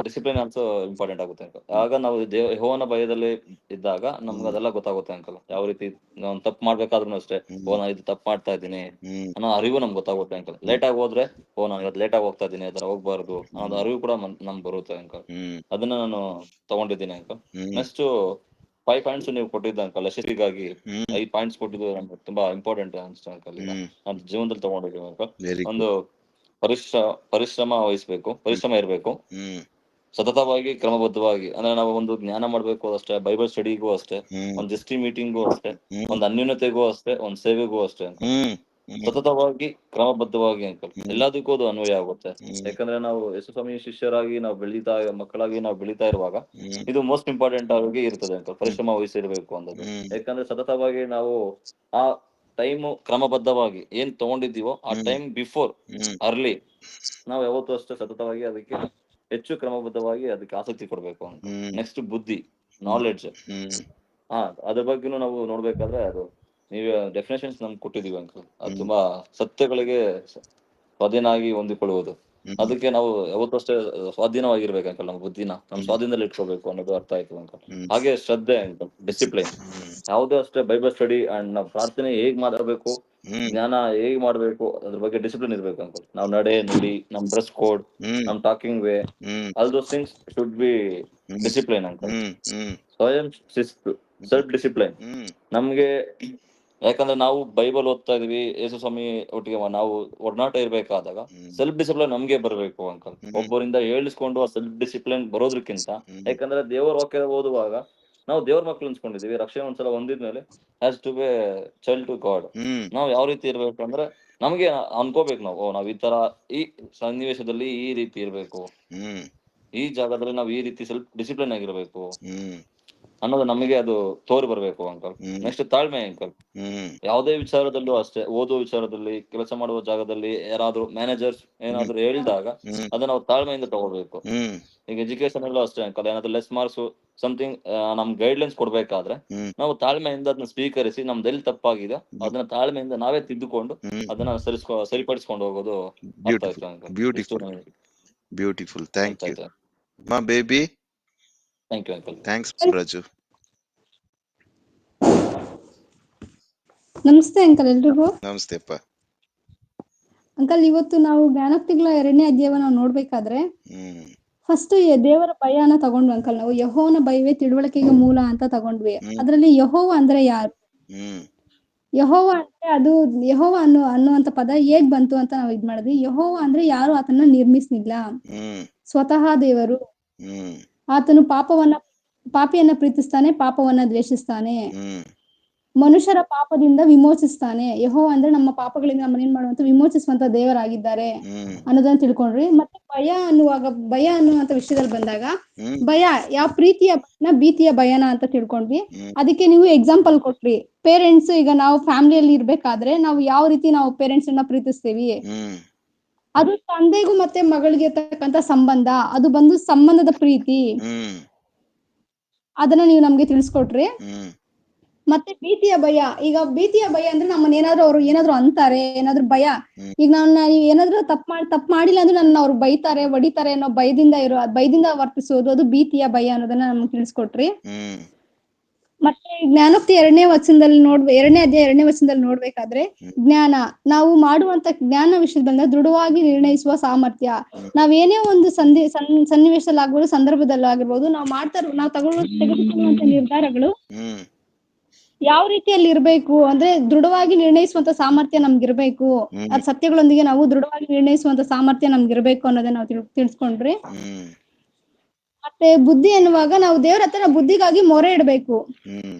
ಡಿಸಿಪ್ಲಿನ್ ಆಲ್ಸೋ ಇಂಪಾರ್ಟೆಂಟ್ ಆಗುತ್ತೆ ಅಂಕಲ್. ಆಗ ನಾವು ಯೆಹೋವನ ಭಯದಲ್ಲಿ ಇದ್ದಾಗ ನಮ್ಗೆ ಅದೆಲ್ಲ ಗೊತ್ತಾಗುತ್ತೆ ಅಂಕಲ್. ಯಾವ ರೀತಿ ನಾವು ತಪ್ಪು ಮಾಡ್ಬೇಕಾದ್ರೂ ಅಷ್ಟೇ, ನಾನು ಇದು ತಪ್ಪು ಮಾಡ್ತಾ ಇದ್ದೀನಿ ಅನ್ನೋ ಅರಿವು ನಮ್ಗೆ ಗೊತ್ತಾಗುತ್ತೆ ಅಂಕಲ್. ಲೇಟ್ ಆಗಿ ಹೋದ್ರೆ ನಾನು ಇವತ್ತು ಲೇಟ್ ಆಗಿ ಹೋಗ್ತಾ ಇದ್ದೀನಿ, ಅದರ ಹೋಗ್ಬಾರ್ದು ಅನ್ನೋದು ಅರಿವು ಕೂಡ ನಮ್ಗೆ ಬರುತ್ತೆ ಅಂಕಲ್. ಅದನ್ನ ನಾನು ತಗೊಂಡಿದ್ದೀನಿ ಅಂಕಲ್. ನೆಕ್ಸ್ಟ್ 5 ಪಾಯಿಂಟ್ಸ್ ನೀವು ಕೊಟ್ಟಿದ್ದ ಅಂಕಲ್, ಯಶಸ್ವಿಗಾಗಿ 5 ಪಾಯಿಂಟ್ಸ್ ಕೊಟ್ಟಿದ್ದು ನಮ್ಗೆ ತುಂಬಾ ಇಂಪಾರ್ಟೆಂಟ್ ಅನ್ಸುತ್ತೆ ಅಂಕಲ್. ಈಗ ನಾನು ಜೀವನದಲ್ಲಿ ತಗೊಂಡಿದ್ದೀವಿ ಅಂಕಲ್. ಒಂದು ಪರಿಶ್ರಮ ವಹಿಸ್ಬೇಕು, ಪರಿಶ್ರಮ ಇರ್ಬೇಕು, ಸತತವಾಗಿ ಕ್ರಮಬದ್ಧವಾಗಿ. ಅಂದ್ರೆ ನಾವು ಒಂದು ಜ್ಞಾನ ಮಾಡ್ಬೇಕು ಅಷ್ಟೇ, ಬೈಬಲ್ ಸ್ಟಡಿಗೂ ಅಷ್ಟೇ, ಒಂದ್ ಎಸ್ ಟಿ ಮೀಟಿಂಗು ಅಷ್ಟೇ, ಒಂದ್ ಅನ್ಯೂನ್ಯತೆಗೂ ಅಷ್ಟೇ, ಒಂದ್ ಸೇವೆಗೂ ಅಷ್ಟೇ ಅಂತ ಸತತವಾಗಿ ಕ್ರಮಬದ್ಧವಾಗಿ ಅಂಕಲ್ ಎಲ್ಲದಕ್ಕೂ ಅದು ಅನ್ವಯ ಆಗುತ್ತೆ. ಯಾಕಂದ್ರೆ ನಾವು ಯೇಸು ಸ್ವಾಮಿ ಶಿಷ್ಯರಾಗಿ ನಾವು ಮಕ್ಕಳಾಗಿ ನಾವು ಬೆಳೀತಾ ಇರುವಾಗ ಇದು ಮೋಸ್ಟ್ ಇಂಪಾರ್ಟೆಂಟ್ ಆಗಿ ಇರ್ತದೆ ಅಂಕಲ್, ಪರಿಶ್ರಮ ವಹಿಸಿರ್ಬೇಕು ಅನ್ನೋದು. ಯಾಕಂದ್ರೆ ಸತತವಾಗಿ ನಾವು ಆ ಟೈಮು ಕ್ರಮಬದ್ಧವಾಗಿ ಏನ್ ತಗೊಂಡಿದ್ದೀವೋ ಆ ಟೈಮ್ ಬಿಫೋರ್ ಅರ್ಲಿ ನಾವು ಯಾವತ್ತೂ ಅಷ್ಟೇ ಸತತವಾಗಿ ಅದಕ್ಕೆ ಹೆಚ್ಚು ಕ್ರಮಬದ್ಧವಾಗಿ ಅದಕ್ಕೆ ಆಸಕ್ತಿ ಕೊಡ್ಬೇಕು ಅಂತ. ನೆಕ್ಸ್ಟ್ ಬುದ್ಧಿ, ನಾಲೆಡ್ಜ್, ಅದ್ರ ಬಗ್ಗೆನೂ ನಾವು ನೋಡ್ಬೇಕಾದ್ರೆ ಅದು ನೀವು ಡೆಫಿನೇಷನ್ಸ್ ನಮ್ಗೆ ಕೊಟ್ಟಿದೀವಿ ಅಂಕಲ್. ಅದು ತುಂಬಾ ಸತ್ಯಗಳಿಗೆ ಸ್ವಾಧೀನ ಆಗಿ ಹೊಂದಿಕೊಳ್ಳುವುದು. ಅದಕ್ಕೆ ನಾವು ಯಾವತ್ತೂ ಅಷ್ಟೇ ಸ್ವಾಧೀನವಾಗಿರ್ಬೇಕು ಅಂಕಲ್. ನಮ್ಮ ಬುದ್ಧಿನ ನಮ್ಮ ಸ್ವಾಧೀನದಲ್ಲಿ ಇಟ್ಕೋಬೇಕು ಅನ್ನೋದು ಅರ್ಥ ಆಯ್ತು ಅಂಕಲ್. ಹಾಗೆ ಶ್ರದ್ಧೆ ಅಂಕಲ್, ಡಿಸಿಪ್ಲೈನ್. ಯಾವುದೇ ಅಷ್ಟೇ ಬೈಬಲ್ ಸ್ಟಡಿ ಅಂಡ್ ನಾವು ಪ್ರಾರ್ಥನೆ ಹೇಗ್ ಮಾಡಬೇಕು, ಜ್ಞಾನ ಹೇಗ್ ಮಾಡ್ಬೇಕು, ಅದ್ರ ಬಗ್ಗೆ ಡಿಸಿಪ್ಲಿನ್ ಇರ್ಬೇಕು ಅಂಕಲ್. ನಾವು ನಡೆ ನುಡಿ, ನಮ್ ಡ್ರೆಸ್ ಕೋಡ್, ನಮ್ talking way, all those things should be discipline uncle. ಸ್ವಯಂ ಶಿಸ್ತು, ಸೆಲ್ಫ್ ಡಿಸಿಪ್ಲೈನ್ ನಮ್ಗೆ. ಯಾಕಂದ್ರೆ ನಾವು ಬೈಬಲ್ ಓದ್ತಾ ಇದೀವಿ, ಯೇಸು ಸ್ವಾಮಿ ಒಟ್ಟಿಗೆ ನಾವು ಒಡನಾಟ ಇರ್ಬೇಕಾದಾಗ ಸೆಲ್ಫ್ ಡಿಸಿಪ್ಲಿನ್ ನಮ್ಗೆ ಬರ್ಬೇಕು ಅಂಕಲ್. ಒಬ್ಬರಿಂದ ಹೇಳಿಸ್ಕೊಂಡು ಆ ಸೆಲ್ಫ್ ಡಿಸಿಪ್ಲಿನ್ ಬರೋದಕ್ಕಿಂತ, ಯಾಕಂದ್ರೆ ದೇವರ ವಾಕ್ಯ ಓದುವಾಗ ನಾವು ದೇವ್ರ ಮಕ್ಳು ಅನ್ಸ್ಕೊಂಡಿದೀವಿ. ರಕ್ಷಣೆ ಒಂದ್ಸಲ ಹೊಂದಿದ್ಮೇಲೆ has to be child to God. ನಾವು ಯಾವ ರೀತಿ ಇರ್ಬೇಕು ಅಂದ್ರೆ ನಮ್ಗೆ ಅನ್ಕೋಬೇಕು ನಾವು, ನಾವ್ ಈ ತರ ಈ ಸನ್ನಿವೇಶದಲ್ಲಿ ಈ ರೀತಿ ಇರ್ಬೇಕು, ಈ ಜಾಗದಲ್ಲಿ ನಾವು ಈ ರೀತಿ ಸ್ವಲ್ಪ ಡಿಸಿಪ್ಲಿನ್ ಆಗಿರ್ಬೇಕು ಅನ್ನೋದು ನಮಗೆ ಅದು ತೋರಿ ಬರ್ಬೇಕು ಅಂಕಲ್. ನೆಕ್ಸ್ಟ್ ತಾಳ್ಮೆ ಅಂಕಲ್. ಯಾವುದೇ ವಿಚಾರದಲ್ಲೂ ಅಷ್ಟೇ, ಓದುವ ವಿಚಾರದಲ್ಲಿ, ಕೆಲಸ ಮಾಡುವ ಜಾಗದಲ್ಲಿ ಯಾರಾದ್ರೂ ಮ್ಯಾನೇಜರ್ಸ್ ಏನಾದ್ರು ಹೇಳಿದಾಗ ಅದನ್ನ ನಾವು ತಾಳ್ಮೆಯಿಂದ ತಗೋಬೇಕು. ಈಗ ಎಜುಕೇಶನ್ ಅಲ್ಲೂ ಅಷ್ಟೇ ಅಂಕಲ್, ಏನಾದ್ರು ಲೆಸ್ ಮಾರ್ಕ್ಸ್ ಸಮಥಿಂಗ್ ನಮ್ ಗೈಡ್ಲೈನ್ಸ್ ಕೊಡ್ಬೇಕಾದ್ರೆ ನಾವು ತಾಳ್ಮೆಯಿಂದ ಅದನ್ನ ಸ್ವೀಕರಿಸಿ ನಮ್ದು ಎಲ್ಲಿ ತಪ್ಪಾಗಿದೆ ಅದನ್ನ ತಾಳ್ಮೆಯಿಂದ ನಾವೇ ತಿದ್ದುಕೊಂಡು ಅದನ್ನ ಸರಿಪಡಿಸ್ಕೊಂಡು ಹೋಗೋದು ಅರ್ಥ ಆಯ್ತು ಅಂಕಲ್. ಬ್ಯೂಟಿಫುಲ್, ಥ್ಯಾಂಕ್ ಯು ಮಾ baby. Thank you uncle. Thanks Raju. ನಮಸ್ತೆ ಅಂಕಲ್ ಎಲ್ರಿಗೂ. ನಮಸ್ತೆ ಅಪ್ಪ. ಅಂಕಲ್, ಇವತ್ತು ನಾವು ಜ್ಞಾನೋಕ್ತಿಗಳ 2ನೇ ಅಧ್ಯಾಯವನ್ನು ನಾವು ನೋಡ್ಬೇಕಾದ್ರೆ ಫಸ್ಟ್ ದೇವರ ಭಯನ ತಗೊಂಡ್ವಿ ಅಂಕಲ್. ನಾವು ಯೆಹೋವನ ಭಯವೇ ತಿಳುವಳಿಕೆಗೆ ಮೂಲ ಅಂತ ತಗೊಂಡ್ವಿ. ಅದ್ರಲ್ಲಿ ಯೆಹೋವ ಅಂದ್ರೆ ಯಾರು? ಯೆಹೋವ ಅಂದ್ರೆ ಅದು ಯೆಹೋವ ಅನ್ನುವಂತ ಪದ ಹೇಗ್ ಬಂತು ಅಂತ ನಾವು ಇದ್ ಮಾಡಿದ್ವಿ. ಯೆಹೋವ ಅಂದ್ರೆ ಯಾರು ಆತನ ನಿರ್ಮಿಸ್ಲಿಲ್ಲ, ಸ್ವತಃ ದೇವರು. ಆತನು ಪಾಪಿಯನ್ನ ಪ್ರೀತಿಸ್ತಾನೆ, ಪಾಪವನ್ನ ದ್ವೇಷಿಸ್ತಾನೆ, ಮನುಷ್ಯರ ಪಾಪದಿಂದ ವಿಮೋಚಿಸ್ತಾನೆ. ಯೆಹೋವ ಅಂದ್ರೆ ನಮ್ಮ ಪಾಪಗಳಿಂದ ನಮ್ಮನ್ನೇನ್ ಮಾಡುವಂತ ವಿಮೋಚಿಸುವಂತ ದೇವರಾಗಿದ್ದಾರೆ ಅನ್ನೋದನ್ನ ತಿಳ್ಕೊಂಡ್ರಿ. ಮತ್ತೆ ಭಯ ಅನ್ನುವಂತ ವಿಷಯದಲ್ಲಿ ಬಂದಾಗ, ಭಯ ಯಾವ ಪ್ರೀತಿಯ ಭಯನ ಭೀತಿಯ ಭಯನ ಅಂತ ತಿಳ್ಕೊಂಡ್ವಿ. ಅದಕ್ಕೆ ನೀವು ಎಕ್ಸಾಂಪಲ್ ಕೊಟ್ರಿ. ಪೇರೆಂಟ್ಸ್, ಈಗ ನಾವು ಫ್ಯಾಮಿಲಿಯಲ್ಲಿ ಇರ್ಬೇಕಾದ್ರೆ ನಾವು ಯಾವ ರೀತಿ ನಾವು ಪೇರೆಂಟ್ಸ್ ಅನ್ನ ಪ್ರೀತಿಸ್ತೀವಿ, ಅದು ತಂದೆಗೂ ಮತ್ತೆ ಮಗಳಿಗೆ ಇರ್ತಕ್ಕಂತ ಸಂಬಂಧ, ಅದು ಬಂದು ಸಂಬಂಧದ ಪ್ರೀತಿ, ಅದನ್ನ ನೀವು ನಮ್ಗೆ ತಿಳಿಸ್ಕೊಟ್ರಿ. ಮತ್ತೆ ಭೀತಿಯ ಭಯ, ಈಗ ಭೀತಿಯ ಭಯ ಅಂದ್ರೆ ನಮ್ಮನ್ನ ಅವ್ರು ಏನಾದ್ರು ಅಂತಾರೆ, ಏನಾದ್ರು ಭಯ. ಈಗ ನಾನು ಏನಾದ್ರು ತಪ್ಪು ಮಾಡಿಲ್ಲ ಅಂದ್ರೆ ನನ್ನ ಅವ್ರು ಬೈತಾರೆ, ಹೊಡಿತಾರೆ ಅನ್ನೋ ಭಯದಿಂದ ವರ್ತಿಸೋದು, ಅದು ಭೀತಿಯ ಭಯ ಅನ್ನೋದನ್ನ ನಮ್ಗೆ ತಿಳಿಸ್ಕೊಟ್ರಿ. ಮತ್ತೆ ಜ್ಞಾನೋಕ್ತಿ 2ನೇ ಅಧ್ಯಾಯ 2ನೇ ವಚನದಲ್ಲಿ ನೋಡ್ಬೇಕಾದ್ರೆ, ಜ್ಞಾನ, ನಾವು ಮಾಡುವಂತ ಜ್ಞಾನ ವಿಷಯದ ಬಂದಾಗ ದೃಢವಾಗಿ ನಿರ್ಣಯಿಸುವ ಸಾಮರ್ಥ್ಯ. ನಾವೇನೇ ಒಂದು ಸನ್ನಿವೇಶದಲ್ಲಿ ಆಗ್ಬೋದು, ಸಂದರ್ಭದಲ್ಲಾಗಿರ್ಬೋದು, ನಾವು ತೆಗೆದುಕೊಳ್ಳುವಂತ ನಿರ್ಧಾರಗಳು ಯಾವ ರೀತಿಯಲ್ಲಿ ಇರ್ಬೇಕು ಅಂದ್ರೆ ದೃಢವಾಗಿ ನಿರ್ಣಯಿಸುವಂತ ಸಾಮರ್ಥ್ಯ ನಮ್ಗಿರ್ಬೇಕು. ಅದ್ ಸತ್ಯಗಳೊಂದಿಗೆ ನಾವು ದೃಢವಾಗಿ ನಿರ್ಣಯಿಸುವಂತ ಸಾಮರ್ಥ್ಯ ನಮ್ಗಿರ್ಬೇಕು ಅನ್ನೋದನ್ನ ನಾವು ತಿಳಿಸ್ಕೊಂಡ್ರಿ. ಮತ್ತೆ ಬುದ್ಧಿ ಎನ್ನುವಾಗ ನಾವು ದೇವ್ರ ಹತ್ರ ಬುದ್ಧಿಗಾಗಿ ಮೊರೆ ಇಡ್ಬೇಕು.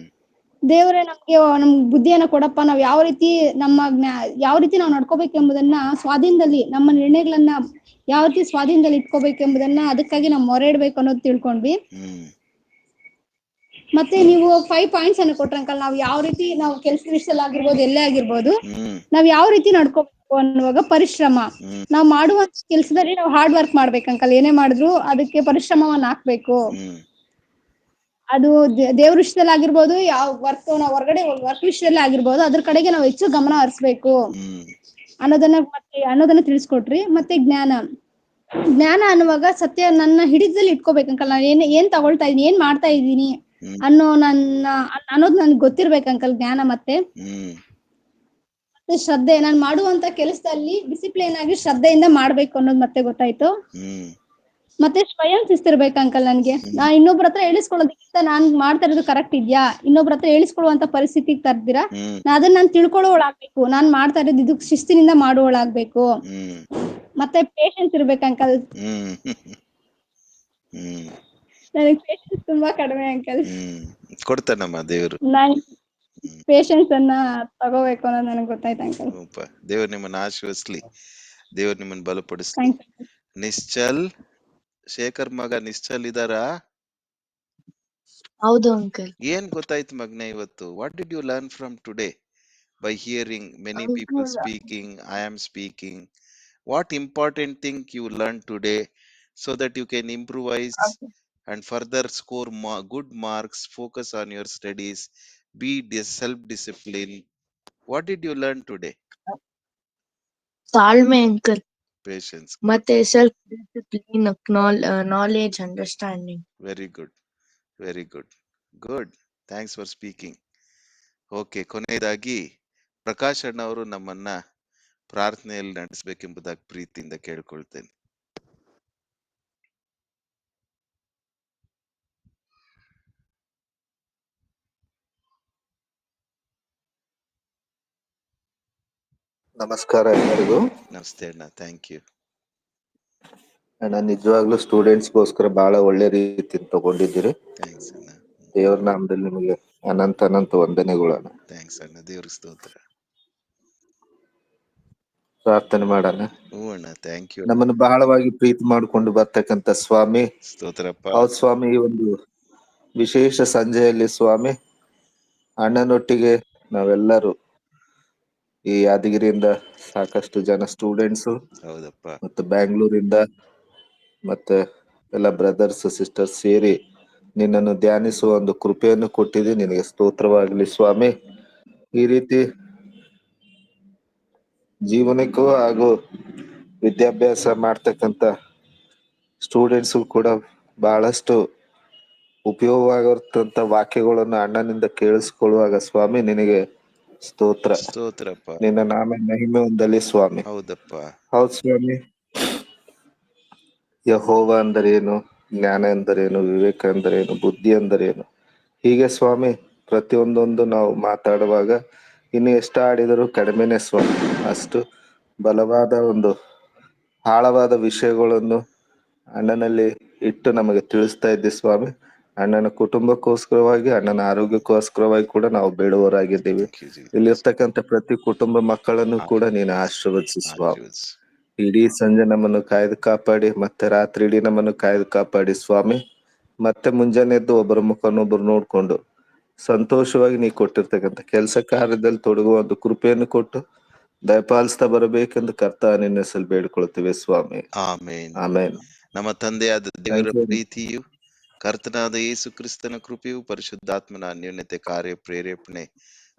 ದೇವರೇ ನಮ್ ಬುದ್ಧಿಯನ್ನ ಕೊಡಪ್ಪ, ನಾವ್ ಯಾವ ರೀತಿ ನಾವು ನಡ್ಕೋಬೇಕೆಂಬುದನ್ನ ಸ್ವಾಧೀನದಲ್ಲಿ, ನಮ್ಮ ನಿರ್ಣಯಗಳನ್ನ ಯಾವ ರೀತಿ ಸ್ವಾಧೀನದಲ್ಲಿ ಇಟ್ಕೋಬೇಕೆಂಬುದನ್ನ ಅದಕ್ಕಾಗಿ ನಾವು ಮೊರೆ ಇಡ್ಬೇಕು ಅನ್ನೋದು ತಿಳ್ಕೊಂಡ್ವಿ. ಮತ್ತೆ ನೀವು 5 ಪಾಯಿಂಟ್ಸ್ ಅನ್ನು ಕೊಟ್ರಂಕಲ್, ನಾವು ಯಾವ ರೀತಿ ನಾವು ಕೆಲಸದ ವಿಷಯದಲ್ಲಿ ಆಗಿರ್ಬೋದು, ಎಲ್ಲೇ ಆಗಿರ್ಬೋದು, ನಾವ್ ಯಾವ ರೀತಿ ನಡ್ಕೋಬೇಕು ಅನ್ನುವಾಗ ಪರಿಶ್ರಮ. ನಾವು ಮಾಡುವ ಕೆಲಸದಲ್ಲಿ ನಾವು ಹಾರ್ಡ್ ವರ್ಕ್ ಮಾಡ್ಬೇಕಂಕಲ್. ಏನೇ ಮಾಡಿದ್ರು ಅದಕ್ಕೆ ಪರಿಶ್ರಮವನ್ನ ಹಾಕ್ಬೇಕು. ಅದು ದೇವ್ರ ವಿಷಯದಲ್ಲಿ ಆಗಿರ್ಬೋದು, ಯಾವ ನಾವು ಹೊರಗಡೆ ವರ್ಕ್ ವಿಷಯದಲ್ಲಿ ಆಗಿರ್ಬೋದು, ಅದ್ರ ಕಡೆಗೆ ನಾವು ಹೆಚ್ಚು ಗಮನ ಹರಿಸ್ಬೇಕು ಅನ್ನೋದನ್ನ ತಿಳಿಸ್ಕೊಟ್ರಿ. ಮತ್ತೆ ಜ್ಞಾನ ಅನ್ನುವಾಗ ಸತ್ಯ ನನ್ನ ಹಿಡಿತದಲ್ಲಿ ಇಟ್ಕೋಬೇಕಂಕಲ್. ನಾನು ಏನ್ ತಗೊಳ್ತಾ ಇದೀನಿ, ಏನ್ ಮಾಡ್ತಾ ಇದ್ದೀನಿ ಅನ್ನೋದು ನನ್ಗೆ ಗೊತ್ತಿರ್ಬೇಕಂಕಲ್, ಜ್ಞಾನ. ಮತ್ತೆ ಶ್ರದ್ಧೆ, ನಾನು ಮಾಡುವಂತ ಕೆಲಸದಲ್ಲಿ ಡಿಸಿಪ್ಲಿನ್ ಆಗಿ ಶ್ರದ್ಧೆಯಿಂದ ಮಾಡ್ಬೇಕು ಅನ್ನೋದು ಮತ್ತೆ ಗೊತ್ತಾಯ್ತು. ಮತ್ತೆ ಸ್ವಯಂ ಶಿಸ್ತಿರ್ಬೇಕಂಕಲ್. ನನ್ಗೆ ಇನ್ನೊಬ್ರ ಹತ್ರ ಹೇಳಿಸ್ಕೊಳ್ಳೋದಕ್ಕಿಂತ ನಾನ್ ಮಾಡ್ತಾ ಇರೋದು ಕರೆಕ್ಟ್ ಇದ್ಯಾ, ಇನ್ನೊಬ್ರ ಹತ್ರ ಹೇಳಿಸ್ಕೊಳ್ಳುವಂತ ಪರಿಸ್ಥಿತಿಗೆ ತರ್ದಿರಾ ಅದನ್ನ ನಾನು ತಿಳ್ಕೊಳ್ಳೋಳಾಗ್ಬೇಕು. ನಾನ್ ಮಾಡ್ತಾ ಇರೋದು ಇದು ಶಿಸ್ತಿನಿಂದ ಮಾಡುವಳಾಗ್ಬೇಕು. ಮತ್ತೆ ಪೇಷನ್ಸ್ ಇರ್ಬೇಕಂಕಲ್. ನನಗೆ ಪೇಷನ್ಸ್ ತುಂಬಾ ಕಡಿಮೆ ಅಂಕಲ್. ಕೊಡ್ತಾನಮ್ಮ ದೇವರು. ನಾನ್ ಪೇಷನ್ಸ್ ಅನ್ನ ತಗೋಬೇಕು ಅನ್ನೋದು ನನಗೆ ಗೊತ್ತಾಯ್ತು ಅಂಕಲ್. ದೇವ್ರು ನಿಮ್ಮನ್ನ ಆಶೀರ್ವದಿಸ್ಲಿ, ದೇವ್ರು ನಿಮ್ಮನ್ನ ಬಲಪಡಿಸ್ಲಿ. ನಿಶ್ಚಲ್, ಶೇಖರ್ ಮಗ ನಿಶ್ಚಲ್ ಇದಾರಾ? ಹೌದು ಅಂಕಲ್. ಏನ್ ಗೊತ್ತಾಯ್ತು ಮಗ್ನೆ ಇವತ್ತು? What did you learn from today by hearing many people speaking? I am speaking. What important thing you learned today so that you can improvise and further score good marks, focus on your studies, be self-disciplined? What did you learn today? ತಾಳ್ಮೆ uncle. Patience. ಮತ್ತೆ self discipline, knowledge, understanding. Very good. Very good. Good. Thanks for speaking. Okay, ಕೊನೆಯದಾಗಿ ಪ್ರಕಾಶ್ ಅಣ್ಣ ಅವರು ನಮ್ಮನ್ನ ಪ್ರಾರ್ಥನೆಯಲ್ಲಿ ನಡೆಸಬೇಕೆಂಬುದಾಗಿ ಪ್ರೀತಿಯಿಂದ ಕೇಳ್ಕೊಳ್ತೇನೆ. ನಮಸ್ಕಾರ ಎಲ್ಲರಿಗೂ. ನಮಸ್ತೆ ಅಣ್ಣ, ಥ್ಯಾಂಕ್ ಯು ಅಣ್ಣ. ನಿಜವಾಗ್ಲೂ ಸ್ಟೂಡೆಂಟ್ಸ್ಗೋಸ್ಕರ ಬಹಳ ಒಳ್ಳೆ ರೀತಿ ತಗೊಂಡಿದ್ದೀರಿ. ಥ್ಯಾಂಕ್ಸ್ ಅಣ್ಣ. ದೇವ್ರ ನಾಮದಲ್ಲಿ ನಿಮಗೆ ಅನಂತ ವಂದನೆಗಳು ಅಣ್ಣ. ಥ್ಯಾಂಕ್ಸ್ ಅಣ್ಣ, ದೇವ್ರ ಸ್ತೋತ್ರ. ಪ್ರಾರ್ಥನೆ ಮಾಡೋಣ. ಅಣ್ಣ, ಥ್ಯಾಂಕ್ ಯು. ನಮ್ಮನ್ನು ಬಹಳವಾಗಿ ಪ್ರೀತಿ ಮಾಡಿಕೊಂಡು ಬರ್ತಕ್ಕಂತ ಸ್ವಾಮಿ, ಸ್ತೋತ್ರಪ್ಪ. ಹೌದು ಸ್ವಾಮಿ, ಈ ಒಂದು ವಿಶೇಷ ಸಂಜೆಯಲ್ಲಿ ಸ್ವಾಮಿ ಅಣ್ಣನೊಟ್ಟಿಗೆ ನಾವೆಲ್ಲರೂ ಈ ಯಾದಗಿರಿಯಿಂದ ಸಾಕಷ್ಟು ಜನ ಸ್ಟೂಡೆಂಟ್ಸು, ಹೌದಪ್ಪ, ಮತ್ತು ಬ್ಯಾಂಗ್ಳೂರಿಂದ ಮತ್ತೆ ಎಲ್ಲ ಬ್ರದರ್ಸ್ ಸಿಸ್ಟರ್ಸ್ ಸೇರಿ ನಿನ್ನನ್ನು ಧ್ಯಾನಿಸುವ ಒಂದು ಕೃಪೆಯನ್ನು ಕೊಟ್ಟಿದೆ. ನಿನಗೆ ಸ್ತೋತ್ರವಾಗಲಿ ಸ್ವಾಮಿ. ಈ ರೀತಿ ಜೀವನಕ್ಕೂ ಹಾಗೂ ವಿದ್ಯಾಭ್ಯಾಸ ಮಾಡ್ತಕ್ಕಂಥ ಸ್ಟೂಡೆಂಟ್ಸು ಕೂಡ ಬಹಳಷ್ಟು ಉಪಯೋಗವಾಗಿರ್ತಂತ ವಾಕ್ಯಗಳನ್ನು ಅಣ್ಣನಿಂದ ಕೇಳಿಸ್ಕೊಳ್ಳುವಾಗ ಸ್ವಾಮಿ ನಿನಗೆ ಸ್ತೋತ್ರ. ಸ್ತೋತ್ರಪ್ಪ. ನಿನ್ನ ನಾಮ ಮಹಿಮೆ ಹೊಂದಲಿ ಸ್ವಾಮಿ. ಹೌದಪ್ಪ, ಹೌದು ಸ್ವಾಮಿ. ಯೆಹೋವ ಅಂದರೇನು, ಜ್ಞಾನ ಎಂದರೇನು, ವಿವೇಕ ಎಂದರೇನು, ಬುದ್ಧಿ ಎಂದರೇನು, ಹೀಗೆ ಸ್ವಾಮಿ ಪ್ರತಿಯೊಂದೊಂದು ನಾವು ಮಾತಾಡುವಾಗ ಇನ್ನು ಎಷ್ಟು ಆಡಿದರೂ ಕಡಿಮೆನೆ ಸ್ವಾಮಿ. ಅಷ್ಟು ಬಲವಾದ ಒಂದು ಆಳವಾದ ವಿಷಯಗಳನ್ನು ಅಣ್ಣನಲ್ಲಿ ಇಟ್ಟು ನಮಗೆ ತಿಳಿಸ್ತಾ ಇದ್ದೆ ಸ್ವಾಮಿ. ಅಣ್ಣನ ಕುಟುಂಬಕ್ಕೋಸ್ಕರವಾಗಿ, ಅಣ್ಣನ ಆರೋಗ್ಯಕ್ಕೋಸ್ಕರವಾಗಿ ಕೂಡ ನಾವು ಬೇಡುವರಾಗಿದ್ದೀವಿ. Thank you, Jesus. ಇಲ್ಲಿರ್ತಕ್ಕಂಥ ಪ್ರತಿ ಕುಟುಂಬ ಮಕ್ಕಳನ್ನು ಕೂಡ ನೀನು ಆಶೀರ್ವದಿಸು ಸ್ವಾಮಿ. ಆಶೀರ್ವದಿಸು. ಇಡೀ ಸಂಜೆ ನಮ್ಮನ್ನು ಕಾಯ್ದು ಕಾಪಾಡಿ, ಮತ್ತೆ ರಾತ್ರಿ ಇಡೀ ನಮ್ಮನ್ನು ಕಾಯ್ದು ಕಾಪಾಡಿ ಸ್ವಾಮಿ. ಮತ್ತೆ ಮುಂಜಾನೆ ಎದ್ದು ಒಬ್ಬರ ಮುಖನೊಬ್ಬರು ನೋಡ್ಕೊಂಡು ಸಂತೋಷವಾಗಿ ನೀ ಕೊಟ್ಟಿರ್ತಕ್ಕಂಥ ಕೆಲಸ ಕಾರ್ಯದಲ್ಲಿ ತೊಡಗುವ ಒಂದು ಕೃಪೆಯನ್ನು ಕೊಟ್ಟು ದಯಪಾಲಿಸ್ತಾ ಬರಬೇಕೆಂದು ಕರ್ತ ನಿನ್ನ ಹೆಸರು ಬೇಡಿಕೊಳ್ತೀವಿ ಸ್ವಾಮಿ. ಆಮೇನ್. ಆಮೇನ್. ನಮ್ಮ ತಂದೆಯಾದ ದೇವರ Thank you. ಪ್ರೀತಿಯು, ಕರ್ತನಾದ ಯೇಸು ಕ್ರಿಸ್ತನ ಕೃಪೆಯು, ಪರಿಶುದ್ಧಾತ್ಮನ ಅನ್ಯೋನ್ಯತೆ ಕಾರ್ಯ ಪ್ರೇರೇಪಣೆ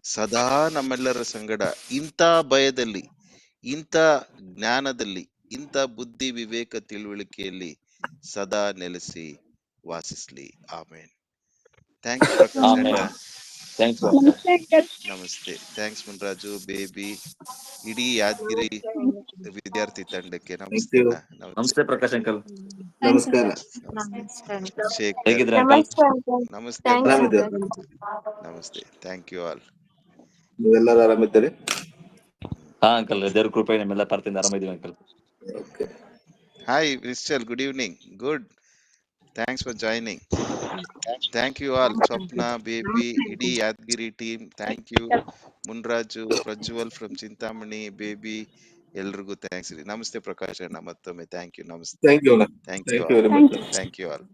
ಸದಾ ನಮ್ಮೆಲ್ಲರ ಸಂಗಡ ಇಂಥ ಭಯದಲ್ಲಿ, ಇಂಥ ಜ್ಞಾನದಲ್ಲಿ, ಇಂಥ ಬುದ್ಧಿ ವಿವೇಕ ತಿಳುವಳಿಕೆಯಲ್ಲಿ ಸದಾ ನೆಲೆಸಿ ವಾಸಿಸ್ಲಿ. ಆಮೇನ್. ಥ್ಯಾಂಕ್ಸ್ ಪ್ರಕಾಶ್ ಅಣ್ಣ. ಥ್ಯಾಂಕ್ಸ್ ನಮಸ್ತೆ ಅಂಕಲ್. ನಮಸ್ತೆ. ಥ್ಯಾಂಕ್ಸ್ ಮುನ್ರಾಜು, ಬೇಬಿ, ಇಡೀ ಯಾದಗಿರಿ ವಿದ್ಯಾರ್ಥಿ ತಂಡಕ್ಕೆ ನಮಸ್ತೆ ಅಣ್ಣ. ನಮಸ್ತೆ. ನಮಸ್ತೆ ಪ್ರಕಾಶ್ ಅಂಕಲ್. ಥ್ಯಾಂಕ್ಸ್ ನಮಸ್ಕಾರ. ಅಂಕಲ್. ಶೇಖರ್, ಹೇಗಿದ್ರೆ ಅಂಕಲ್? ನಮಸ್ತೆ ಅಂಕಲ್. ನಮಸ್ತೆ ಥ್ಯಾಂಕ್ಸ್ ಅಣ್ಣ. ಅಂಕಲ್. ನಮಸ್ತೆ. Thank you all. ನೀವೆಲ್ಲರೂ ಆರಾಮಿದ್ದೀರಿ? ಹಾ ಅಂಕಲ್, ದೇವ್ರ ಕೃಪೆ ನಿಮ್ಮೆಲ್ಲ ಪಾರ್ಟಿಯಿಂದ ಆರಾಮಿದೀವಿ ಅಂಕಲ್. ಓಕೆ. ಹಾಯ್ ವಿಶ್ಚಲ್, good evening. Good. Thanks for joining. Thank you all. Swapna, baby, ಇಡೀ Yadgiri team, thank you. Muniraju, Prajwal from Chintamani, baby, ಎಲ್ರಿಗೂ ಥ್ಯಾಂಕ್ಸ್ ರೀ. ನಮಸ್ತೆ ಪ್ರಕಾಶ್ ಅಣ್ಣ, ಮತ್ತೊಮ್ಮೆ ಥ್ಯಾಂಕ್ ಯು. ನಮಸ್ತೆ. Thank you. Thank thank you you all. Very much. Thank you all.